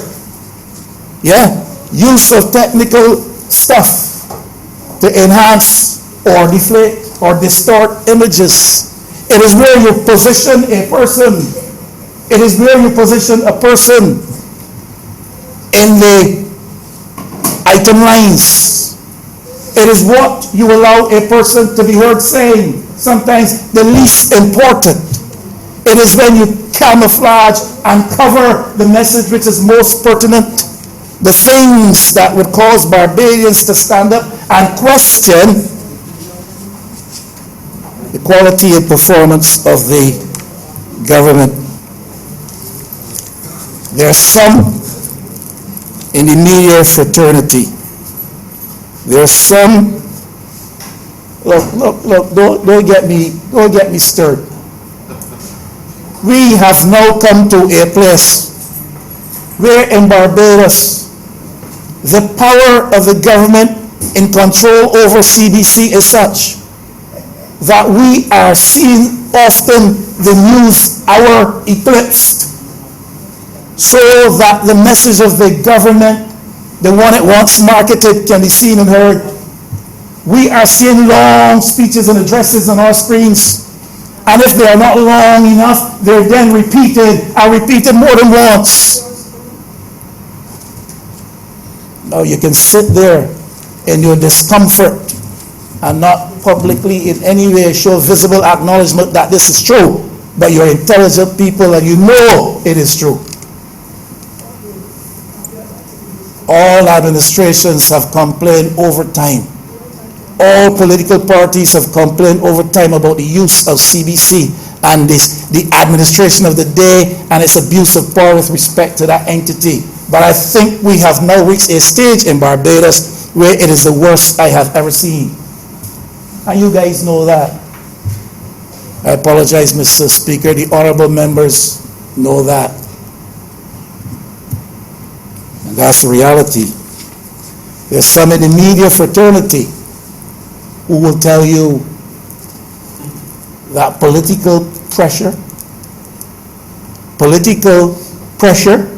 Yeah, use of technical stuff to enhance or deflate or distort images. It is where you position a person. It is where you position a person in the item lines. It is what you allow a person to be heard saying, sometimes the least important. It is when you camouflage and cover the message which is most pertinent, the things that would cause Barbadians to stand up and question the quality and performance of the government. There are some in the media fraternity. There are some. Look! Don't get me stirred. We have now come to a place where in Barbados the power of the government in control over CBC is such that we are seeing often the news hour eclipsed, so that the message of the government, the one it wants marketed, can be seen and heard. We are seeing long speeches and addresses on our screens, and if they are not long enough, they're then repeated more than once. Now you can sit there in your discomfort and not publicly in any way show visible acknowledgement that this is true, but you're intelligent people and you know it is true. All administrations have complained over time. All political parties have complained over time about the use of CBC and the administration of the day and its abuse of power with respect to that entity. But I think we have now reached a stage in Barbados where it is the worst I have ever seen. And you guys know that. I apologize, Mr. Speaker. The honourable members know that. And that's the reality. There's some in the media fraternity who will tell you that political pressure. Political pressure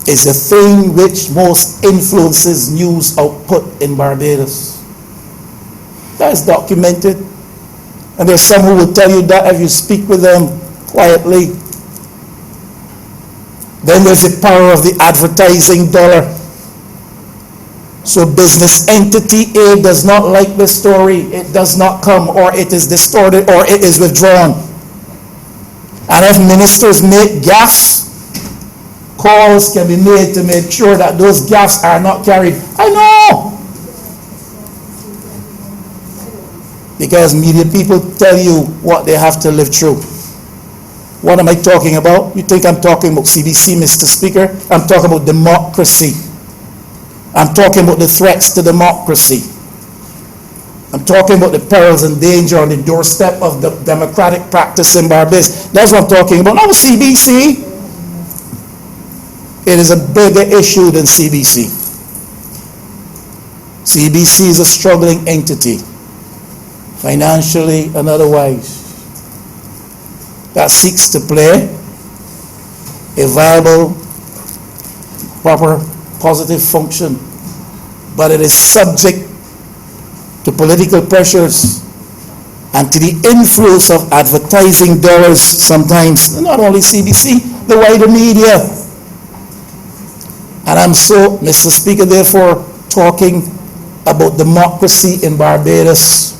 is the thing which most influences news output in Barbados. That is documented. And there's some who will tell you that if you speak with them quietly. Then there's the power of the advertising dollar. So business entity A does not like the story, it does not come, or it is distorted, or it is withdrawn. And if ministers make gaffes, calls can be made to make sure that those gaffes are not carried. I know! Because media people tell you what they have to live through. What am I talking about? You think I'm talking about CBC, Mr. Speaker? I'm talking about democracy. I'm talking about the threats to democracy. I'm talking about the perils and danger on the doorstep of the democratic practice in Barbados. That's what I'm talking about. Not CBC. It is a bigger issue than CBC. CBC is a struggling entity, financially and otherwise, that seeks to play a viable, proper, positive function, but it is subject to political pressures and to the influence of advertising dollars sometimes, not only CBC, the wider media. And I'm so, Mr. Speaker, therefore, talking about democracy in Barbados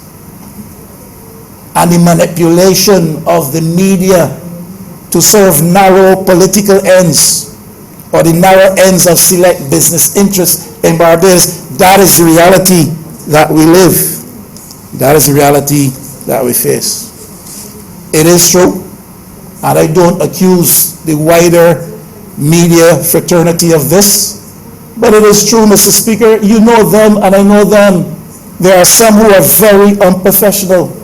and the manipulation of the media to serve narrow political ends, or the narrow ends of select business interests in Barbados. That is the reality that we live. That is the reality that we face. It is true, and I don't accuse the wider media fraternity of this, but it is true, Mr. Speaker. You know them and I know them. There are some who are very unprofessional.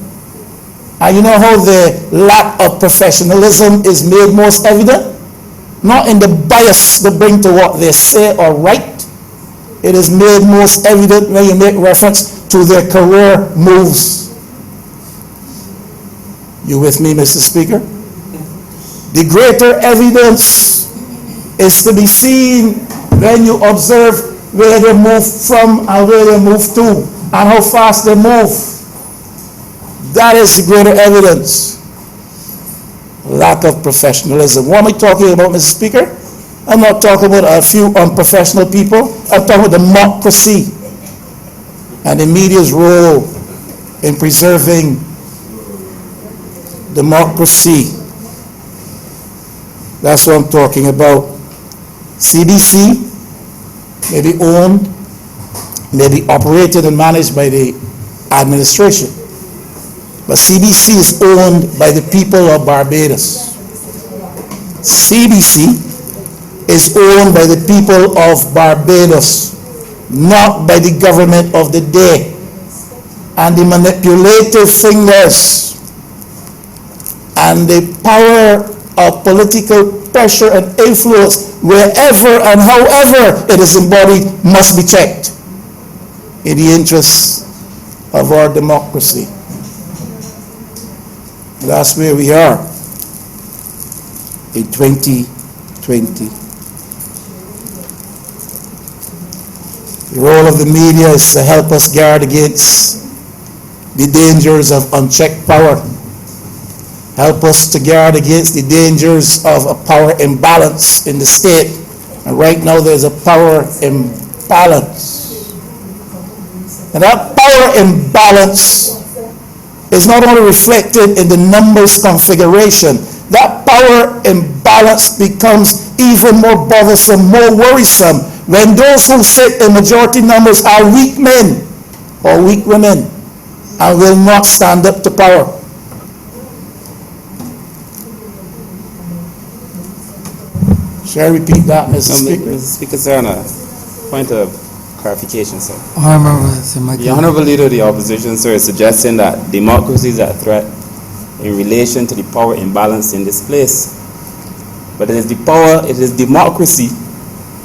And you know how the lack of professionalism is made most evident? Not in the bias they bring to what they say or write. It is made most evident when you make reference to their career moves. You with me, Mr. Speaker? The greater evidence is to be seen when you observe where they move from and where they move to and how fast they move. That is the greater evidence. Lack of professionalism. What am I talking about, Mr. Speaker? I'm not talking about a few unprofessional people. I'm talking about democracy and the media's role in preserving democracy. That's what I'm talking about. CBC may be owned, may be operated and managed by the administration, but CBC is owned by the people of Barbados. CBC is owned by the people of Barbados, not by the government of the day. And the manipulative fingers and the power of political pressure and influence, wherever and however it is embodied, must be checked in the interests of our democracy. That's where we are in 2020. The role of the media is to help us guard against the dangers of unchecked power. Help us to guard against the dangers of a power imbalance in the state. And right now there's a power imbalance. And that power imbalance is not only reflected in the numbers configuration. That power imbalance becomes even more bothersome, more worrisome, when those who sit in majority numbers are weak men or weak women and will not stand up to power. Shall I repeat that, Mr. Speaker? Mr. Speaker, sir, on a point of clarification, sir. The Honourable Leader of the Opposition, sir, is suggesting that democracy is at threat in relation to the power imbalance in this place. But it is democracy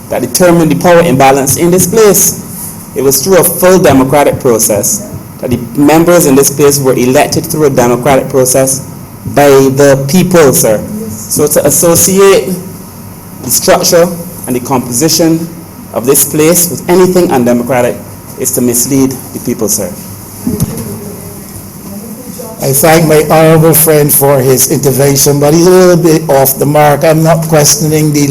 that determined the power imbalance in this place. It was through a full democratic process that the members in this place were elected through a democratic process by the people, sir. So to associate the structure and the composition of this place with anything undemocratic is to mislead the people, sir. I thank my honorable friend for his intervention, but he's a little bit off the mark. I'm not questioning the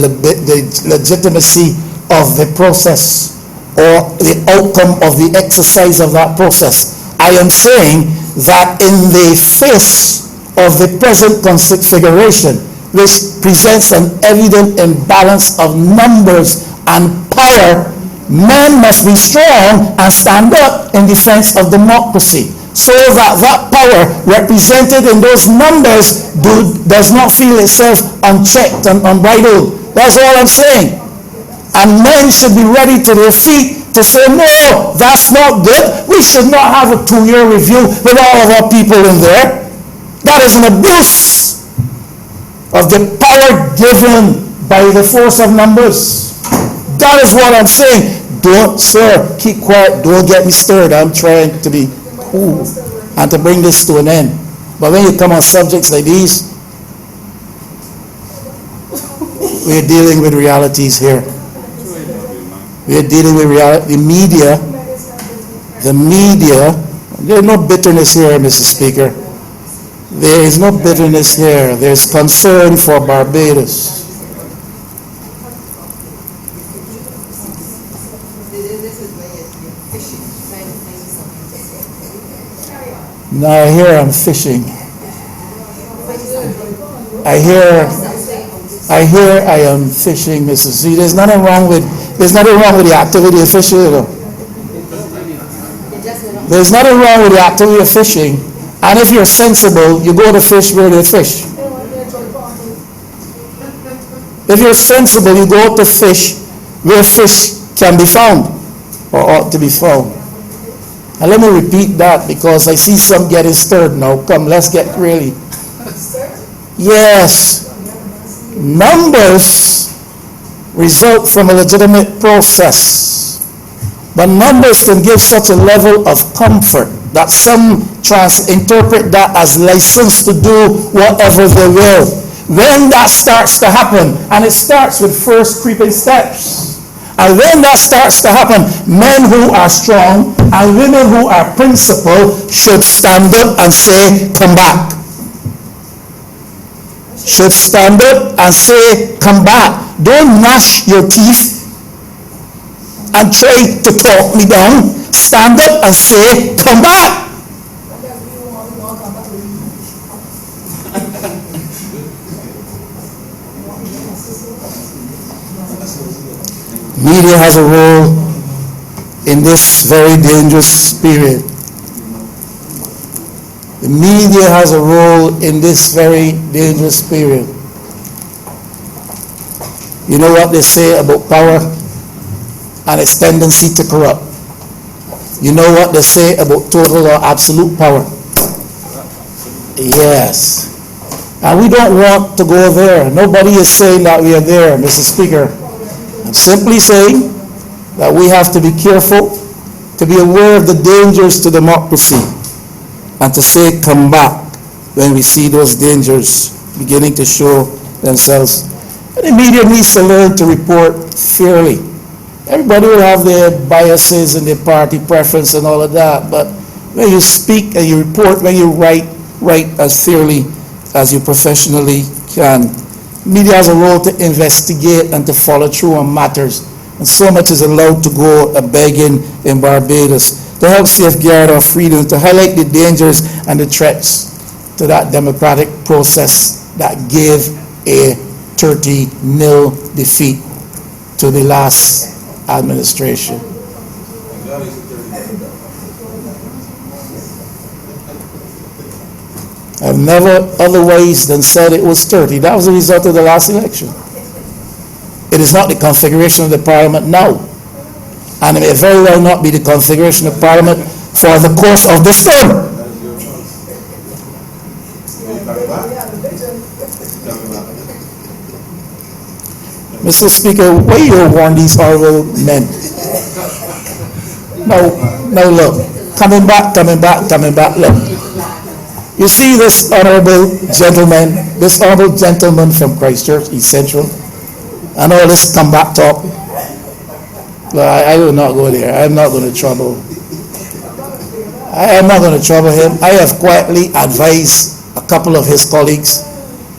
legitimacy of the process or the outcome of the exercise of that process. I am saying that in the face of the present configuration, which presents an evident imbalance of numbers and power, men must be strong and stand up in defense of democracy, so that that power represented in those numbers does not feel itself unchecked and unbridled. That's all I'm saying. And men should be ready to their feet to say, no, that's not good. We should not have a 2-year review with all of our people in there. That is an abuse of the power given by the force of numbers. That is what I'm saying. Don't, sir, keep quiet. Don't get me stirred. I'm trying to be cool and to bring this to an end. But when you come on subjects like these, we're dealing with realities here. We're dealing with reality. The media, there's no bitterness here, Mr. Speaker. There is no bitterness here. There's concern for Barbados. Now here I'm fishing. I hear I am fishing, Mrs. Z. There's nothing wrong with the activity of fishing. There's nothing wrong with the activity of fishing. And if you're sensible, you go to fish where they fish. If you're sensible, you go to fish where fish can be found or ought to be found. And let me repeat that because I see some getting stirred now. Come, let's get really. Yes. Numbers result from a legitimate process. But numbers can give such a level of comfort that some interpret that as license to do whatever they will. When that starts to happen, and it starts with first creeping steps, and when that starts to happen, men who are strong and women who are principled should stand up and say, come back. Should stand up and say, come back. Don't gnash your teeth and try to talk me down. Stand up and say, come back. Media has a role in this very dangerous period. The media has a role in this very dangerous period. You know what they say about power and its tendency to corrupt. You know what they say about total or absolute power. Yes. And we don't want to go there. Nobody is saying that we are there, Mr. Speaker. I'm simply saying that we have to be careful, to be aware of the dangers to democracy, and to say come back when we see those dangers beginning to show themselves. And the media needs to learn to report fairly. Everybody will have their biases and their party preference and all of that, but when you speak and you report, when you write as fairly as you professionally can. Media has a role to investigate and to follow through on matters, and so much is allowed to go a-begging in Barbados to help safeguard our freedom, to highlight the dangers and the threats to that democratic process that gave a 30-0 defeat to the last administration. I've never otherwise than said it was 30. That was the result of the last election. It is not the configuration of the parliament now. And it may very well not be the configuration of parliament for the course of this term. Mr. Speaker, why you warn these honorable men? Now look, coming back, look. You see this honorable gentleman from Christchurch, East Central, and all this come back talk. No, I will not go there. I am not going to trouble him. I have quietly advised a couple of his colleagues,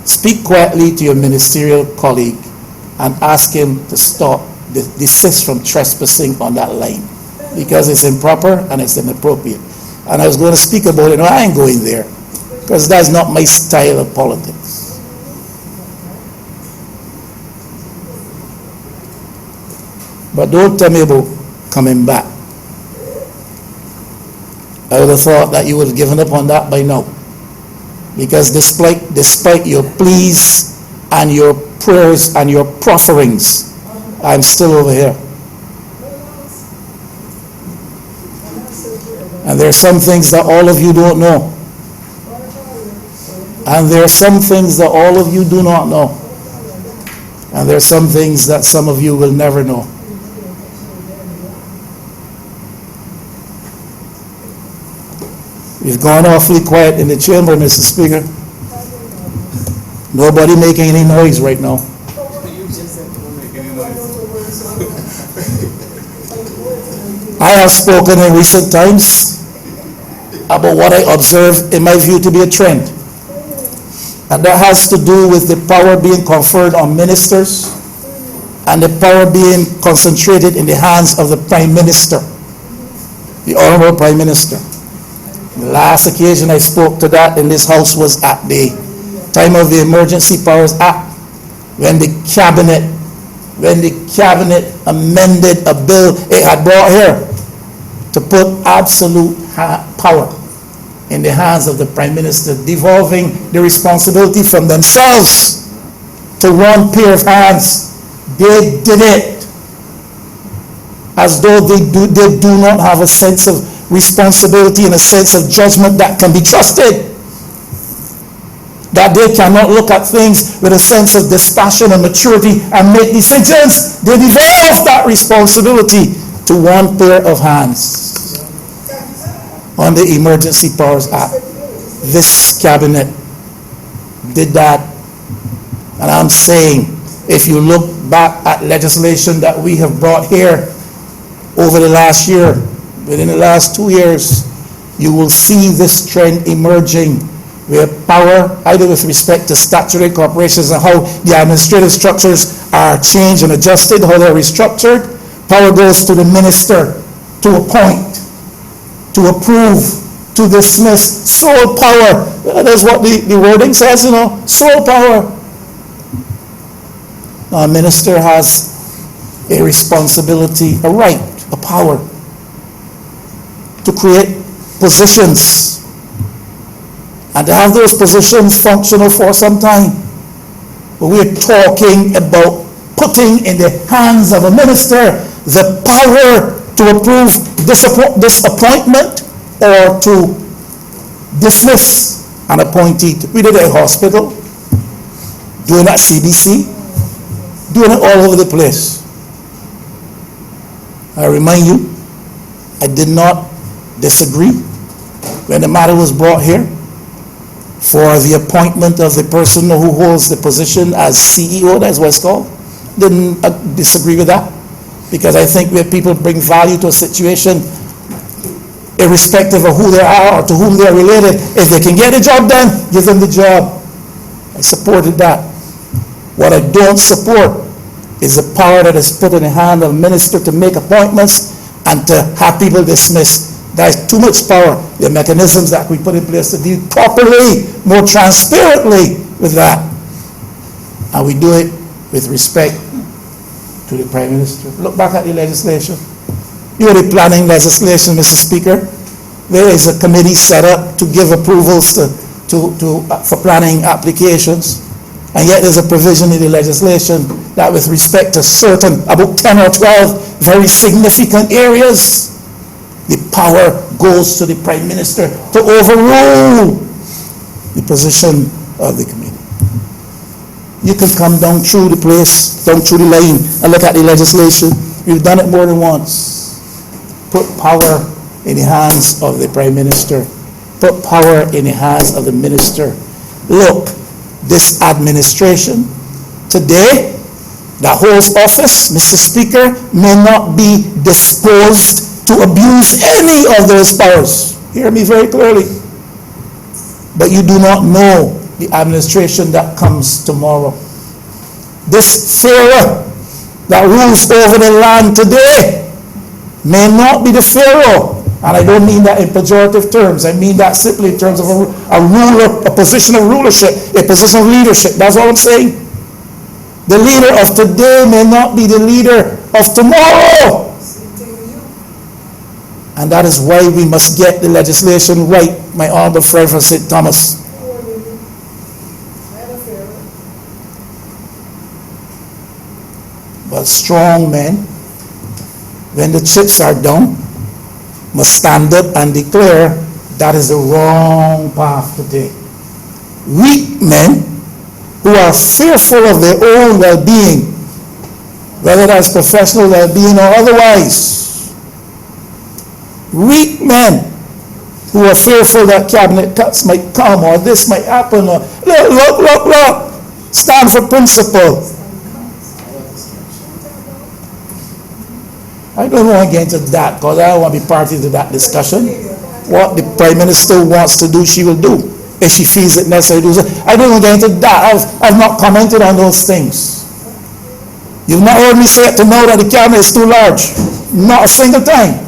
speak quietly to your ministerial colleague and ask him to stop, desist from trespassing on that line, because it's improper and it's inappropriate. And I was going to speak about it. No, I ain't going there, because that's not my style of politics. But don't tell me about coming back. I would have thought that you would have given up on that by now. Because despite your pleas and your prayers and your profferings, I'm still over here. And there are some things that all of you don't know. And there are some things that all of you do not know. And there are some things that some of you will never know. You've gone awfully quiet in the chamber, Mr. Speaker. Nobody making any noise right now. I have spoken in recent times about what I observe in my view to be a trend. And that has to do with the power being conferred on ministers and the power being concentrated in the hands of the Prime Minister, the Honourable Prime Minister. The last occasion I spoke to that in this house was at the time of the Emergency Powers Act, when the cabinet amended a bill it had brought here to put absolute power in the hands of the Prime Minister, devolving the responsibility from themselves to one pair of hands. They did it as though they do not have a sense of responsibility and a sense of judgment that can be trusted. That they cannot look at things with a sense of dispassion and maturity and make decisions. They devolve that responsibility to one pair of hands. On the Emergency Powers Act, this cabinet did that. And I'm saying, if you look back at legislation that we have brought here over the last year, within the last 2 years, you will see this trend emerging, where power, either with respect to statutory corporations and how the administrative structures are changed and adjusted, how they're restructured, power goes to the minister to appoint, to approve, to dismiss. Sole power. That's what the wording says, sole power. A minister has a responsibility, a right, a power to create positions and to have those positions functional for some time. But we're talking about putting in the hands of a minister the power to approve this appointment or to dismiss an appointee. We did it at hospital, doing it at CBC, doing it all over the place. I remind you, I did not disagree when the matter was brought here for the appointment of the person who holds the position as CEO, that's what it's called. Didn't disagree with that, because I think where people bring value to a situation, irrespective of who they are or to whom they are related, if they can get the job done, give them the job. I supported that. What I don't support is the power that is put in the hand of a minister to make appointments and to have people dismissed. There's too much power. The mechanisms that we put in place to deal properly, more transparently with that. And we do it with respect to the Prime Minister. Look back at the legislation. You know the planning legislation, Mr. Speaker. There is a committee set up to give approvals for planning applications. And yet there's a provision in the legislation that with respect to certain, about 10 or 12 very significant areas, the power goes to the Prime Minister to overrule the position of the committee. You can come down through the place, down through the line, and look at the legislation. We've done it more than once. Put power in the hands of the Prime Minister put power in the hands of the minister. Look, this administration today that holds office, Mr. Speaker, may not be disposed to abuse any of those powers. Hear me very clearly. But you do not know the administration that comes tomorrow. This Pharaoh that rules over the land today may not be the Pharaoh, and I don't mean that in pejorative terms. I mean that simply in terms of a ruler, a position of rulership, a position of leadership. That's all I'm saying. The leader of today may not be the leader of tomorrow. And that is why we must get the legislation right, my honorable friend from St. Thomas. But strong men, when the chips are down, must stand up and declare that is the wrong path to take. Weak men who are fearful of their own well-being, whether that's professional well-being or otherwise. Weak men who are fearful that cabinet cuts might come or this might happen or look, stand for principle. I don't want to get into that because I don't want to be party to that discussion. What the Prime Minister wants to do, she will do. If she feels it necessary to do so. I don't want to get into that. I've not commented on those things. You've not heard me say it to know that the cabinet is too large. Not a single time.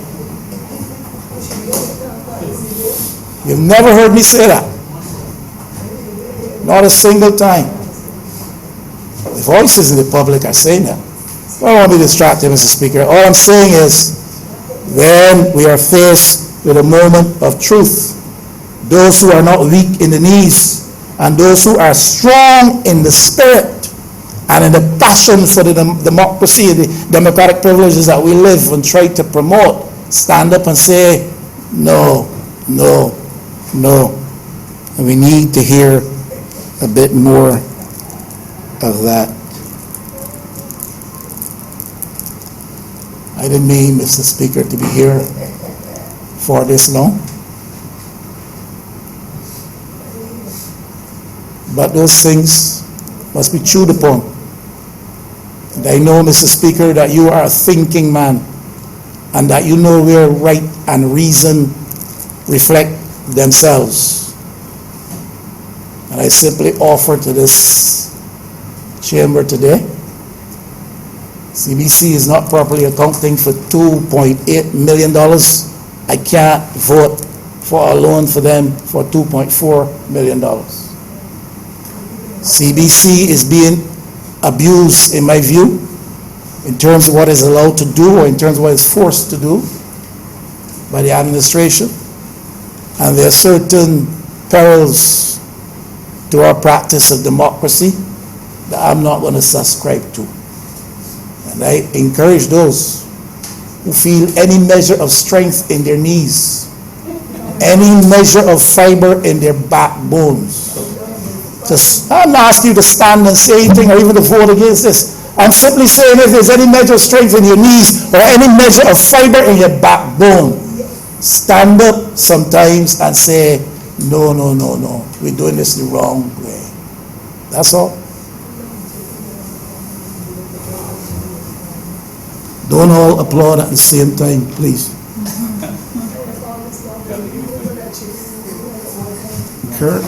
You've never heard me say that. Not a single time. The voices in the public are saying that. I don't want to be distracted, Mr. Speaker. All I'm saying is, when we are faced with a moment of truth, those who are not weak in the knees, and those who are strong in the spirit, and in the passion for the democracy, the democratic privileges that we live and try to promote, stand up and say, no, no, no. And we need to hear a bit more of that. I didn't mean, Mr. Speaker, to be here for this long. But those things must be chewed upon. And I know, Mr. Speaker, that you are a thinking man and that you know where right and reason reflect themselves. And I simply offer to this chamber today, CBC is not properly accounting for $2.8 million. I can't vote for a loan for them for $2.4 million. CBC is being abused, in my view, in terms of what is allowed to do or in terms of what is forced to do by the administration. And there are certain perils to our practice of democracy that I'm not going to subscribe to. And I encourage those who feel any measure of strength in their knees, any measure of fiber in their backbones. I'm not asking you to stand and say anything or even to vote against this. I'm simply saying if there's any measure of strength in your knees or any measure of fiber in your backbone, stand up sometimes and say, no, no, no, no, we're doing this the wrong way. That's all. Don't all applaud at the same time, please. Kirk?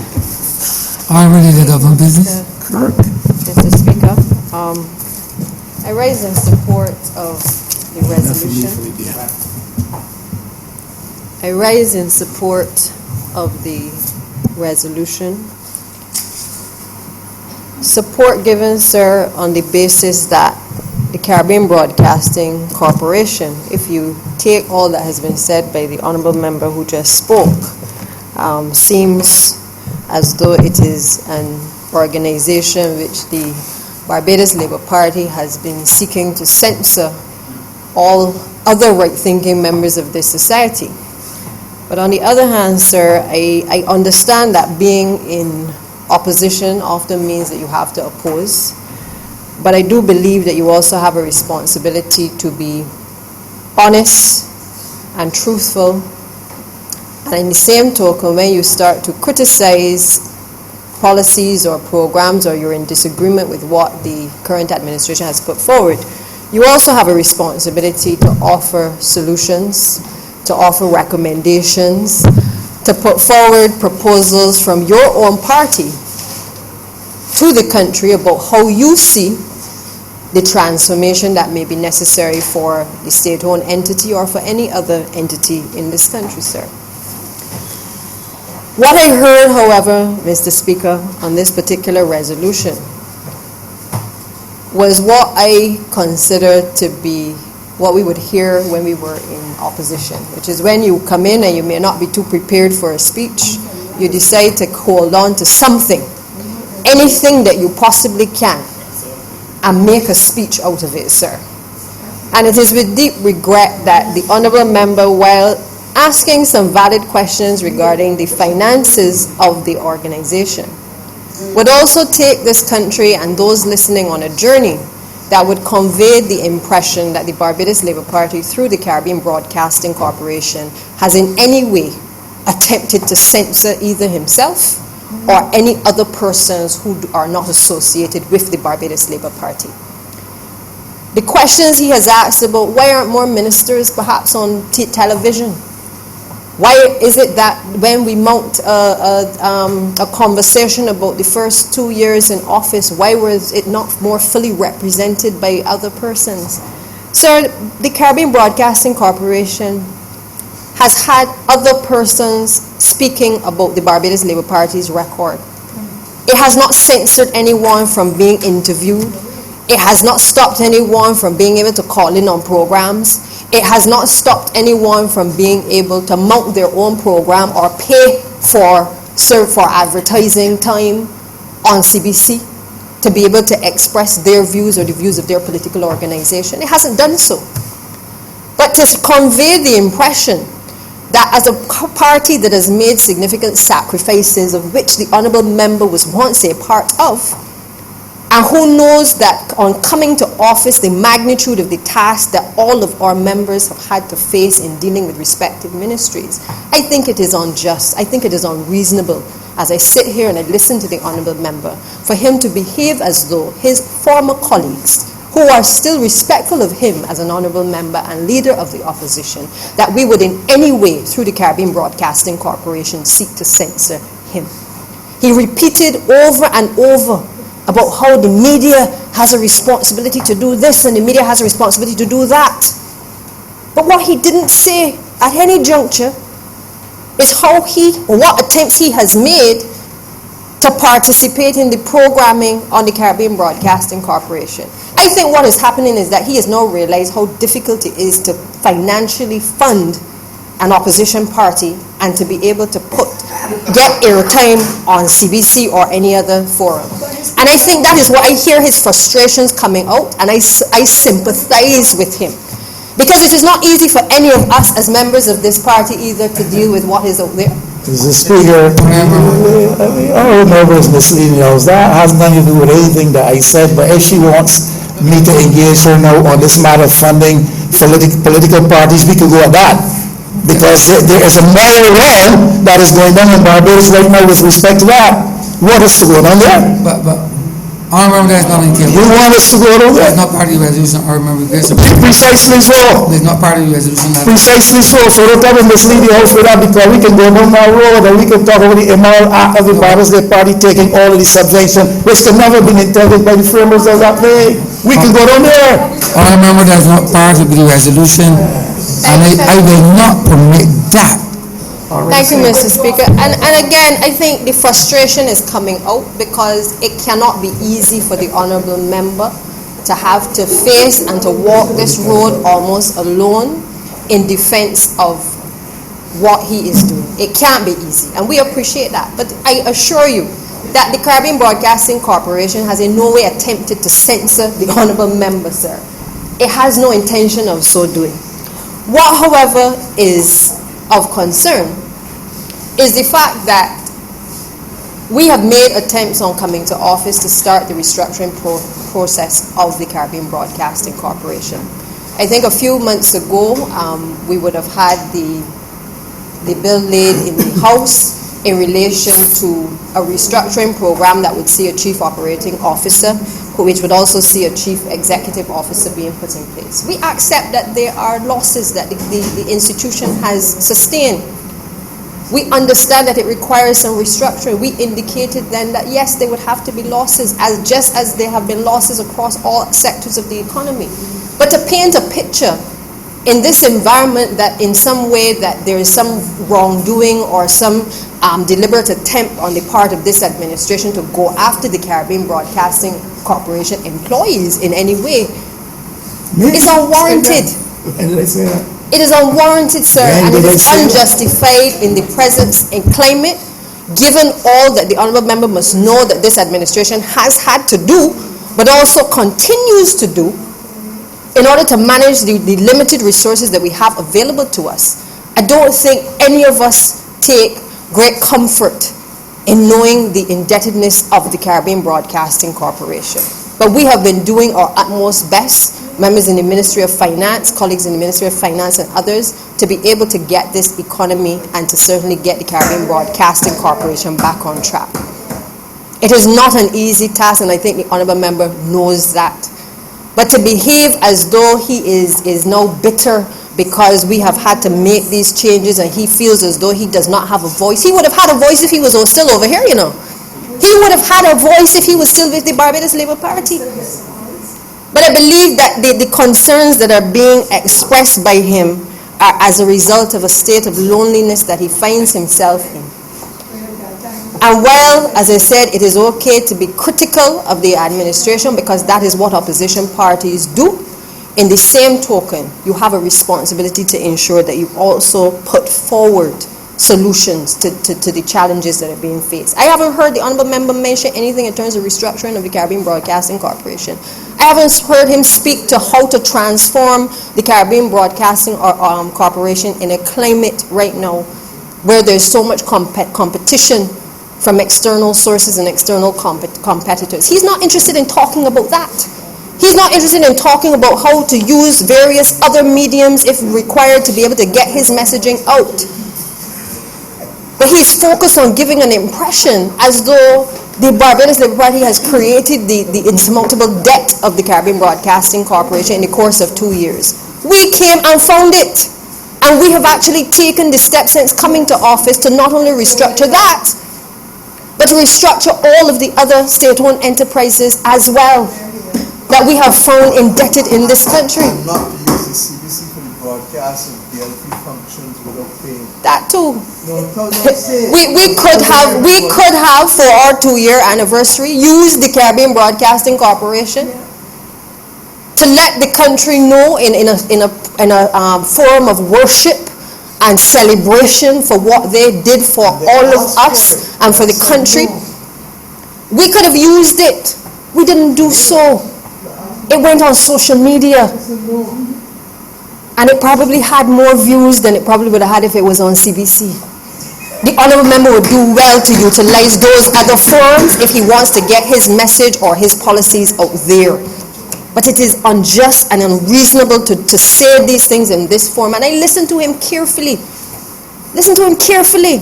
Honourable Leader Government Business. Kirk? Mr. Speaker, I rise in support of the resolution. I rise in support of the resolution. Support given, sir, on the basis that the Caribbean Broadcasting Corporation, if you take all that has been said by the honourable member who just spoke, seems as though it is an organization which the Barbados Labour Party has been seeking to censor all other right-thinking members of this society. But on the other hand, sir, I understand that being in opposition often means that you have to oppose. But I do believe that you also have a responsibility to be honest and truthful And in the same token, when you start to criticize policies or programs, or you're in disagreement with what the current administration has put forward, you also have a responsibility to offer solutions, to offer recommendations, to put forward proposals from your own party to the country about how you see the transformation that may be necessary for the state-owned entity or for any other entity in this country, sir. What I heard, however, Mr. Speaker, on this particular resolution was what I consider to be what we would hear when we were in opposition, which is when you come in and you may not be too prepared for a speech, you decide to hold on to something, anything that you possibly can, and make a speech out of it, sir. And it is with deep regret that the Honourable Member, while asking some valid questions regarding the finances of the organization, would also take this country and those listening on a journey that would convey the impression that the Barbados Labour Party, through the Caribbean Broadcasting Corporation, has in any way attempted to censor either himself or any other persons who are not associated with the Barbados Labour Party. The questions he has asked about why aren't more ministers perhaps on television? Why is it that when we mount a conversation about the first 2 years in office, why was it not more fully represented by other persons? Sir, the Caribbean Broadcasting Corporation has had other persons speaking about the Barbados Labour Party's record. It has not censored anyone from being interviewed. It has not stopped anyone from being able to call in on programs. It has not stopped anyone from being able to mount their own program or pay for advertising time on CBC to be able to express their views or the views of their political organization. It hasn't done so. But to convey the impression that as a party that has made significant sacrifices, of which the Honourable Member was once a part of, and who knows that on coming to office, the magnitude of the task that all of our members have had to face in dealing with respective ministries, I think it is unjust. I think it is unreasonable, as I sit here and I listen to the Honourable Member, for him to behave as though his former colleagues, who are still respectful of him as an Honourable Member and leader of the opposition, that we would in any way, through the Caribbean Broadcasting Corporation, seek to censor him. He repeated over and over about how the media has a responsibility to do this and the media has a responsibility to do that. But what he didn't say at any juncture is what attempts he has made to participate in the programming on the Caribbean Broadcasting Corporation. I think what is happening is that he has now realized how difficult it is to financially fund an opposition party and to be able to get airtime on CBC or any other forum. And I think that is why I hear his frustrations coming out, and I sympathize with him. Because it is not easy for any of us as members of this party either to deal with what is out there. Mr. Speaker, our member is misleading us. That has nothing to do with anything that I said, but if she wants me to engage her now on this matter of funding political parties, we can go at that. Because there is a moral wrong that is going on in Barbados right now with respect to that. What is going on there? But Honourable, there's nothing to You want us to go on there? There's not part of the resolution, Honourable. Precisely so. There's not part of the resolution. Precisely so. So don't come and mislead the house with that, because we can go down that road and we can talk about the immoral act of the Barbados Labour Party taking all of the subvention, which could never been intended by the framers of that day. We can go down there. Honourable, that's not part of the resolution, and I will not permit that. Thank you, Mr. Speaker. And again, I think the frustration is coming out because it cannot be easy for the Honourable Member to have to face and to walk this road almost alone in defense of what he is doing. It can't be easy, and we appreciate that. But I assure you that the Caribbean Broadcasting Corporation has in no way attempted to censor the Honourable Member, sir. It has no intention of so doing. What, however, is of concern is the fact that we have made attempts on coming to office to start the restructuring process of the Caribbean Broadcasting Corporation. I think a few months ago, we would have had the the bill laid in the House in relation to a restructuring program that would see a chief operating officer, which would also see a chief executive officer being put in place. We accept that there are losses that the institution has sustained. We understand that it requires some restructuring. We indicated then that yes, there would have to be losses, just as there have been losses across all sectors of the economy. But to paint a picture in this environment that in some way that there is some wrongdoing or some deliberate attempt on the part of this administration to go after the Caribbean Broadcasting Corporation employees in any way is unwarranted. It is unwarranted, sir, and it is unjustified in the present climate, given all that the honourable member must know that this administration has had to do, but also continues to do, in order to manage the limited resources that we have available to us. I don't think any of us take great comfort in knowing the indebtedness of the Caribbean Broadcasting Corporation. But we have been doing our utmost best, members in the Ministry of Finance, colleagues in the Ministry of Finance and others, to be able to get this economy and to certainly get the Caribbean Broadcasting Corporation back on track. It is not an easy task, and I think the honourable member knows that. But to behave as though he is now bitter because we have had to make these changes and he feels as though he does not have a voice. He would have had a voice if he was still over here, you know. He would have had a voice if he was still with the Barbados Labour Party. But I believe that the concerns that are being expressed by him are as a result of a state of loneliness that he finds himself in. And while, as I said, it is okay to be critical of the administration because that is what opposition parties do, in the same token, you have a responsibility to ensure that you also put forward solutions to the challenges that are being faced. I haven't heard the honourable member mention anything in terms of restructuring of the Caribbean Broadcasting Corporation. I haven't heard him speak to how to transform the Caribbean Broadcasting Corporation in a climate right now where there's so much competition from external sources and external competitors. He's not interested in talking about that. He's not interested in talking about how to use various other mediums if required to be able to get his messaging out. But he's focused on giving an impression as though the Barbados Labour Party has created the insurmountable debt of the Caribbean Broadcasting Corporation in the course of 2 years. We came and found it. And we have actually taken the steps since coming to office to not only restructure that, but to restructure all of the other state-owned enterprises as well that we have found indebted in this country. Not to use the CBC for the broadcast of DLP functions without paying. That too. No, we could have for our 2-year anniversary used the Caribbean Broadcasting Corporation to let the country know in a forum of worship and celebration for what they did for all of us and for the country. We could have used it. We didn't do so. It went on social media. And it probably had more views than it probably would have had if it was on CBC. The honourable member would do well to utilize those other forums if he wants to get his message or his policies out there. But it is unjust and unreasonable to say these things in this form. And I listen to him carefully. Listen to him carefully.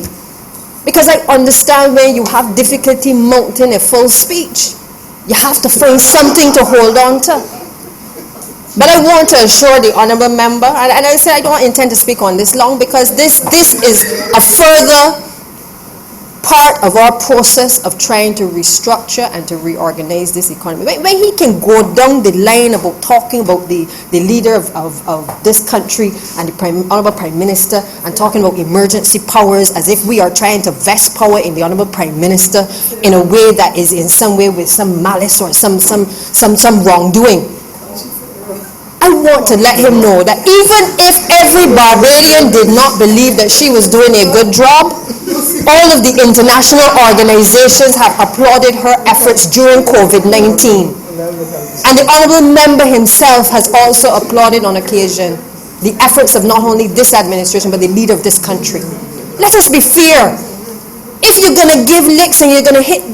Because I understand when you have difficulty mounting a full speech, you have to find something to hold on to. But I want to assure the honourable member, and I said I don't intend to speak on this long because this is a further part of our process of trying to restructure and to reorganize this economy. When he can go down the line about talking about the leader of this country and the Honourable Prime Minister and talking about emergency powers as if we are trying to vest power in the Honourable Prime Minister in a way that is in some way with some malice or some wrongdoing. I want to let him know that even if every Barbadian did not believe that she was doing a good job, all of the international organizations have applauded her efforts during COVID-19. And the honourable member himself has also applauded on occasion the efforts of not only this administration but the leader of this country. Let us be fair. If you're going to give licks and you're going to hit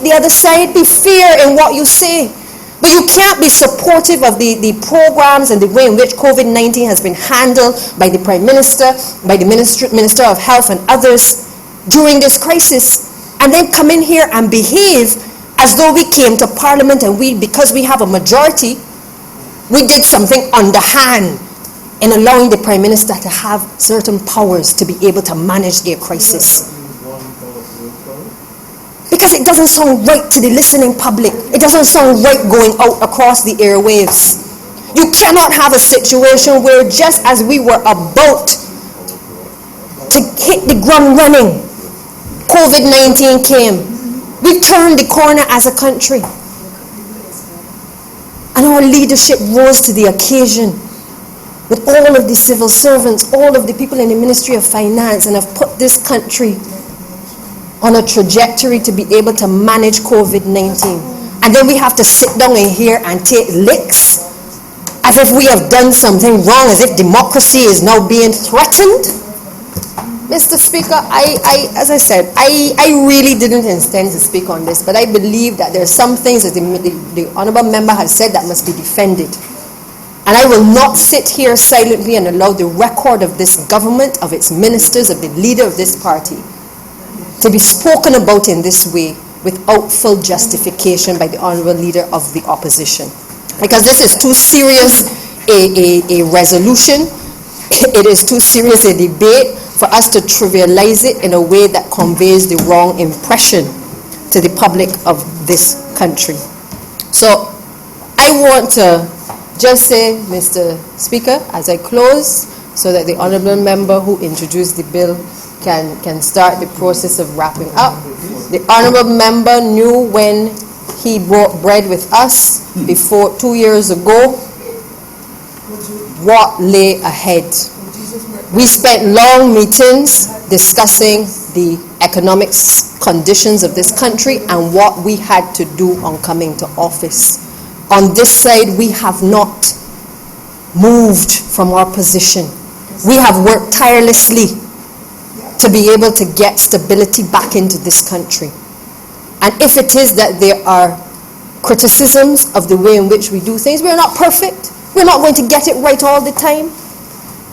the other side, be fair in what you say. But you can't be supportive of the programs and the way in which COVID-19 has been handled by the Prime Minister, by the Minister of Health and others during this crisis, and then come in here and behave as though we came to Parliament and because we have a majority, we did something underhand in allowing the Prime Minister to have certain powers to be able to manage their crisis. Because it doesn't sound right to the listening public. It doesn't sound right going out across the airwaves. You cannot have a situation where just as we were about to hit the ground running, COVID-19 came. We turned the corner as a country. And our leadership rose to the occasion with all of the civil servants, all of the people in the Ministry of Finance, and have put this country on a trajectory to be able to manage COVID-19. And then we have to sit down in here and take licks as if we have done something wrong, as if democracy is now being threatened. Mr. Speaker, as I said, I really didn't intend to speak on this, but I believe that there are some things that the Honourable Member has said that must be defended. And I will not sit here silently and allow the record of this government, of its ministers, of the leader of this party, to be spoken about in this way without full justification by the Honourable Leader of the Opposition. Because this is too serious a resolution, it is too serious a debate for us to trivialize it in a way that conveys the wrong impression to the public of this country. So I want to just say, Mr. Speaker, as I close, so that the Honourable Member who introduced the bill can start the process of wrapping up. The Honourable Member knew when he brought bread with us before 2 years ago what lay ahead. We spent long meetings discussing the economic conditions of this country and what we had to do on coming to office. On this side, we have not moved from our position. We have worked tirelessly to be able to get stability back into this country. And if it is that there are criticisms of the way in which we do things, we're not perfect. We're not going to get it right all the time.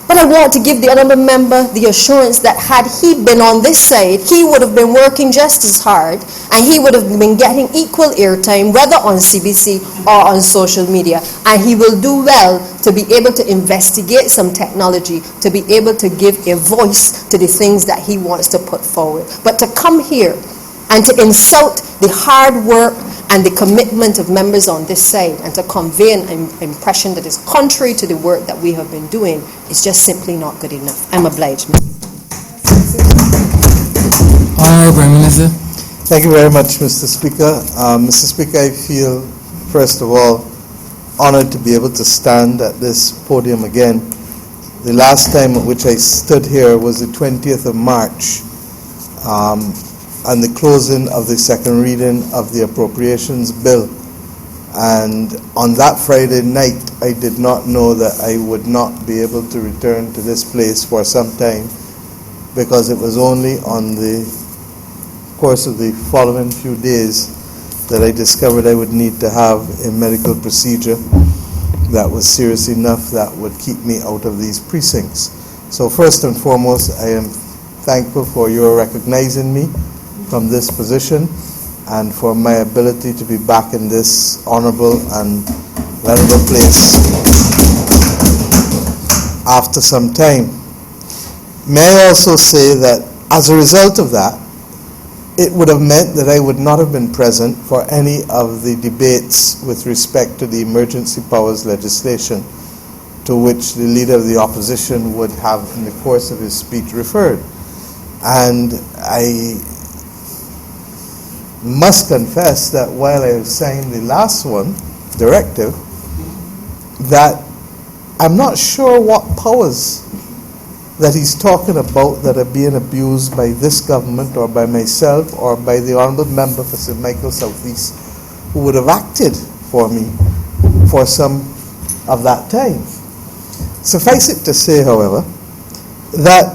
But I want to give the Honourable Member the assurance that had he been on this side, he would have been working just as hard and he would have been getting equal airtime, whether on CBC or on social media. And he will do well to be able to investigate some technology, to be able to give a voice to the things that he wants to put forward. But to come here and to insult the hard work and the commitment of members on this side and to convey an impression that is contrary to the work that we have been doing is just simply not good enough. I'm obliged. Honourable Prime Minister. Thank you very much, Mr. Speaker. Mr. Speaker, I feel, first of all, honored to be able to stand at this podium again. The last time at which I stood here was the 20th of March, and the closing of the second reading of the appropriations bill. And on that Friday night, I did not know that I would not be able to return to this place for some time, because it was only on the course of the following few days that I discovered I would need to have a medical procedure that was serious enough that would keep me out of these precincts. So first and foremost, I am thankful for your recognizing me from this position and for my ability to be back in this honourable and venerable place after some time. May I also say that as a result of that, it would have meant that I would not have been present for any of the debates with respect to the emergency powers legislation to which the Leader of the Opposition would have in the course of his speech referred. And I must confess that while I signed the last one, directive, that I'm not sure what powers that he's talking about that are being abused by this government or by myself or by the Honourable Member for St. Michael South East, who would have acted for me for some of that time. Suffice it to say, however, that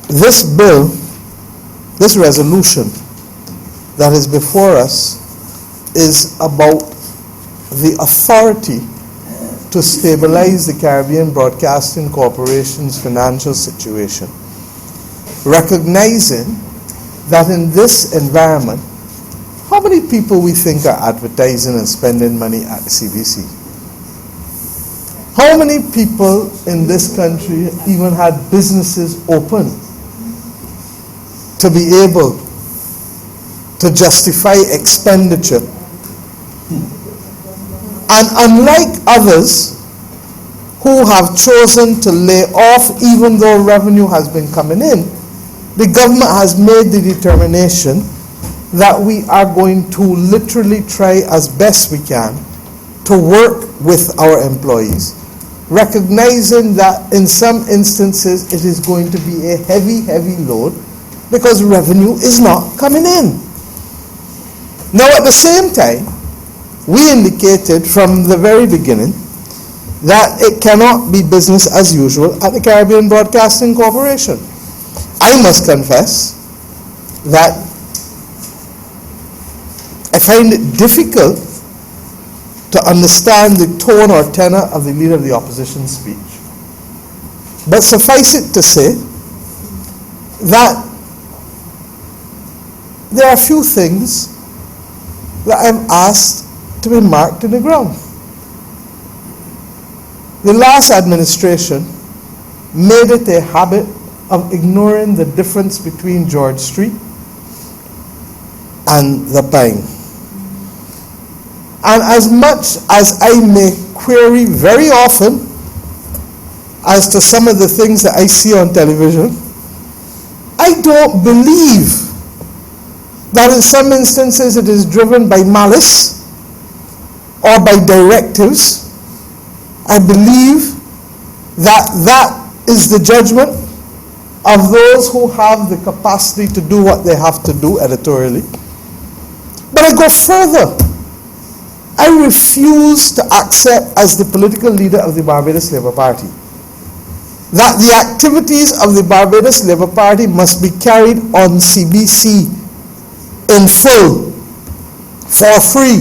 this bill, this resolution that is before us, is about the authority to stabilize the Caribbean Broadcasting Corporation's financial situation, recognizing that in this environment, how many people we think are advertising and spending money at the CBC? How many people in this country even had businesses open to be able to justify expenditure? And unlike others who have chosen to lay off even though revenue has been coming in, the government has made the determination that we are going to literally try as best we can to work with our employees, recognizing that in some instances it is going to be a heavy, heavy load because revenue is not coming in. Now at the same time, we indicated from the very beginning that it cannot be business as usual at the Caribbean Broadcasting Corporation. I must confess that I find it difficult to understand the tone or tenor of the Leader of the Opposition speech. But suffice it to say that there are a few things that I'm asked to be marked in the ground. The last administration made it a habit of ignoring the difference between George Street and the Pine. And as much as I may query very often as to some of the things that I see on television, I don't believe that in some instances it is driven by malice or by directives. I believe that that is the judgment of those who have the capacity to do what they have to do editorially. But I go further. I refuse to accept as the political leader of the Barbados Labour Party that the activities of the Barbados Labour Party must be carried on CBC in full, for free,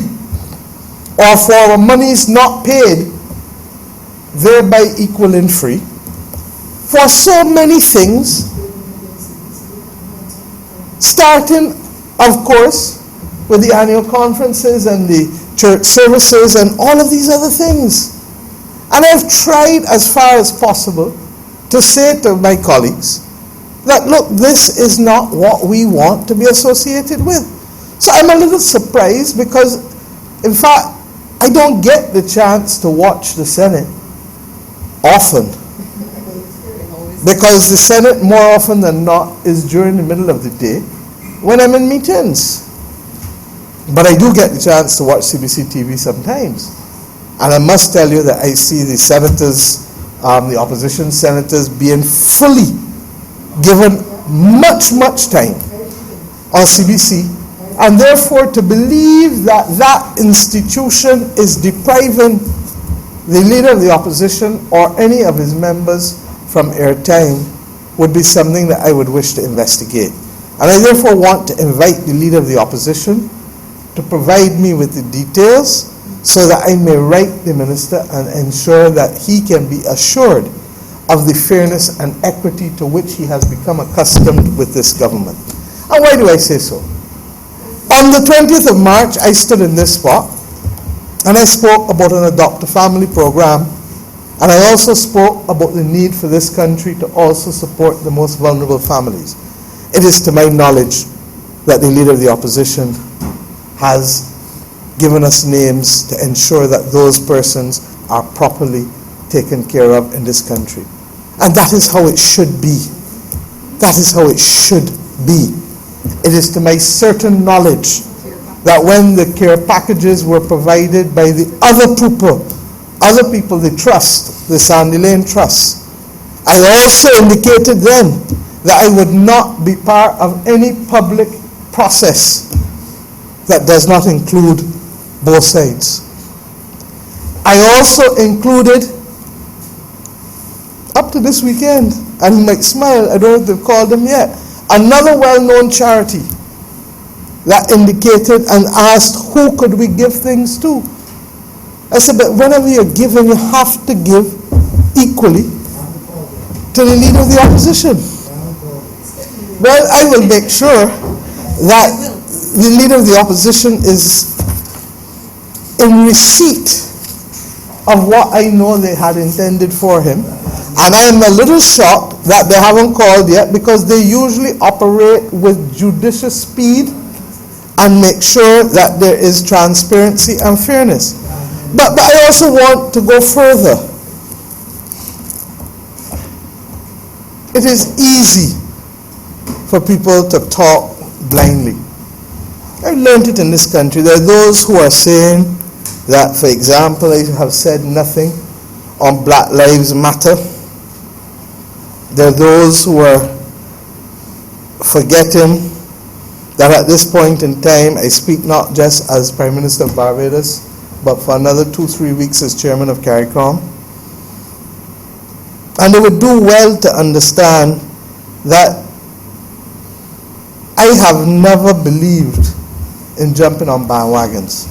or for monies not paid, thereby equaling free, for so many things, starting, of course, with the annual conferences and the church services and all of these other things. And I've tried as far as possible to say to my colleagues that, look, this is not what we want to be associated with. So I'm a little surprised because, in fact, I don't get the chance to watch the Senate often, because the Senate more often than not is during the middle of the day when I'm in meetings. But I do get the chance to watch CBC TV sometimes. And I must tell you that I see the senators, the opposition senators, being fully given much, much time on CBC. And therefore to believe that that institution is depriving the leader of the opposition or any of his members from airtime would be something that I would wish to investigate. And I therefore want to invite the leader of the opposition to provide me with the details so that I may write the minister and ensure that he can be assured of the fairness and equity to which he has become accustomed with this government. And why do I say so? On the 20th of March, I stood in this spot and I spoke about an adopt a family program, and I also spoke about the need for this country to also support the most vulnerable families. It is to my knowledge that the leader of the opposition has given us names to ensure that those persons are properly taken care of in this country. And that is how it should be. That is how it should be. It is to my certain knowledge that when the care packages were provided by the other people, the trust, the Sandy Lane Trust, I also indicated then that I would not be part of any public process that does not include both sides. I also included, up to this weekend, and you might smile, I don't know if they've called them yet, another well-known charity that indicated and asked who could we give things to. I said, but whenever you're giving, you have to give equally to the leader of the opposition. Well, I will make sure that the leader of the opposition is in receipt of what I know they had intended for him. And I am a little shocked that they haven't called yet, because they usually operate with judicious speed and make sure that there is transparency and fairness. But I also want to go further. It is easy for people to talk blindly. I've learned it in this country. There are those who are saying that, for example, I have said nothing on Black Lives Matter. There are those who are forgetting that at this point in time, I speak not just as Prime Minister of Barbados, but for another 2-3 weeks as Chairman of CARICOM. And they would do well to understand that I have never believed in jumping on bandwagons.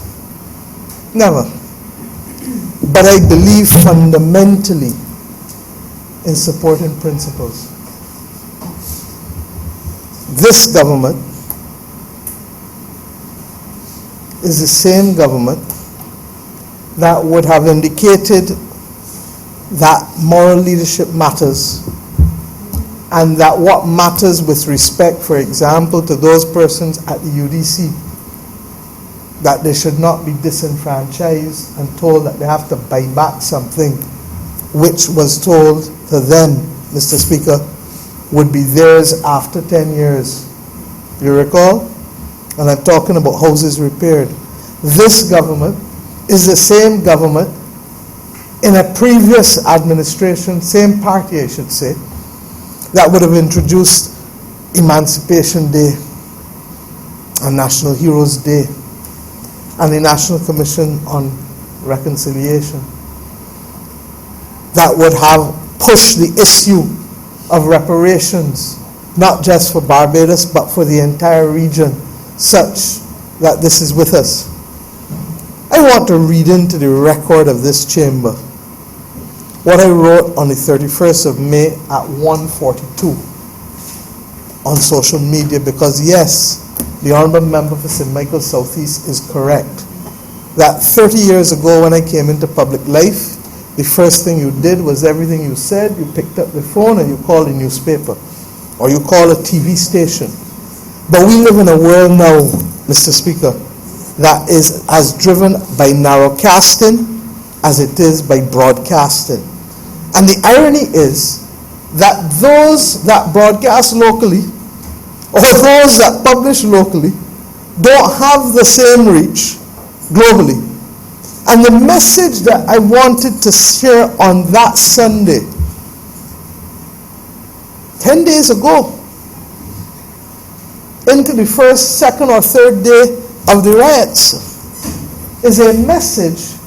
Never. But I believe fundamentally in supporting principles. This government is the same government that would have indicated that moral leadership matters, and that what matters with respect, for example, to those persons at the UDC, that they should not be disenfranchised and told that they have to buy back something which was told to them, Mr. Speaker, would be theirs after 10 years. You recall? And I'm talking about houses repaired. This government is the same government in a previous administration, same party I should say, that would have introduced Emancipation Day and National Heroes Day and the National Commission on Reconciliation, that would have pushed the issue of reparations, not just for Barbados, but for the entire region, such that this is with us. I want to read into the record of this chamber what I wrote on the 31st of May at 1:42 on social media, because yes, the Honourable Member for St. Michael Southeast is correct that 30 years ago when I came into public life, the first thing you did was everything you said, you picked up the phone and you called a newspaper or you called a TV station. But we live in a world now, Mr. Speaker, that is as driven by narrowcasting as it is by broadcasting. And the irony is that those that broadcast locally or those that publish locally don't have the same reach globally. And the message that I wanted to share on that Sunday, 10 days ago, into the first, second, or third day of the riots, is a message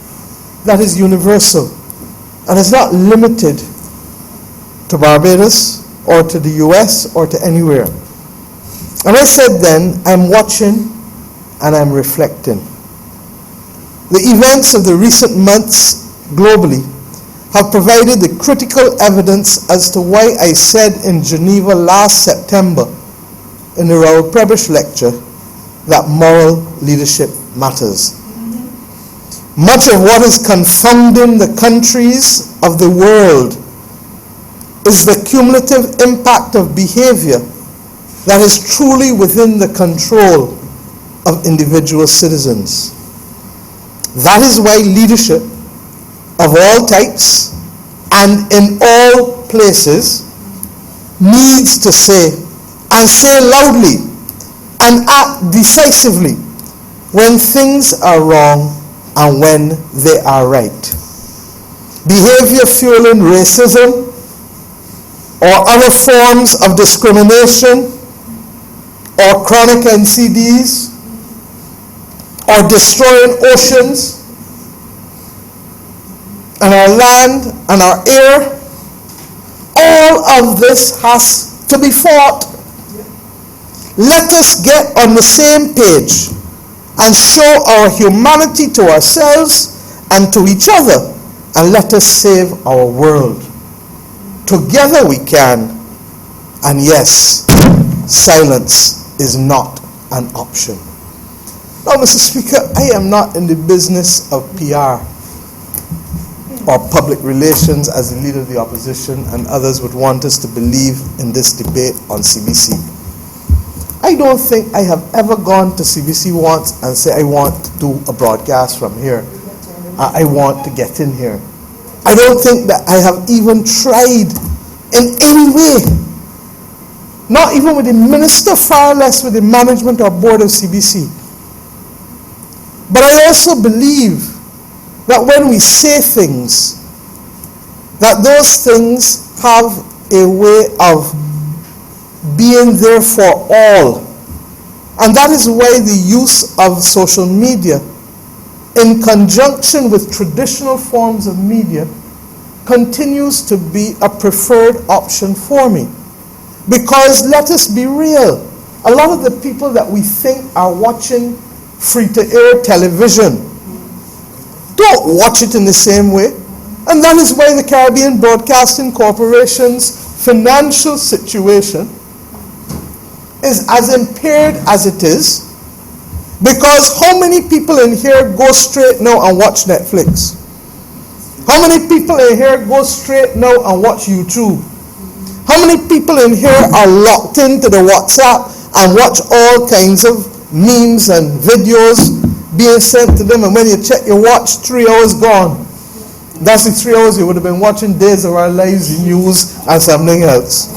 that is universal and is not limited to Barbados or to the US or to anywhere. And I said then, I'm watching and I'm reflecting. The events of the recent months globally have provided the critical evidence as to why I said in Geneva last September in the Raoul Prebisch lecture that moral leadership matters. Much of what is confounding the countries of the world is the cumulative impact of behavior that is truly within the control of individual citizens. That is why leadership of all types and in all places needs to say, and say loudly, and act decisively when things are wrong and when they are right. Behavior fueling racism or other forms of discrimination or chronic NCDs or destroying oceans and our land and our air, all of this has to be fought. let us get on the same page and show our humanity to ourselves and to each other, and let us save our world. Together we can, and yes, silence is not an option. Now, Mr. Speaker, I am not in the business of PR or public relations as the leader of the opposition, and others would want us to believe in this debate on CBC. I don't think I have ever gone to CBC once and say I want to do a broadcast from here. I want to get in here. I don't think that I have even tried in any way, not even with the minister, far less with the management or board of CBC. But I also believe that when we say things, that those things have a way of being there for all. And that is why the use of social media in conjunction with traditional forms of media continues to be a preferred option for me. Because let us be real, a lot of the people that we think are watching free-to-air television don't watch it in the same way. And that is why the Caribbean Broadcasting Corporation's financial situation is as impaired as it is, because how many people in here go straight now and watch Netflix? How many people in here go straight now and watch YouTube? How many people in here are locked into the WhatsApp and watch all kinds of memes and videos being sent to them, and when you check your watch, 3 hours gone? That's the 3 hours you would have been watching Days of Our Lives, the news, and something else.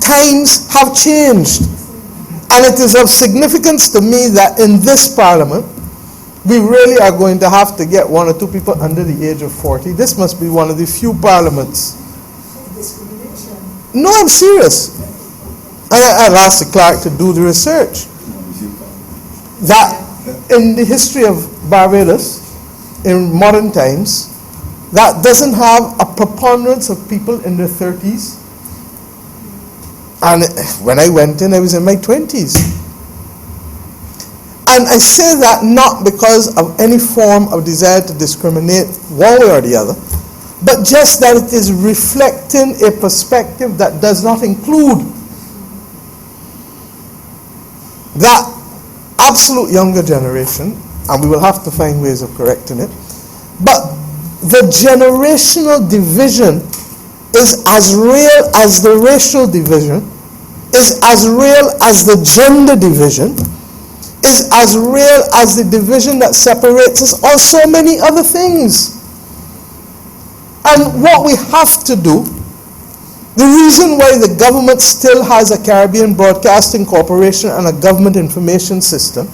Times have changed, and it is of significance to me that in this Parliament, we really are going to have to get 1 or 2 people under the age of 40. This must be one of the few parliaments. No, I'm serious. And I'll ask the clerk to do the research. That in the history of Barbados, in modern times, that doesn't have a preponderance of people in their 30s. And when I went in, I was in my 20s. And I say that not because of any form of desire to discriminate one way or the other, but just that it is reflecting a perspective that does not include that absolute younger generation, and we will have to find ways of correcting it. But the generational division is as real as the racial division, is as real as the gender division, is as real as the division that separates us on so many other things. And what we have to do, the reason why the government still has a Caribbean Broadcasting Corporation and a government information system,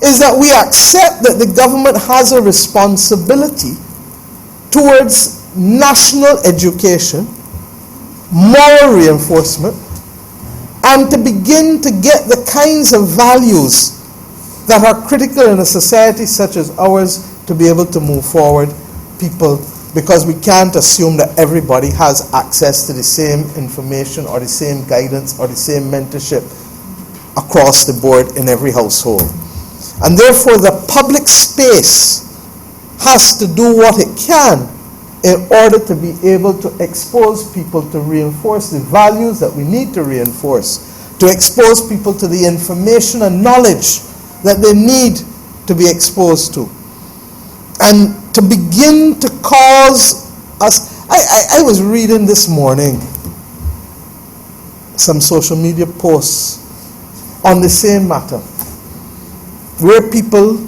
is that we accept that the government has a responsibility towards national education, moral reinforcement, and to begin to get the kinds of values that are critical in a society such as ours to be able to move forward people, because we can't assume that everybody has access to the same information or the same guidance or the same mentorship across the board in every household. And therefore the public space has to do what it can in order to be able to expose people to reinforce the values that we need to reinforce, to expose people to the information and knowledge that they need to be exposed to, and to begin to cause us. I was reading this morning some social media posts on the same matter, where people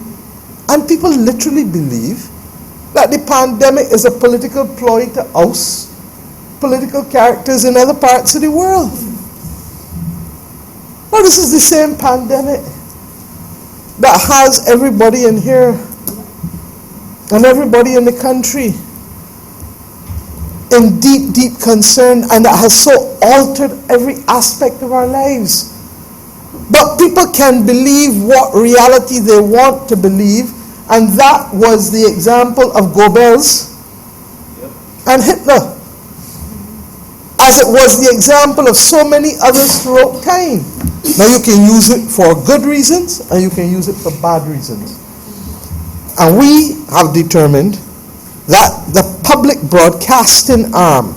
literally believe that the pandemic is a political ploy to oust political characters in other parts of the world. Well, this is the same pandemic that has everybody in here and everybody in the country in deep, deep concern, and that has so altered every aspect of our lives. But people can believe what reality they want to believe, and that was the example of Goebbels and Hitler, as it was the example of so many others throughout time. Now you can use it for good reasons and you can use it for bad reasons. And we have determined that the public broadcasting arm,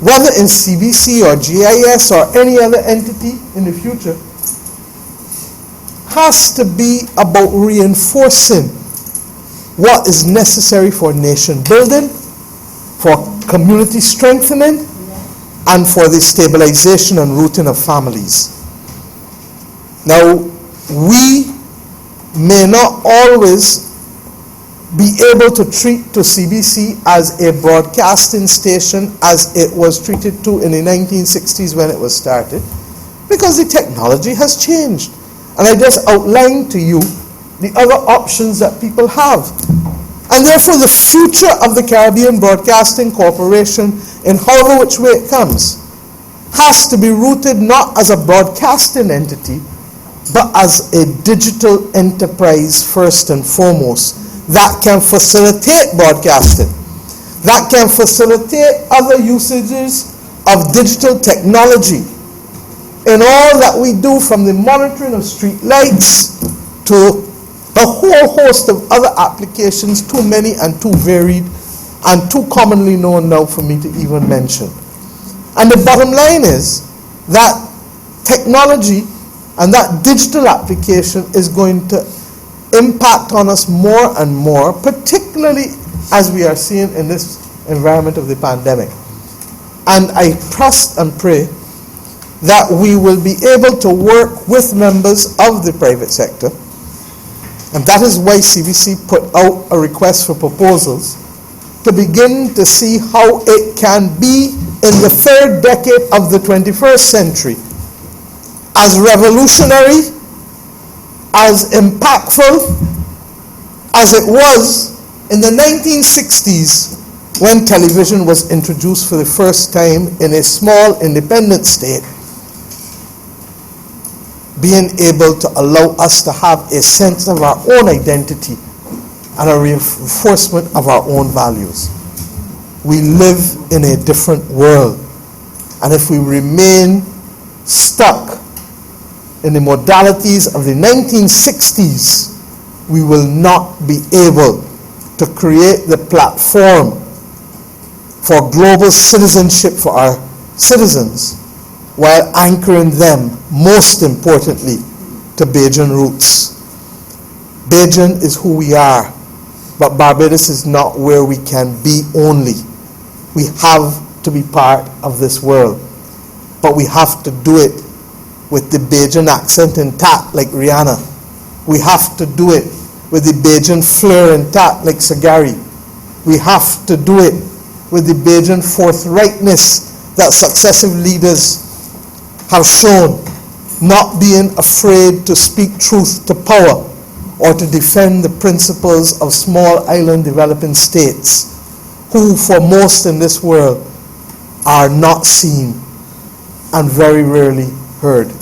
whether in CBC or GIS or any other entity in the future, has to be about reinforcing what is necessary for nation building, for community strengthening, and for the stabilization and rooting of families. Now, we may not always be able to treat to CBC as a broadcasting station as it was treated to in the 1960s when it was started, because the technology has changed. And I just outlined to you the other options that people have. And therefore the future of the Caribbean Broadcasting Corporation, in however which way it comes, has to be rooted not as a broadcasting entity, but as a digital enterprise first and foremost, that can facilitate broadcasting, that can facilitate other usages of digital technology in all that we do, from the monitoring of street lights to a whole host of other applications, too many and too varied and too commonly known now for me to even mention. And the bottom line is that technology and that digital application is going to impact on us more and more, particularly as we are seeing in this environment of the pandemic. And I trust and pray that we will be able to work with members of the private sector, and that is why CBC put out a request for proposals to begin to see how it can be in the third decade of the 21st century as revolutionary, as impactful as it was in the 1960s when television was introduced for the first time in a small independent state, being able to allow us to have a sense of our own identity and a reinforcement of our own values. We live in a different world, and if we remain stuck in the modalities of the 1960s, we will not be able to create the platform for global citizenship for our citizens, while anchoring them, most importantly, to Bajan roots. Bajan is who we are, but Barbados is not where we can be only. We have to be part of this world, but we have to do it with the Bajan accent intact like Rihanna. We have to do it with the Bajan flair intact like Sagari. We have to do it with the Bajan forthrightness that successive leaders have shown, not being afraid to speak truth to power or to defend the principles of small island developing states, who for most in this world are not seen and very rarely heard.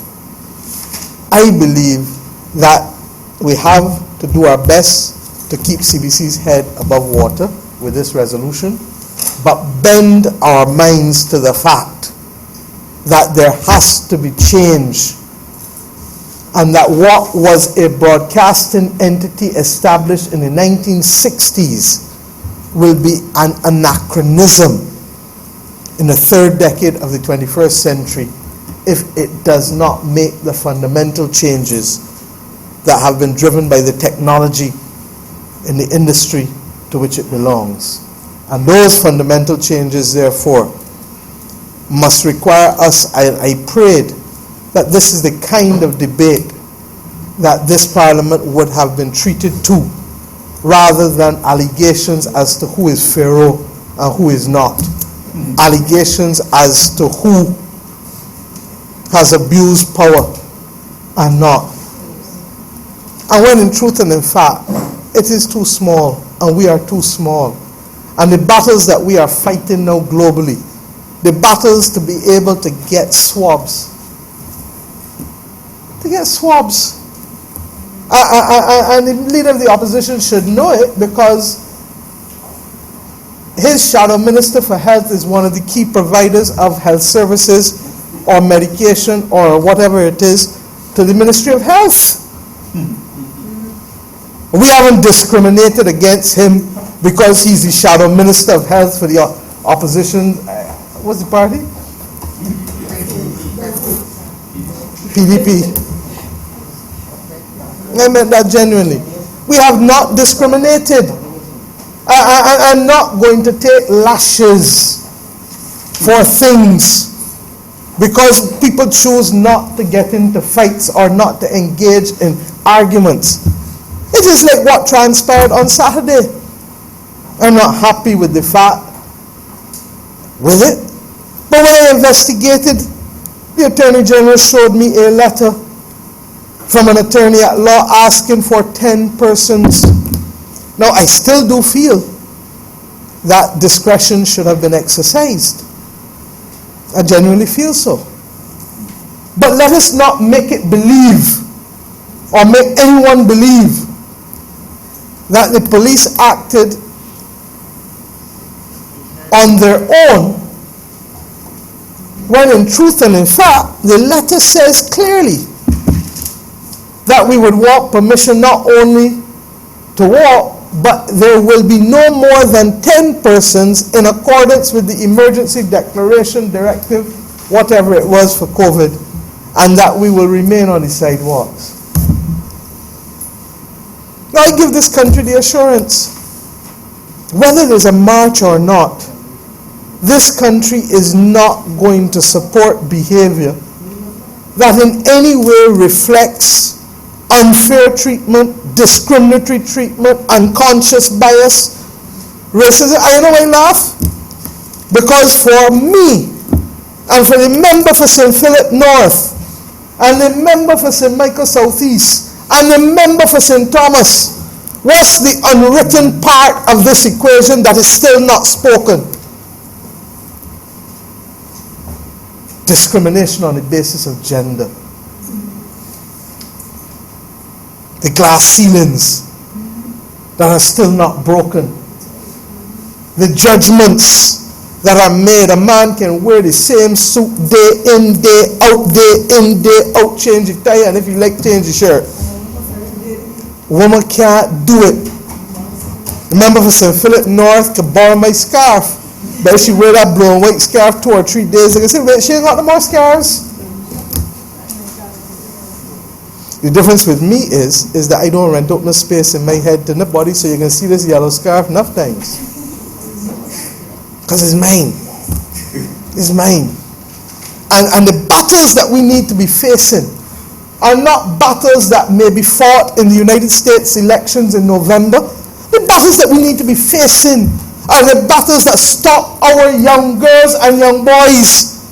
I believe that we have to do our best to keep CBC's head above water with this resolution, but bend our minds to the fact that there has to be change, and that what was a broadcasting entity established in the 1960s will be an anachronism in the third decade of the 21st century if it does not make the fundamental changes that have been driven by the technology in the industry to which it belongs. And those fundamental changes, therefore, must require us, I prayed that this is the kind of debate that this Parliament would have been treated to, rather than allegations as to who is Pharaoh and who is not. Allegations as to who has abused power and not. And when in truth and in fact, it is too small, and we are too small. And the battles that we are fighting now globally, the battles to be able to get swabs. And the leader of the opposition should know it, because his shadow minister for health is one of the key providers of health services or medication or whatever it is to the Ministry of Health. We haven't discriminated against him because he's the shadow Minister of Health for the opposition. What's the party? PDP. I meant that genuinely. We have not discriminated. I'm not going to take lashes for things because people choose not to get into fights or not to engage in arguments. It is like what transpired on Saturday. I'm not happy with the fact with it. But when I investigated, the Attorney General showed me a letter from an attorney at law asking for 10 persons. Now, I still do feel that discretion should have been exercised. I genuinely feel so. But let us not make it believe or make anyone believe that the police acted on their own, when in truth and in fact, the letter says clearly that we would walk permission not only to walk, but there will be no more than 10 persons in accordance with the emergency declaration directive, whatever it was for COVID, and that we will remain on the sidewalks. Now I give this country the assurance, whether there's a march or not, this country is not going to support behavior that in any way reflects unfair treatment, discriminatory treatment, unconscious bias, racism. I know I laugh because for me and for the member for St. Philip North and the member for St. Michael Southeast and the member for St. Thomas, what's the unwritten part of this equation that is still not spoken? Discrimination on the basis of gender. The glass ceilings that are still not broken. The judgments that are made. A man can wear the same suit day in, day out, change the tie, and if you like, change the shirt. Woman can't do it. Remember for St. Philip North could borrow my scarf, but if she wear that blue and white scarf 2 or 3 days, they can say, wait, she ain't got no more scarves. The difference with me is that I don't rent out no space in my head to nobody, so you can see this yellow scarf enough times. Because it's mine. It's mine. And the battles that we need to be facing are not battles that may be fought in the United States elections in November. The battles that we need to be facing are the battles that stop our young girls and young boys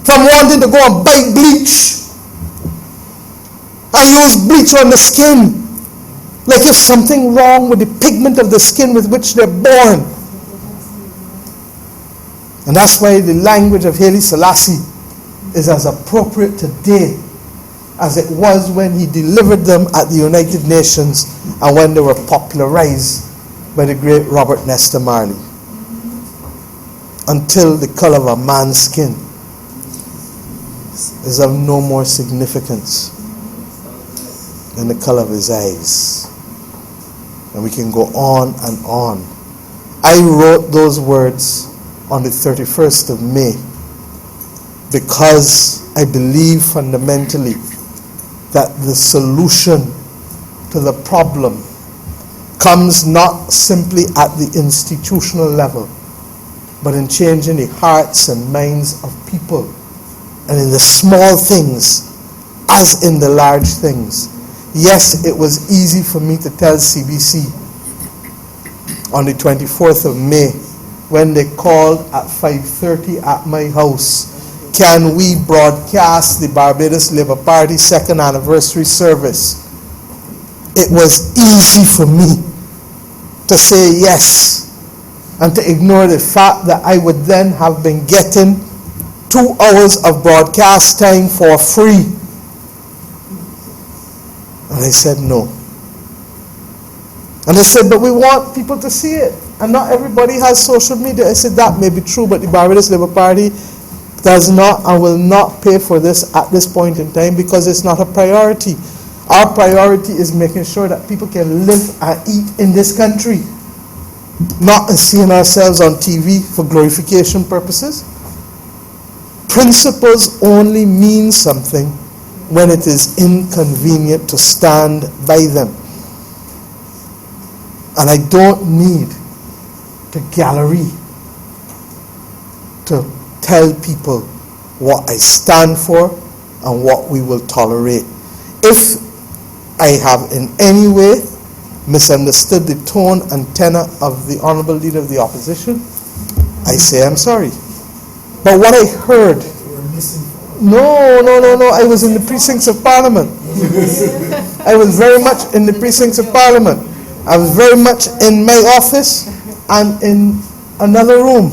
from wanting to go and buy bleach and use bleach on the skin, like if something wrong with the pigment of the skin with which they're born. And that's why the language of Haile Selassie is as appropriate today as it was when he delivered them at the United Nations and when they were popularized by the great Robert Nesta Marley. Until the color of a man's skin is of no more significance than the color of his eyes. And we can go on and on. I wrote those words on the 31st of May because I believe fundamentally that the solution to the problem comes not simply at the institutional level, but in changing the hearts and minds of people, and in the small things as in the large things. Yes, it was easy for me to tell CBC on the 24th of May when they called at 5:30 at my house, can we broadcast the Barbados Labour Party 2nd anniversary service? It was easy for me to say yes and to ignore the fact that I would then have been getting 2 hours of broadcast time for free. And I said no. And they said, but we want people to see it. And not everybody has social media. I said, that may be true, but the Barbados Labour Party does not and will not pay for this at this point in time because it's not a priority. Our priority is making sure that people can live and eat in this country, not seeing ourselves on TV for glorification purposes. Principles only mean something when it is inconvenient to stand by them. And I don't need the gallery to tell people what I stand for and what we will tolerate. If I have in any way misunderstood the tone and tenor of the Honourable Leader of the Opposition, I say I'm sorry. But what I heard, no, I was in the precincts of Parliament. I was very much in the precincts of Parliament. I was very much in my office and in another room.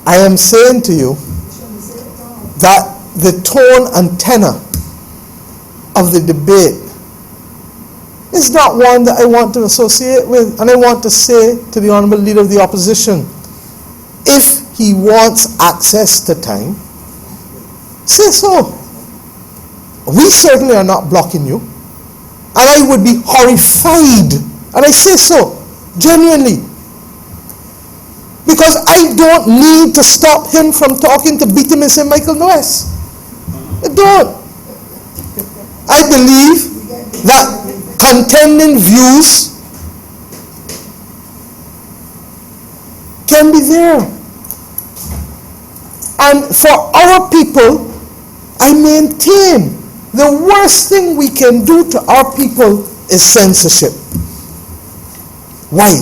I am saying to you that the tone and tenor of the debate is not one that I want to associate with. And I want to say to the Honourable Leader of the Opposition, if he wants access to time, say so. We certainly are not blocking you. And I would be horrified, and I say so, genuinely, because I don't need to stop him from talking to Beatum in St. Michael Noes. I don't. I believe that contending views can be there. And for our people, I maintain the worst thing we can do to our people is censorship. Why?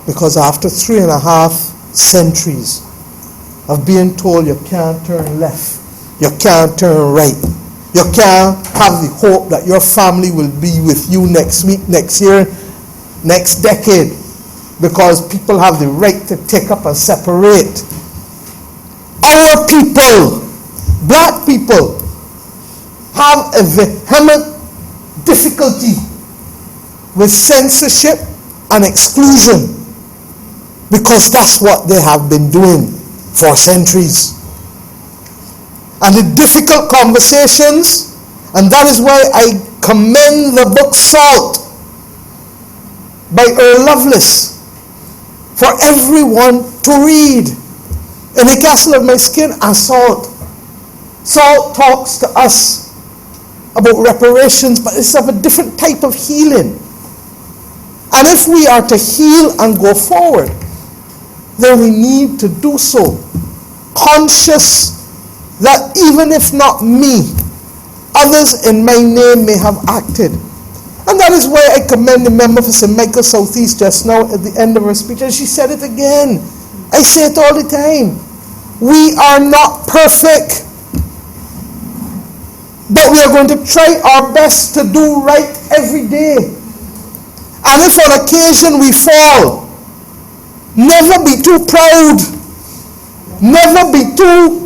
Because after 3.5 centuries of being told you can't turn left, you can't turn right, you can't have the hope that your family will be with you next week, next year, next decade, because people have the right to take up and separate. Our people, black people, have a vehement difficulty with censorship and exclusion because that's what they have been doing for centuries. And the difficult conversations, and that is why I commend the book Salt by Earl Lovelace for everyone to read. In the Castle of My Skin and Salt. Salt talks to us about reparations, but it's of a different type of healing. And if we are to heal and go forward, then we need to do so conscious that even if not me, others in my name may have acted. And that is why I commend the member for St. Michael Southeast just now at the end of her speech, and she said it again. I say it all the time. We are not perfect, but we are going to try our best to do right every day. And if on occasion we fall, never be too proud, never be too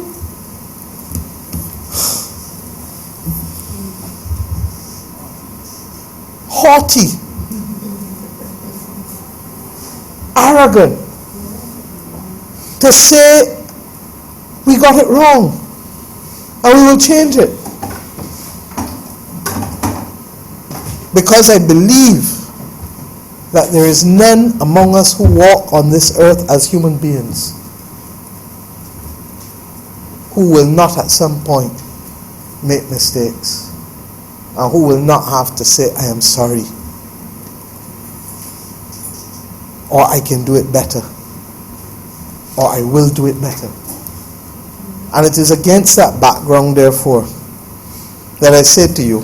haughty, arrogant, to say we got it wrong and we will change it. Because I believe that there is none among us who walk on this earth as human beings who will not at some point make mistakes and who will not have to say, I am sorry, or I can do it better, or I will do it better. And it is against that background, therefore, that I say to you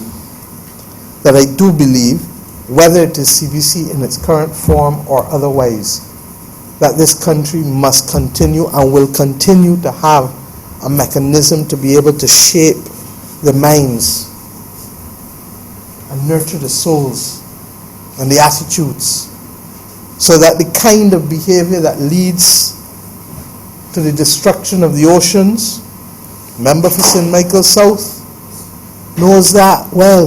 that I do believe, whether it is CBC in its current form or otherwise, that this country must continue and will continue to have a mechanism to be able to shape the minds and nurture the souls and the attitudes, so that the kind of behavior that leads to the destruction of the oceans, member for St. Michael South knows that well.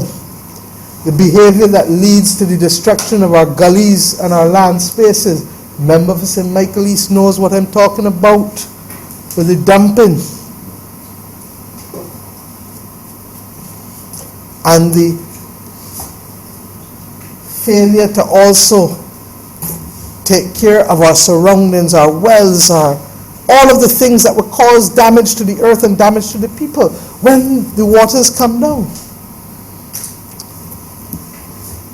The behavior that leads to the destruction of our gullies and our land spaces, Member for St. Michael East knows what I'm talking about with the dumping and the failure to also take care of our surroundings, our wells, all of the things that would cause damage to the earth and damage to the people when the waters come down.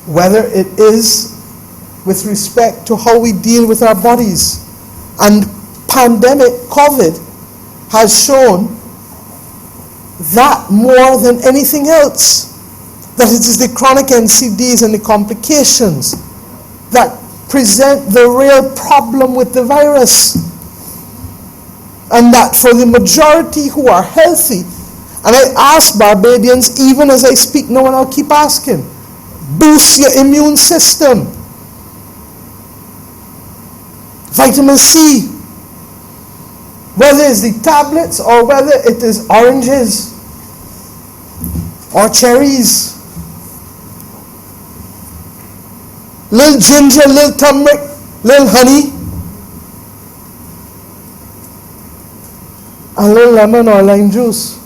Whether it is with respect to how we deal with our bodies. And pandemic, COVID, has shown that more than anything else, that it is the chronic NCDs and the complications that present the real problem with the virus. And that for the majority who are healthy, and I ask Barbadians, even as I speak now, and I'll keep asking, boost your immune system. Vitamin C, whether it's the tablets or whether it is oranges or cherries, little ginger, little turmeric, little honey, and little lemon or lime juice,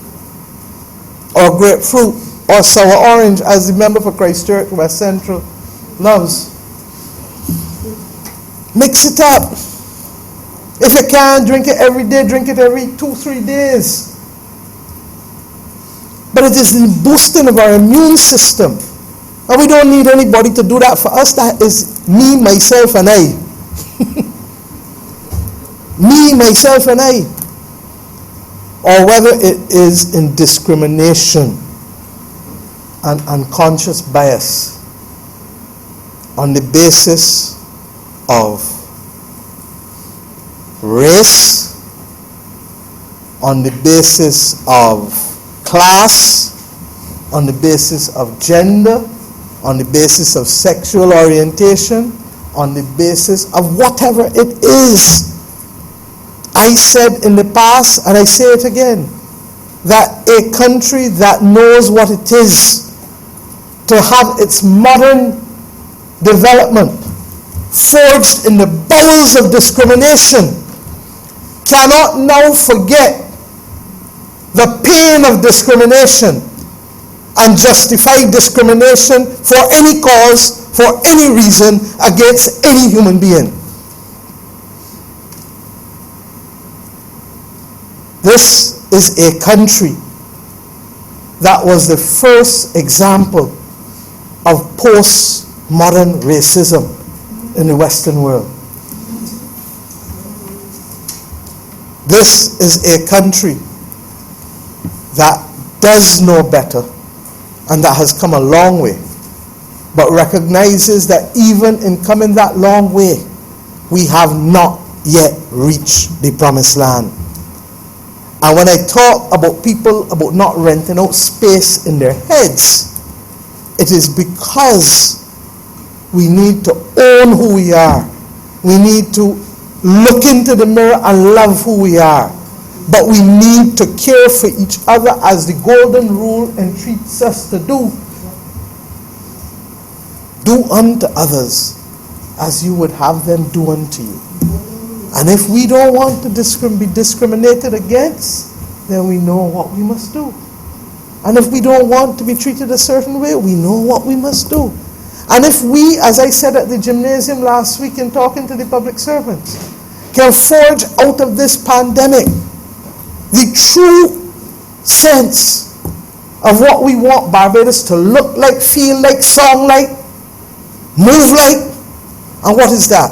or grapefruit, or sour orange, as the member for Christchurch West Central loves. Mix it up. If you can't drink it every day, drink it every 2-3 days. But it is the boosting of our immune system. And we don't need anybody to do that for us. That is me, myself, and I. Me, myself, and I. Or whether it is in discrimination and unconscious bias on the basis of race, on the basis of class, on the basis of gender, on the basis of sexual orientation, on the basis of whatever it is. I said in the past, and I say it again, that a country that knows what it is to have its modern development forged in the bowels of discrimination cannot now forget the pain of discrimination and justify discrimination for any cause, for any reason, against any human being. This is a country that was the first example of postmodern racism in the Western world. This is a country that does know better and that has come a long way, but recognizes that even in coming that long way, we have not yet reached the promised land. And when I talk about people about not renting out space in their heads, it is because we need to own who we are. We need to look into the mirror and love who we are. But we need to care for each other as the golden rule entreats us to do. Do unto others as you would have them do unto you. And if we don't want to be discriminated against, then we know what we must do. And if we don't want to be treated a certain way, we know what we must do. And if we, as I said at the gymnasium last week in talking to the public servants, can forge out of this pandemic the true sense of what we want Barbados to look like, feel like, sound like, move like, and what is that?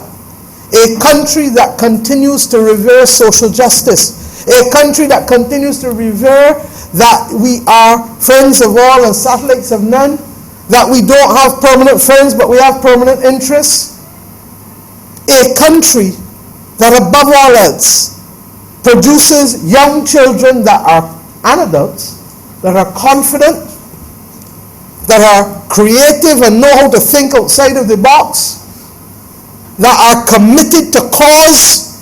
A country that continues to revere social justice. A country that continues to revere that we are friends of all and satellites of none. That we don't have permanent friends, but we have permanent interests. A country that above all else produces young children that are, and adults, that are confident, that are creative and know how to think outside of the box, that are committed to cause.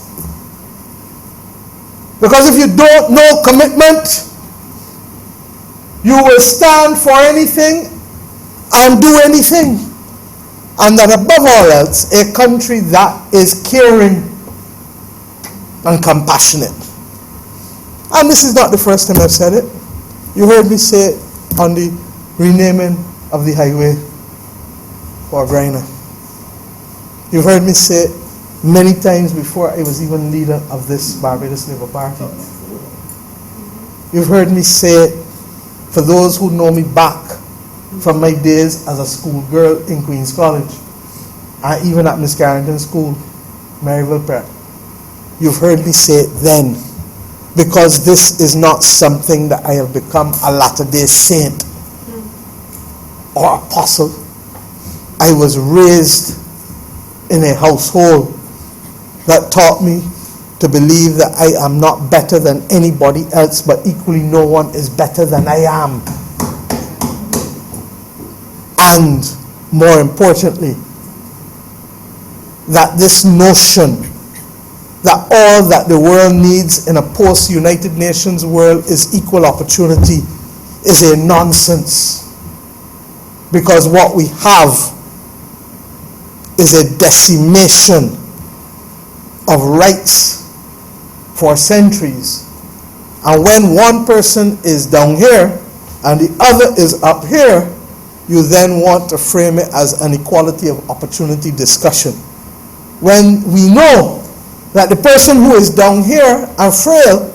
Because if you don't know commitment, you will stand for anything and do anything. and that above all else, a country that is caring and compassionate. And this is not the first time I've said it. You heard me say it on the renaming of the highway for Griner. You've heard me say it many times before I was even leader of this Barbados Labour Party. You've heard me say it for those who know me back from my days as a schoolgirl in Queen's College, and even at Miss Carrington's school, Maryville Prep. You've heard me say it then, because this is not something that I have become a latter-day saint or apostle. I was raised in a household that taught me to believe that I am not better than anybody else, but equally no one is better than I am. And more importantly, that this notion that all that the world needs in a post-United Nations world is equal opportunity is a nonsense. Because what we have is a decimation of rights for centuries. And when one person is down here and the other is up here, you then want to frame it as an equality of opportunity discussion. When we know that the person who is down here and frail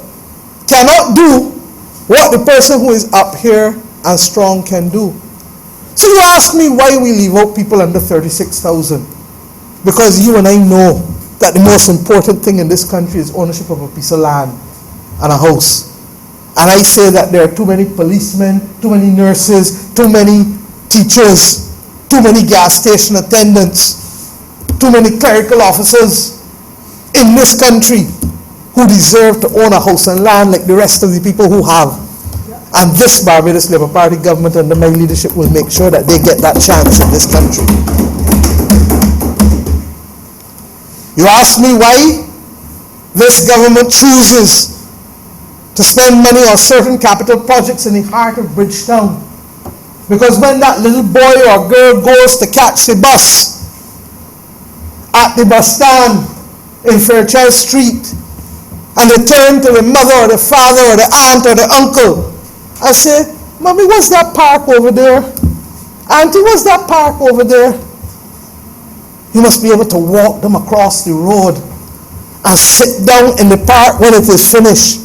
cannot do what the person who is up here and strong can do. So you ask me why we leave out people under 36,000. Because you and I know that the most important thing in this country is ownership of a piece of land and a house. And I say that there are too many policemen, too many nurses, too many teachers, too many gas station attendants, too many clerical officers in this country who deserve to own a house and land like the rest of the people who have. And this Barbados Labour Party government under my leadership will make sure that they get that chance in this country. You ask me why this government chooses to spend money on certain capital projects in the heart of Bridgetown. Because when that little boy or girl goes to catch the bus at the bus stand in Fairchild Street, and they turn to the mother or the father or the aunt or the uncle and say, "Mommy, what's that park over there? Auntie, what's that park over there?" You must be able to walk them across the road and sit down in the park when it is finished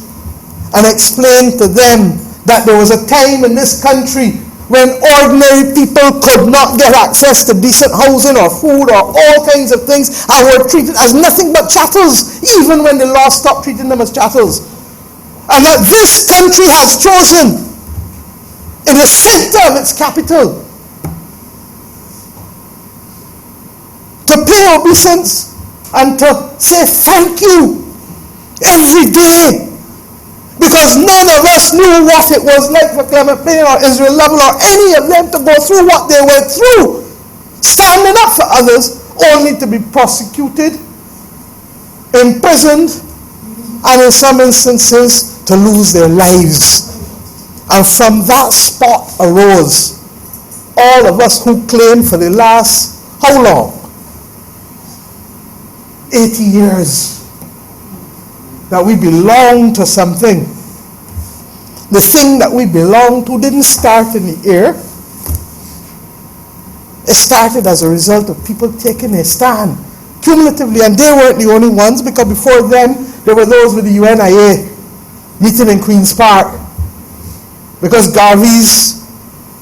and explain to them that there was a time in this country when ordinary people could not get access to decent housing or food or all kinds of things and were treated as nothing but chattels, even when the law stopped treating them as chattels. And that this country has chosen in the center of its capital to pay obeisance and to say thank you every day. Because none of us knew what it was like for Clement Plain or Israel Lovell or any of them to go through what they went through, standing up for others, only to be prosecuted, imprisoned, and in some instances to lose their lives. And from that spot arose all of us who claim for the last, how long? 80 years. That we belong to something. The thing that we belong to didn't start in the air. It started as a result of people taking a stand cumulatively, and they weren't the only ones, because before them there were those with the UNIA meeting in Queen's Park. Because Garvey's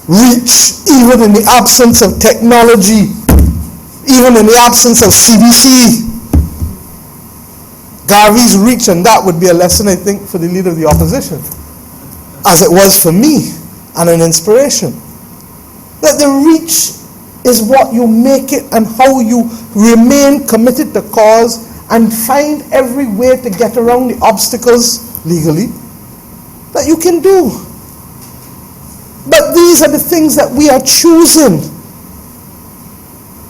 reach, even in the absence of technology, even in the absence of CBC, Garvey's reach, and that would be a lesson, I think, for the leader of the opposition, as it was for me, and an inspiration. That the reach is what you make it and how you remain committed to cause and find every way to get around the obstacles legally that you can do. But these are the things that we are choosing.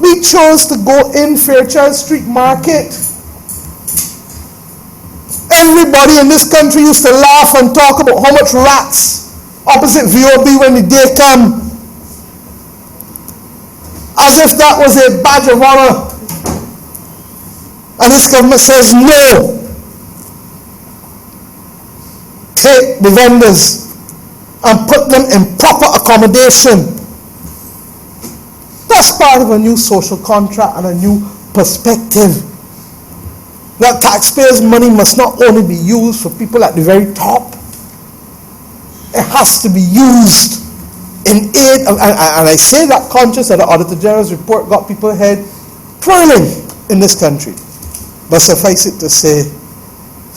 We chose to go in Fairchild Street Market. Everybody in this country used to laugh and talk about how much rats opposite VOB when the day come. as if that was a badge of honor. And this government says no. Take the vendors and put them in proper accommodation. That's part of a new social contract and a new perspective. That taxpayers' money must not only be used for people at the very top, it has to be used in aid of, and I say that conscious that the Auditor General's report got people's head twirling in this country. But suffice it to say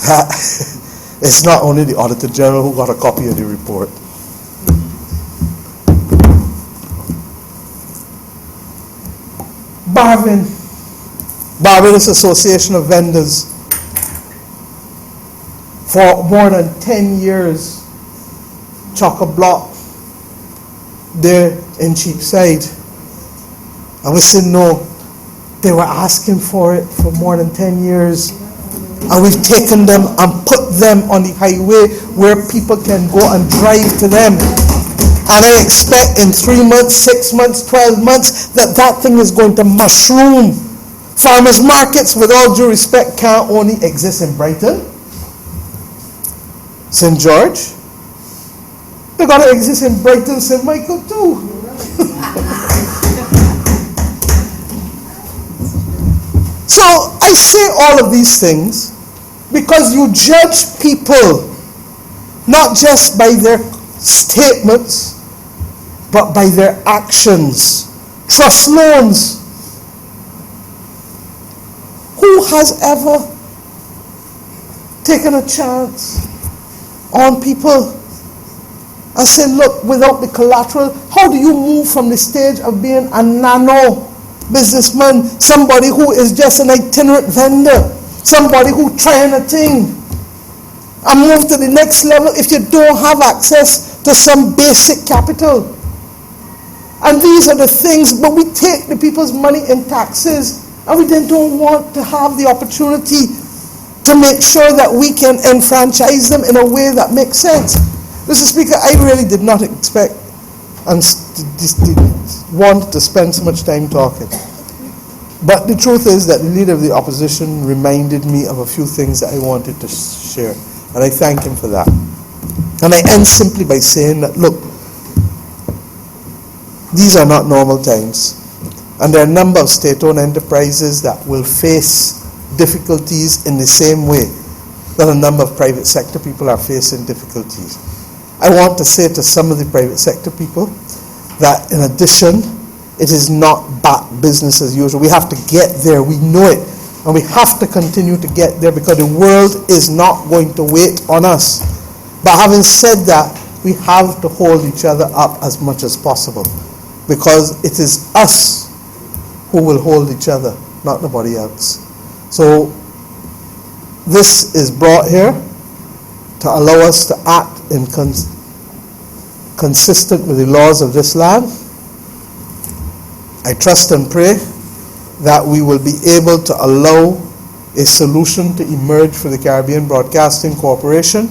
that it's not only the Auditor General who got a copy of the report. Barbados Association of Vendors, for more than 10 years, chock-a-block there in Cheapside. And we said no. They were asking for it for more than 10 years. And we've taken them and put them on the highway where people can go and drive to them. And I expect in 3 months, 6 months, 12 months that that thing is going to mushroom. Farmers markets, with all due respect, can't only exist in Brighton, St. George. They've got to exist in Brighton, St. Michael too. So I say all of these things because you judge people not just by their statements, but by their actions. Trust loans. Who has ever taken a chance on people and said, look, without the collateral, how do you move from the stage of being a nano businessman, somebody who is just an itinerant vendor, somebody who trying a thing, and move to the next level if you don't have access to some basic capital? And these are the things, but we take the people's money in taxes, and we then don't want to have the opportunity to make sure that we can enfranchise them in a way that makes sense. Mr. Speaker, I really did not expect and want to spend so much time talking. But the truth is that the Leader of the Opposition reminded me of a few things that I wanted to share, and I thank him for that. And I end simply by saying that, look, these are not normal times. And there are a number of state-owned enterprises that will face difficulties in the same way that a number of private sector people are facing difficulties. I want to say to some of the private sector people that in addition, it is not back business as usual. We have to get there. We know it. And we have to continue to get there because the world is not going to wait on us. But having said that, we have to hold each other up as much as possible because it is us who will hold each other, not nobody else. So this is brought here to allow us to act in consistent with the laws of this land. I trust and pray that we will be able to allow a solution to emerge for the Caribbean Broadcasting Corporation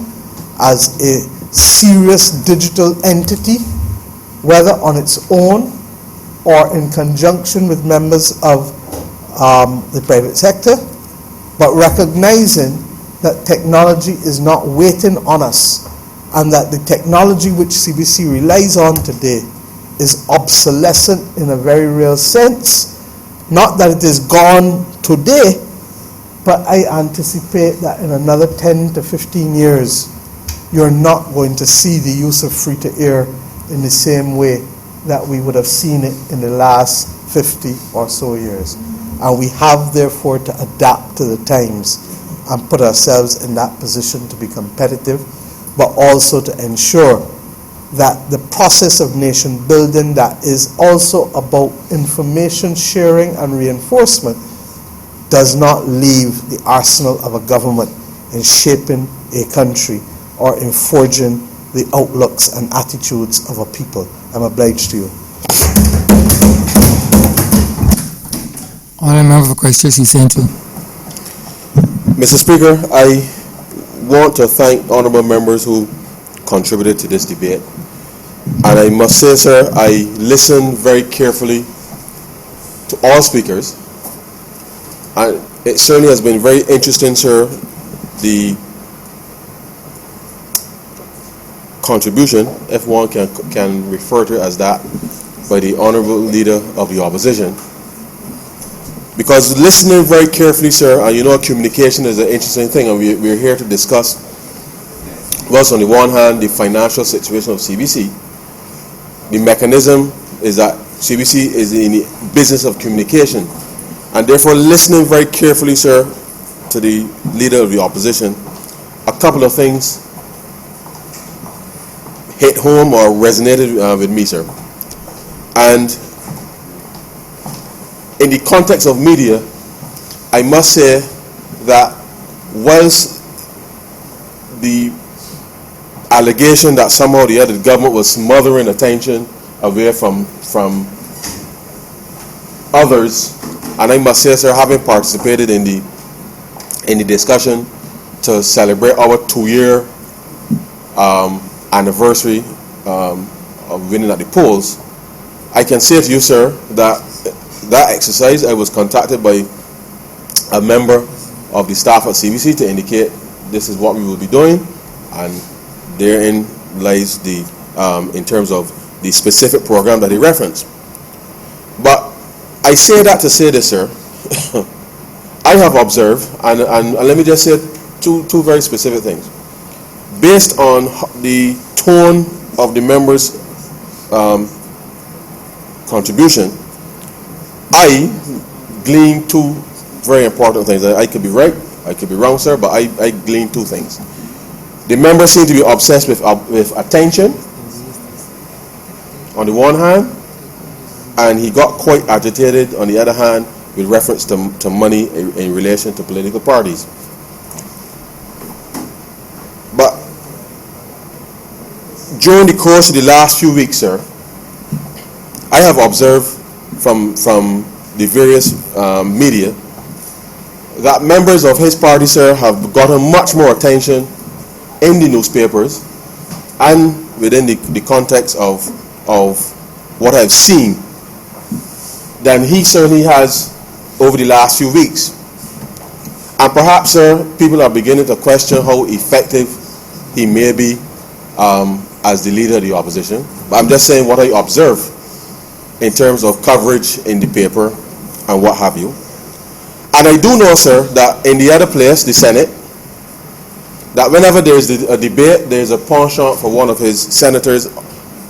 as a serious digital entity, whether on its own or in conjunction with members of the private sector, but recognizing that technology is not waiting on us and that the technology which CBC relies on today is obsolescent in a very real sense. Not that it is gone today, but I anticipate that in another 10 to 15 years, you're not going to see the use of free-to-air in the same way that we would have seen it in the last 50 or so years. And we have therefore to adapt to the times and put ourselves in that position to be competitive, but also to ensure that the process of nation building that is also about information sharing and reinforcement does not leave the arsenal of a government in shaping a country or in forging the outlooks and attitudes of a people. I'm obliged to you. Honourable member for Christchurch Central. Mr. Speaker, I want to thank honourable members who contributed to this debate. And I must say, sir, I listened very carefully to all speakers. And it certainly has been very interesting, sir, the contribution, if one can refer to it as that, by the Honourable Leader of the Opposition. Because listening very carefully, sir, and you know communication is an interesting thing, and we're here to discuss, well, on the one hand, the financial situation of CBC. The mechanism is that CBC is in the business of communication, and therefore listening very carefully, sir, to the Leader of the Opposition, a couple of things hit home or resonated with me, sir. And in the context of media, I must say that whilst the allegation that somehow the other government was smothering attention away from others, and I must say, sir, having participated in the discussion to celebrate our 2-year anniversary of winning at the polls, I can say to you, sir, that exercise, I was contacted by a member of the staff at CBC to indicate this is what we will be doing, and therein lies the in terms of the specific program that he referenced. But I say that to say this, sir. I have observed, and let me just say two very specific things. Based on the tone of the members' contribution, I glean two very important things. I could be right, I could be wrong, sir, but I glean two things. The members seem to be obsessed with attention on the one hand, and he got quite agitated on the other hand with reference to money in relation to political parties. But during the course of the last few weeks, sir, I have observed from the various media that members of his party, sir, have gotten much more attention in the newspapers and within the context of what I've seen than he certainly has over the last few weeks. And perhaps, sir, people are beginning to question how effective he may be as the Leader of the Opposition. But I'm just saying what I observe in terms of coverage in the paper and what have you. And I do know, sir, that in the other place, the Senate, that whenever there's a debate, there's a penchant for one of his senators,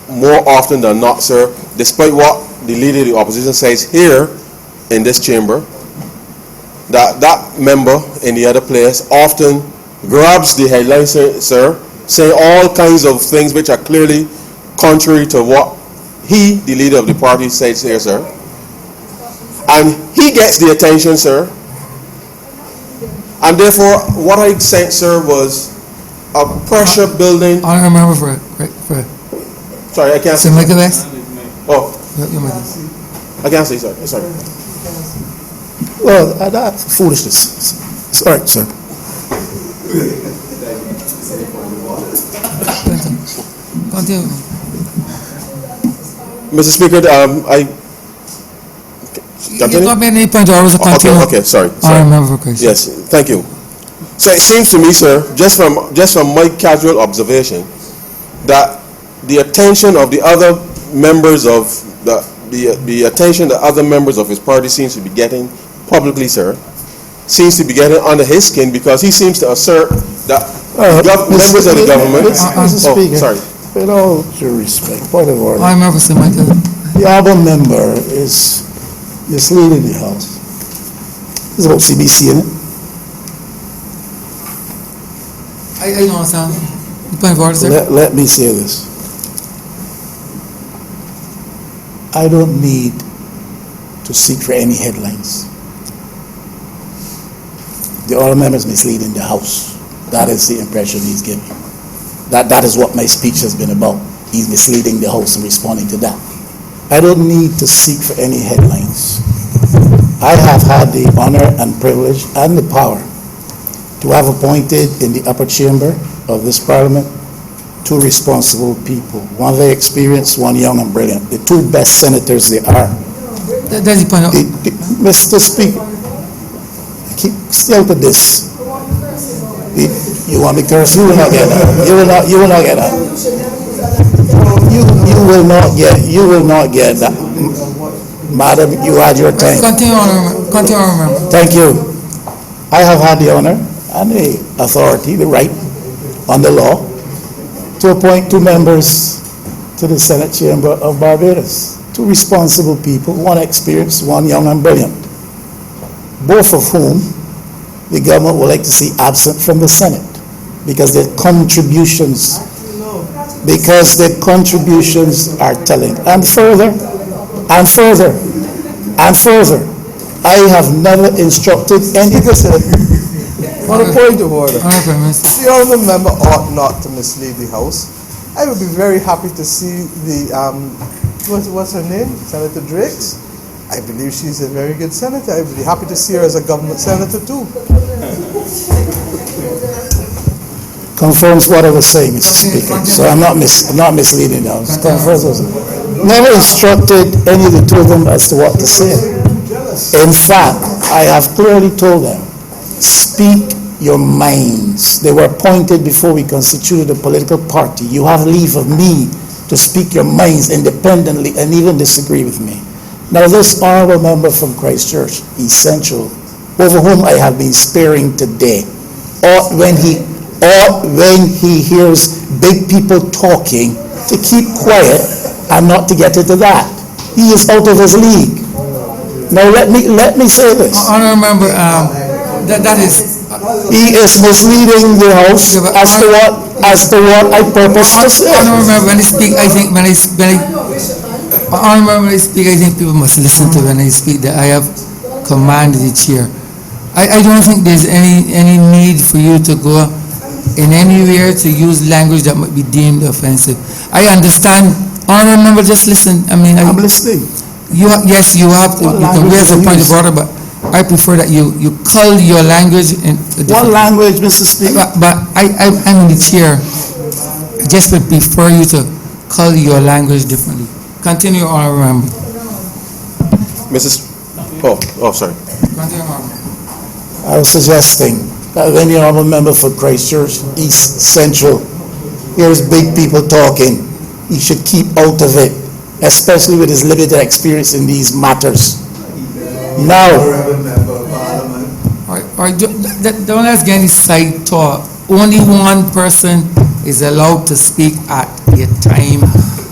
more often than not, sir, despite what the Leader of the Opposition says here in this chamber, that member in the other place often grabs the headline, sir, saying all kinds of things which are clearly contrary to what he, the Leader of the party, says here, sir. And he gets the attention, sir. And therefore, what I sent, sir, was a pressure building. I remember for Sorry, I can't see. Oh, I can't see. Sorry. Well, that's foolishness. It's all right, sir. Continue. Mr. Speaker, I continue? Not many points. I was a continue. Okay, sorry. I remember for question. Yes, thank you. So it seems to me, sir, just from my casual observation, that the attention of the other members of the attention that other members of his party seems to be getting publicly, sir, seems to be getting under his skin, because he seems to assert that members of the government. Mr. Speaker, sorry. with all due respect, point of order. I remember, Sir Michael. The other member is misleading the House. It's about CBC, isn't it? I don't understand. The point of order, sir. Let me say this. I don't need to seek for any headlines. The other member is misleading the House. That is the impression he's giving. That is what my speech has been about. He's misleading the House and responding to that. I don't need to seek for any headlines. I have had the honor and privilege and the power to have appointed in the upper chamber of this Parliament 2 responsible people, one very experienced, one young and brilliant, the 2 best senators there are That's the point. Mr. Speaker, still to this. You want me to curse? You will not get that. You will not get that. You will not get that. Madam, you had your time. Continue, Honourable. Thank you. I have had the honor and the authority, the right, under law, to appoint 2 members to the Senate Chamber of Barbados. 2 responsible people, one experienced, one young and brilliant, both of whom the government would like to see absent from the Senate because their contributions are telling. And further, I have never instructed any. On a point of order, Honourable Minister. the honourable member ought not to mislead the House. I would be very happy to see the, what's her name? Senator Drakes. I believe she's a very good senator. I would be happy to see her as a government senator too. Confirms what I was saying, Mr. Speaker. So I'm not misleading now. Never instructed any of the 2 of them as to what to say. In fact, I have clearly told them, speak your minds. They were appointed before we constituted a political party. You have leave of me to speak your minds independently and even disagree with me. Now this honourable member from Christchurch, Essential, over whom I have been sparing today, or when he hears big people talking, to keep quiet and not to get into that. He is out of his league. Now let me say this. Honourable Member, that is. He is misleading the House as to what I purpose to say. Honourable Member, when I speak, I think people must listen to when I speak that I have commanded the chair. I don't think there's any need for you to go in anywhere to use language that might be deemed offensive. I understand. Honourable Member, just listen. I'm listening. You have to. You can raise a point of order, but I prefer that you cull your language in what language, Mr. Speaker? But I'm in the chair. I just would prefer you to cull your language differently. Continue, Honourable Member. Sorry. Continue, Honourable. I was suggesting that when the honourable member for Christchurch East Central hears big people talking, he should keep out of it, especially with his limited experience in these matters. Now, don't let's get any side talk. Only one person is allowed to speak at a time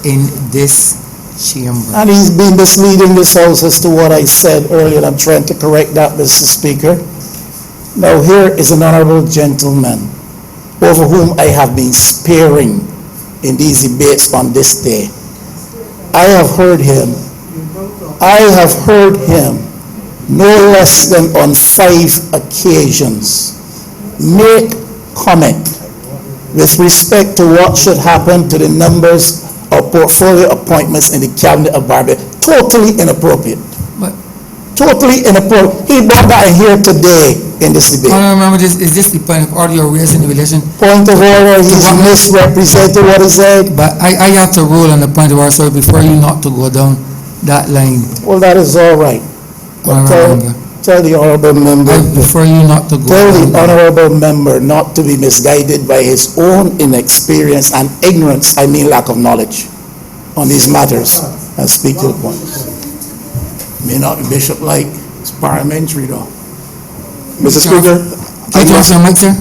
in this chamber. and he's been misleading this House as to what I said earlier, and I'm trying to correct that, Mr. Speaker. Now here is an honourable gentleman over whom I have been sparing in these debates on this day. I have heard him no less than on 5 occasions make comment with respect to what should happen to the numbers of portfolio appointments in the Cabinet of Barbados. Totally inappropriate. Totally inappropriate. He brought that in here today in this debate. Honourable Member, is this the point of order you're raising in relation? Point of order, he's misrepresented what he said. But I have to rule on the point of order, so before you not to go down that line. Well, that is all right. Tell the honourable member. I prefer you not to go Tell down the honourable member not to be misguided by his own inexperience and ignorance, I mean lack of knowledge, on these matters, and speak to the point. May not be bishop-like, it's parliamentary though. Mr. Speaker, Can you answer mic, sir?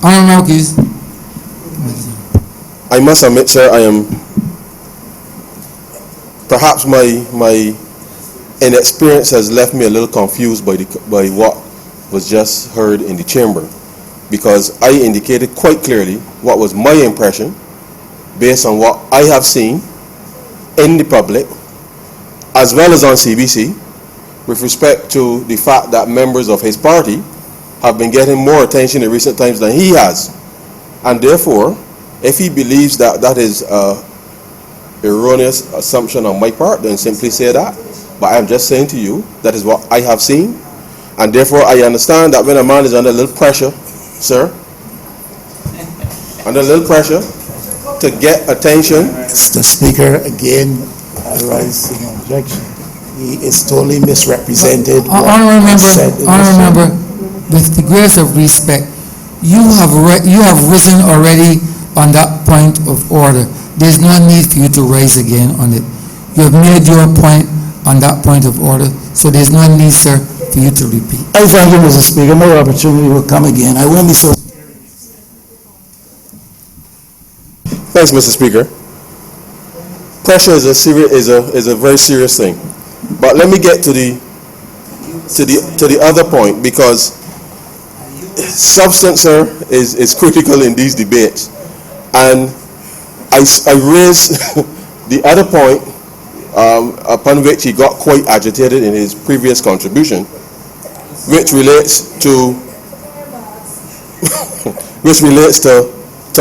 Honourable Member, please. I must admit, sir, I am perhaps my inexperience has left me a little confused by what was just heard in the chamber, because I indicated quite clearly what was my impression based on what I have seen in the public as well as on CBC with respect to the fact that members of his party have been getting more attention in recent times than he has, and therefore if he believes that that is erroneous assumption on my part, then simply say that. But I am just saying to you, that is what I have seen, and therefore I understand that when a man is under a little pressure, sir, under a little pressure to get attention. Mr. Speaker, again, I rise in objection. He is totally misrepresented. Honourable member, with the greatest of respect, you have risen already on that point of order. There's no need for you to rise again on it. You have made your point on that point of order, so there's no need, sir, for you to repeat. I thank you, Mr. Speaker. No opportunity will come again. I won't be so. Thanks, Mr. Speaker. Pressure is a very serious thing. But let me get to the other point, because substance, sir, is critical in these debates. And I raised the other point upon which he got quite agitated in his previous contribution, which relates to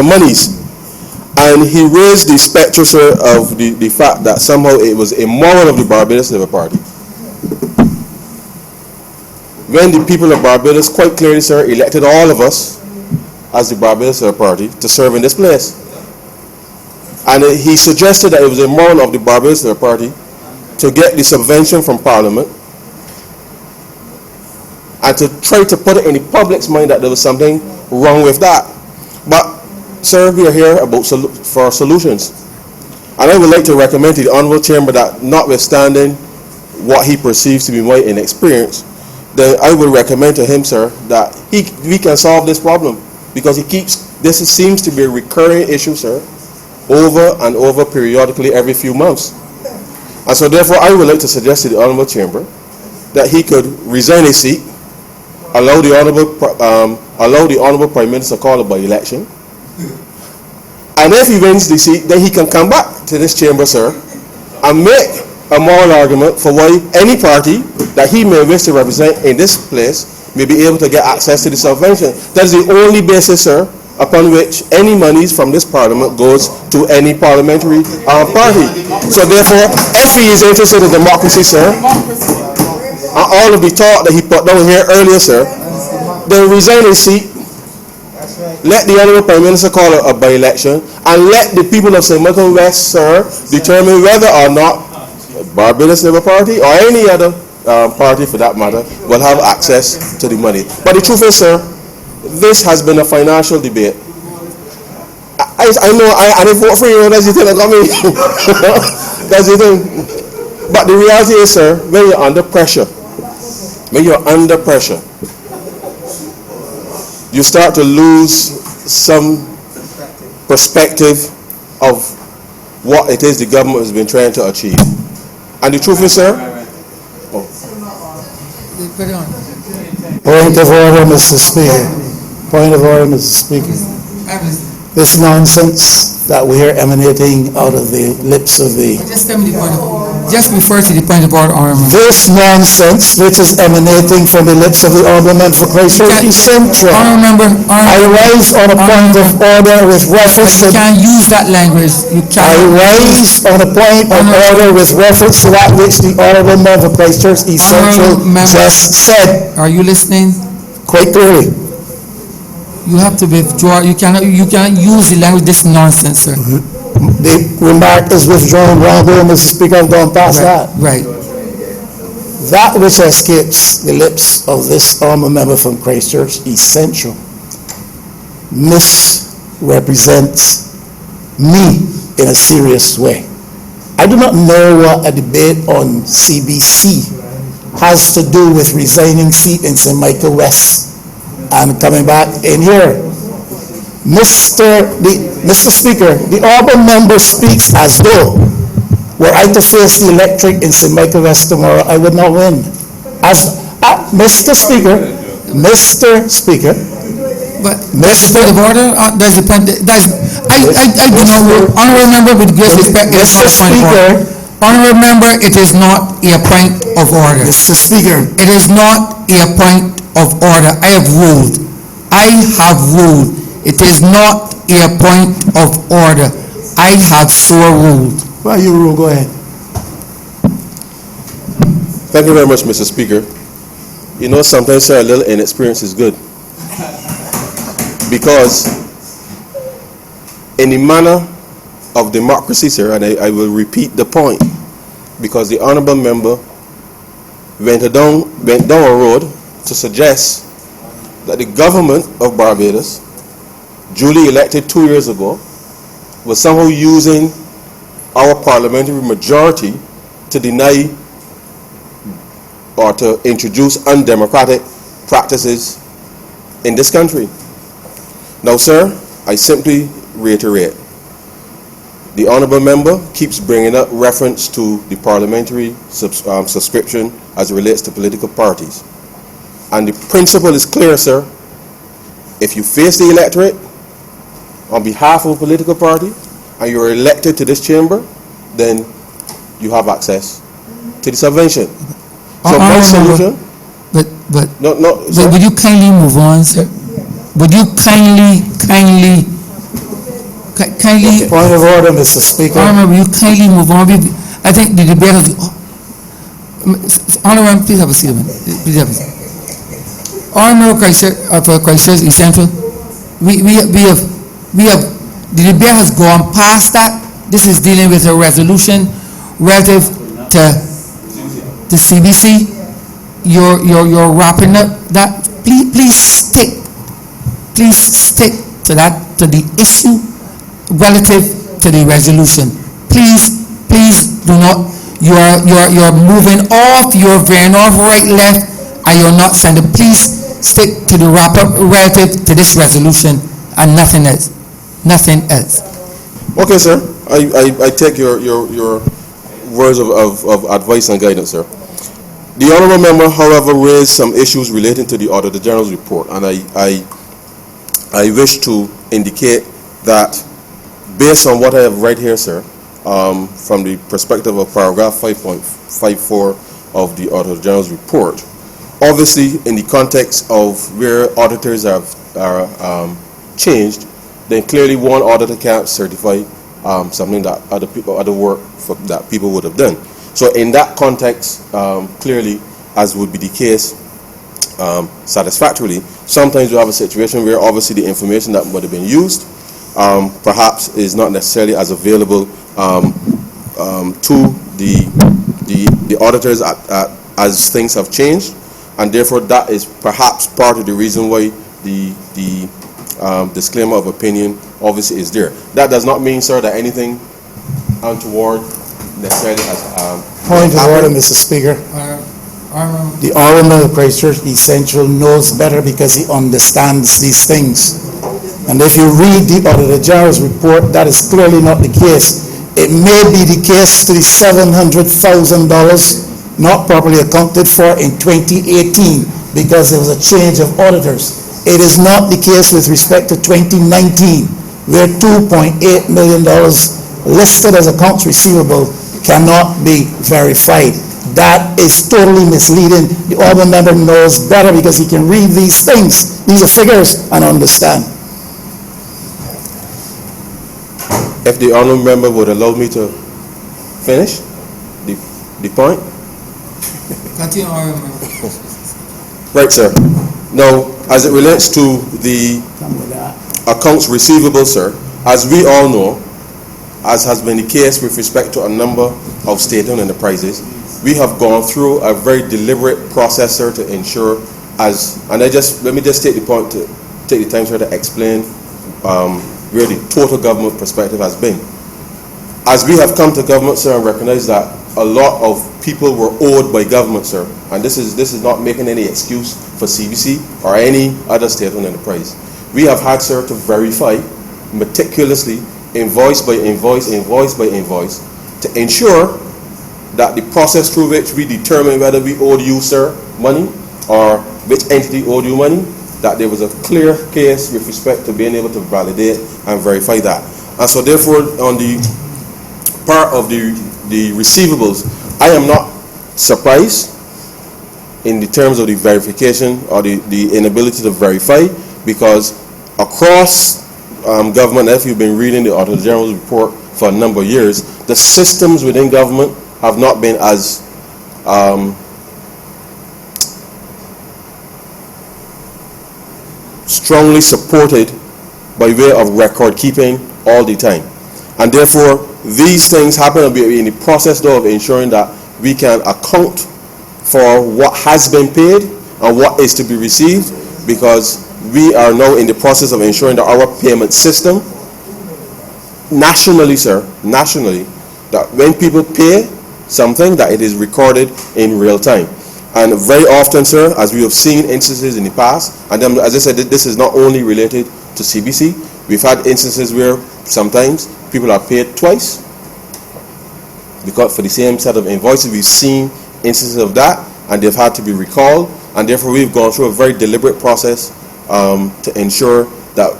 monies. And he raised the spectre, sir, of the fact that somehow it was immoral of the Barbados Labour Party, when the people of Barbados quite clearly, sir, elected all of us as the Barbados Labour Party to serve in this place. And he suggested that it was immoral of the Barbados Labour Party to get the subvention from Parliament and to try to put it in the public's mind that there was something wrong with that. But, sir, we are here for solutions. And I would like to recommend to the Honourable Chamber that, notwithstanding what he perceives to be my inexperience, then I would recommend to him, sir, that we can solve this problem, because this seems to be a recurring issue, sir, over and over periodically every few months. And so therefore I would like to suggest to the Honourable Chamber that he could resign his seat, allow the Honourable Prime Minister call a by-election, and if he wins the seat, then he can come back to this chamber, sir, and make a moral argument for why any party that he may wish to represent in this place may be able to get access to the subvention. That is the only basis, sir, upon which any monies from this parliament goes to any parliamentary party. So therefore, if he is interested in democracy, sir, and all of the talk that he put down here earlier, sir, then resign his seat, let the Honourable Prime Minister call a by-election, and let the people of St. Michael West, sir, determine whether or not Barbados Labour Party or any other party for that matter will have access to the money. But the truth is, sir, this has been a financial debate. I know I vote for you, that's the thing, I mean, that's the thing. But the reality is, sir, when you're under pressure, you start to lose some perspective of what it is the government has been trying to achieve. And the truth is, sir, Point of order, Mr. Speaker. Point of order, Mr. Speaker. This nonsense that we hear emanating out of the lips of the... Just refer to the point of order, Honourable. This nonsense which is emanating from the lips of the Honourable Member for Christchurch is central. I rise on a point of order with reference to... You can't use that language. I rise on a point of order with reference to that which the Honourable Member for Christchurch East Central just said. Are you listening? Quite clearly. You have to withdraw. You cannot use the language. This nonsense, sir. The remark is withdrawn, Honourable Mr. Speaker. I've gone past that. Right. That which escapes the lips of this Honourable Member from Christchurch East Central misrepresents me in a serious way. I do not know what a debate on CBC has to do with resigning seat in St. Michael West and coming back in here. Mr. Speaker, the Honourable Member speaks as though were I to face the electric in St. Michael West tomorrow, I would not win. Mr. Speaker, but Mr. The border, that's the point. I do not know. Honourable Member, with great respect, it is not a point of order. Honourable Member, it is not a point of order. Mr. Speaker, it is not a point of order. I have ruled. It is not a point of order. I have so ruled. Well, you rule. Go ahead. Thank you very much, Mr. Speaker. You know, sometimes, sir, a little inexperience is good. Because in the manner of democracy, sir, and I will repeat the point, because the Honourable Member went down a road to suggest that the government of Barbados, duly elected 2 years ago, was somehow using our parliamentary majority to deny or to introduce undemocratic practices in this country. Now, sir, I simply reiterate, the honourable member keeps bringing up reference to the parliamentary subscription as it relates to political parties. And the principle is clear, sir. If you face the electorate on behalf of a political party and you're elected to this chamber, then you have access to the subvention. So my solution... But sir? would you kindly move on, sir? Would you kindly... Point of order, Mr. Speaker. Honourable, will you kindly move on? I think the debate has... Honourable, please have a seat. Please have a seat. Honourable Christchurch East Central, we have, the debate has gone past that. This is dealing with a resolution relative to the CBC. You're wrapping up that. Please stick to that, to the issue relative to the resolution. Please do not. You're moving off. You're veering off right, left, and you're not sending. Please stick to the wrap up relative to this resolution and nothing else. Nothing else. Okay, sir. I take your words of advice and guidance, sir. The honourable member, however, raised some issues relating to the Auditor General's report, and I wish to indicate that based on what I have read here, sir, from the perspective of paragraph 5.54 of the Auditor General's report, obviously in the context of where auditors are changed, then clearly one auditor can't certify something that other work that people would have done. So in that context, clearly, as would be the case satisfactorily, sometimes we have a situation where obviously the information that would have been used perhaps is not necessarily as available to the auditors as things have changed, and therefore that is perhaps part of the reason why the disclaimer of opinion obviously is there. That does not mean, sir, that anything untoward necessarily has Point of order, Mr. Speaker. The Honourable Christchurch East Central knows better because he understands these things. And if you read the Auditor General's report, that is clearly not the case. It may be the case to the $700,000 not properly accounted for in 2018 because there was a change of auditors. It is not the case with respect to 2019, where $2.8 million listed as accounts receivable cannot be verified. That is totally misleading. The honourable member knows better because he can read these things. These are figures and understand. If the honourable member would allow me to finish the point. Continue, Honourable. Right, sir. Now, as it relates to the accounts receivable, sir, as we all know, as has been the case with respect to a number of state-owned enterprises, we have gone through a very deliberate process, sir, to ensure let me just take the time, sir, to explain where the total government perspective has been. As we have come to government, sir, and recognize that a lot of people were owed by government, sir, and this is not making any excuse for CBC or any other state-owned enterprise. We have had, sir, to verify meticulously, invoice by invoice, to ensure that the process through which we determine whether we owed you, sir, money, or which entity owed you money, that there was a clear case with respect to being able to validate and verify that. And so therefore, on the part of the receivables, I am not surprised in the terms of the verification or the inability to verify, because across government, if you've been reading the Auditor General's report for a number of years, the systems within government have not been as strongly supported by way of record keeping all the time. And therefore, these things happen to be in the process, though, of ensuring that we can account for what has been paid and what is to be received, because we are now in the process of ensuring that our payment system nationally, sir, nationally, that when people pay something, that it is recorded in real time. And very often, sir, as we have seen instances in the past, and then, as I said, this is not only related to CBC. We've had instances where sometimes people are paid twice because for the same set of invoices. We've seen instances of that, and they've had to be recalled, and therefore we've gone through a very deliberate process to ensure that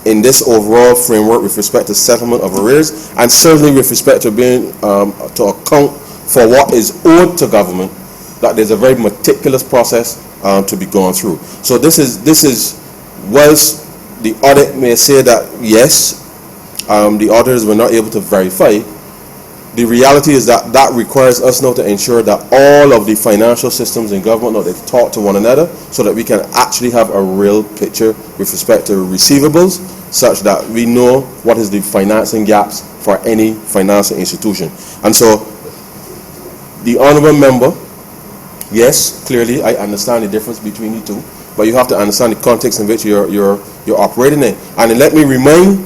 in this overall framework with respect to settlement of arrears, and certainly with respect to being to account for what is owed to government, that there's a very meticulous process to be gone through. So this is whilst the audit may say that yes, the auditors were not able to verify, the reality is that that requires us now to ensure that all of the financial systems in government now they talk to one another, so that we can actually have a real picture with respect to receivables, such that we know what is the financing gaps for any financial institution. And so the honourable member, yes, clearly I understand the difference between the two, but you have to understand the context in which you're operating in. And let me remind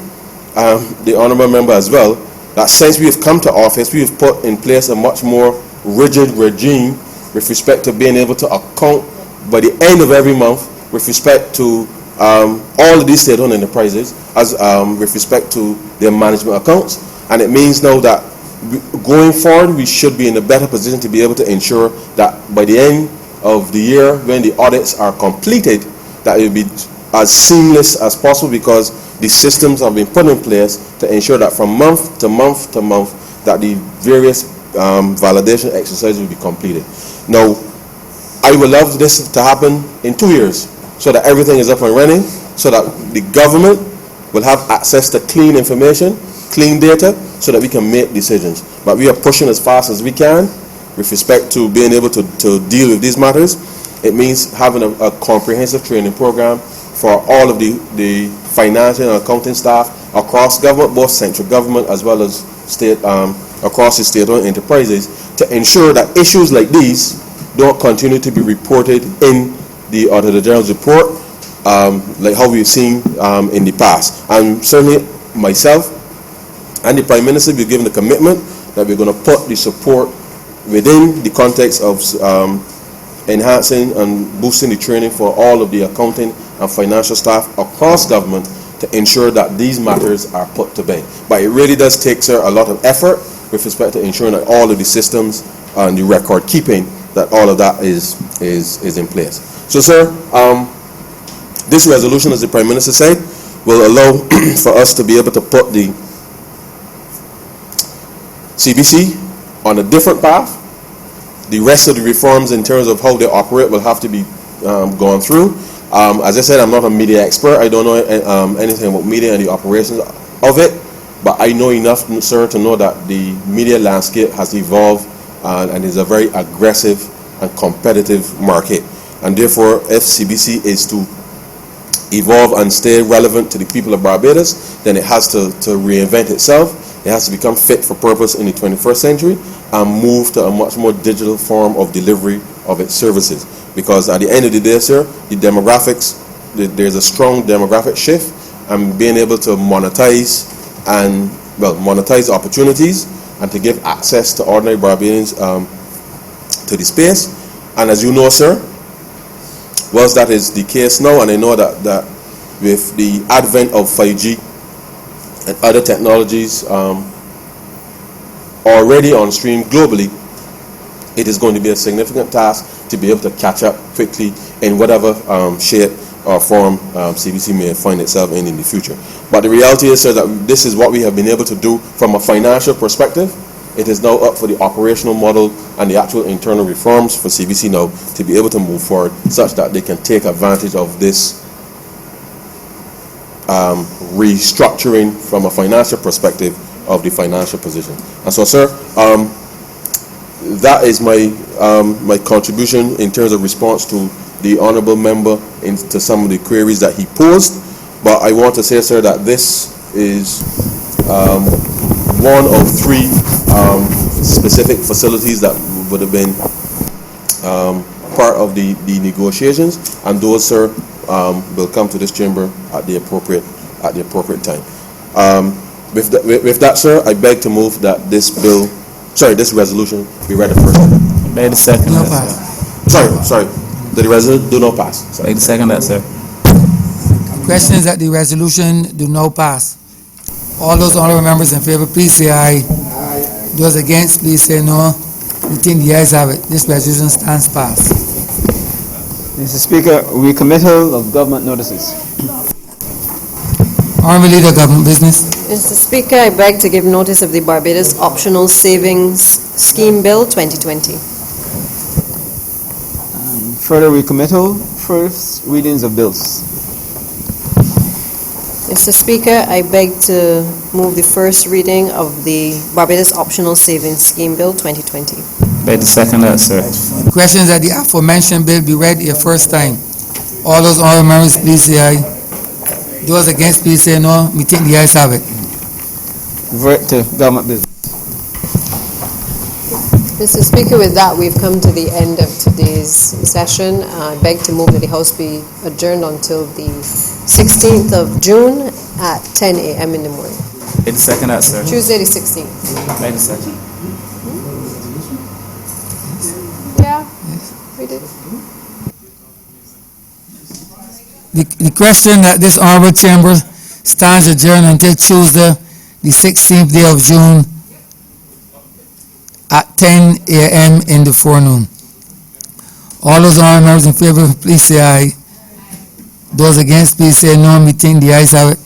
the honourable member as well that since we have come to office, we have put in place a much more rigid regime with respect to being able to account by the end of every month with respect to all of these state-owned enterprises as with respect to their management accounts. And it means now that going forward, we should be in a better position to be able to ensure that by the end of the year, when the audits are completed, that it will be as seamless as possible, because the systems have been put in place to ensure that from month to month to month that the various validation exercises will be completed. Now, I would love this to happen in 2 years, so that everything is up and running, so that the government will have access to clean information, clean data, so that we can make decisions. But we are pushing as fast as we can with respect to being able to deal with these matters. It means having a comprehensive training program for all of the financial and accounting staff across government, both central government as well as state, across the state-owned enterprises, to ensure that issues like these don't continue to be reported in the Auditor General's report, like how we've seen in the past. And certainly myself and the Prime Minister, we've given the commitment that we're going to put the support within the context of enhancing and boosting the training for all of the accounting and financial staff across government to ensure that these matters are put to bed. But it really does take, sir, a lot of effort with respect to ensuring that all of the systems and the record keeping, that all of that is in place. So, sir, this resolution, as the Prime Minister said, will allow for us to be able to put the CBC on a different path. The rest of the reforms in terms of how they operate will have to be gone through. As I said, I'm not a media expert. I don't know anything about media and the operations of it, but I know enough, sir, to know that the media landscape has evolved and is a very aggressive and competitive market. And therefore, if CBC is to evolve and stay relevant to the people of Barbados, then it has to reinvent itself. It has to become fit for purpose in the 21st century and move to a much more digital form of delivery of its services. Because at the end of the day, sir, the demographics, there's a strong demographic shift, and being able to monetize opportunities and to give access to ordinary Barbadians to the space. And as you know, sir, whilst that is the case now, and I know that with the advent of 5G and other technologies already on stream globally, it is going to be a significant task to be able to catch up quickly in whatever shape or form CBC may find itself in the future. But the reality is, sir, that this is what we have been able to do from a financial perspective. It is now up for the operational model and the actual internal reforms for CBC now to be able to move forward such that they can take advantage of this restructuring from a financial perspective of the financial position. And so, sir, that is my my contribution in terms of response to the honourable member into some of the queries that he posed. But I want to say, sir, that this is one of three specific facilities that would have been part of the negotiations, and those, sir, will come to this chamber at the appropriate time. With that, sir, I beg to move that this resolution be read at first. Beg the second No that, pass. Sorry, the resolution do not pass. sir. Beg the second that, sir. Question is that the resolution do not pass. All those honorable members in favor, please say aye. Those against, please say no. We think the ayes have it. This resolution stands passed. Mr. Speaker, recommittal of government notices. Honorable Leader, Government Business. Mr. Speaker, I beg to give notice of the Barbados Optional Savings Scheme Bill 2020. Further recommittal, first readings of bills. Mr. Speaker, I beg to move the first reading of the Barbados Optional Savings Scheme Bill 2020. Beg the second that, sir. Question is that the aforementioned bill be read a first time. All those honorable members, please say aye. Those against, please say no. We think the ayes have it. Revert to government business. Mr. Speaker, with that, we've come to the end of today's session. I beg to move that the House be adjourned until the 16th of June at 10 a.m. in the morning. Beg the second that, sir. Tuesday the 16th. Beg the second. Yeah, we did. The question that this honorable chamber stands adjourned until Tuesday, the 16th day of June at 10 a.m. in the forenoon. All those honorable members in favor, please say aye. Those against, please say no. We think the ayes have it.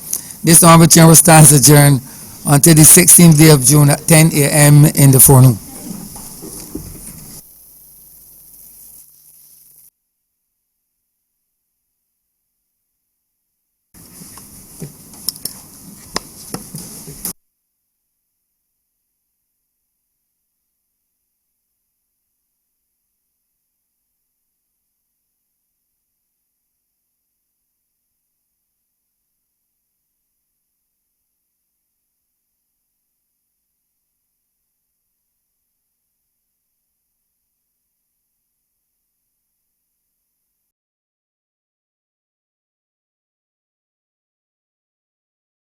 This honorable chamber stands adjourned until the 16th day of June at 10 a.m. in the forenoon.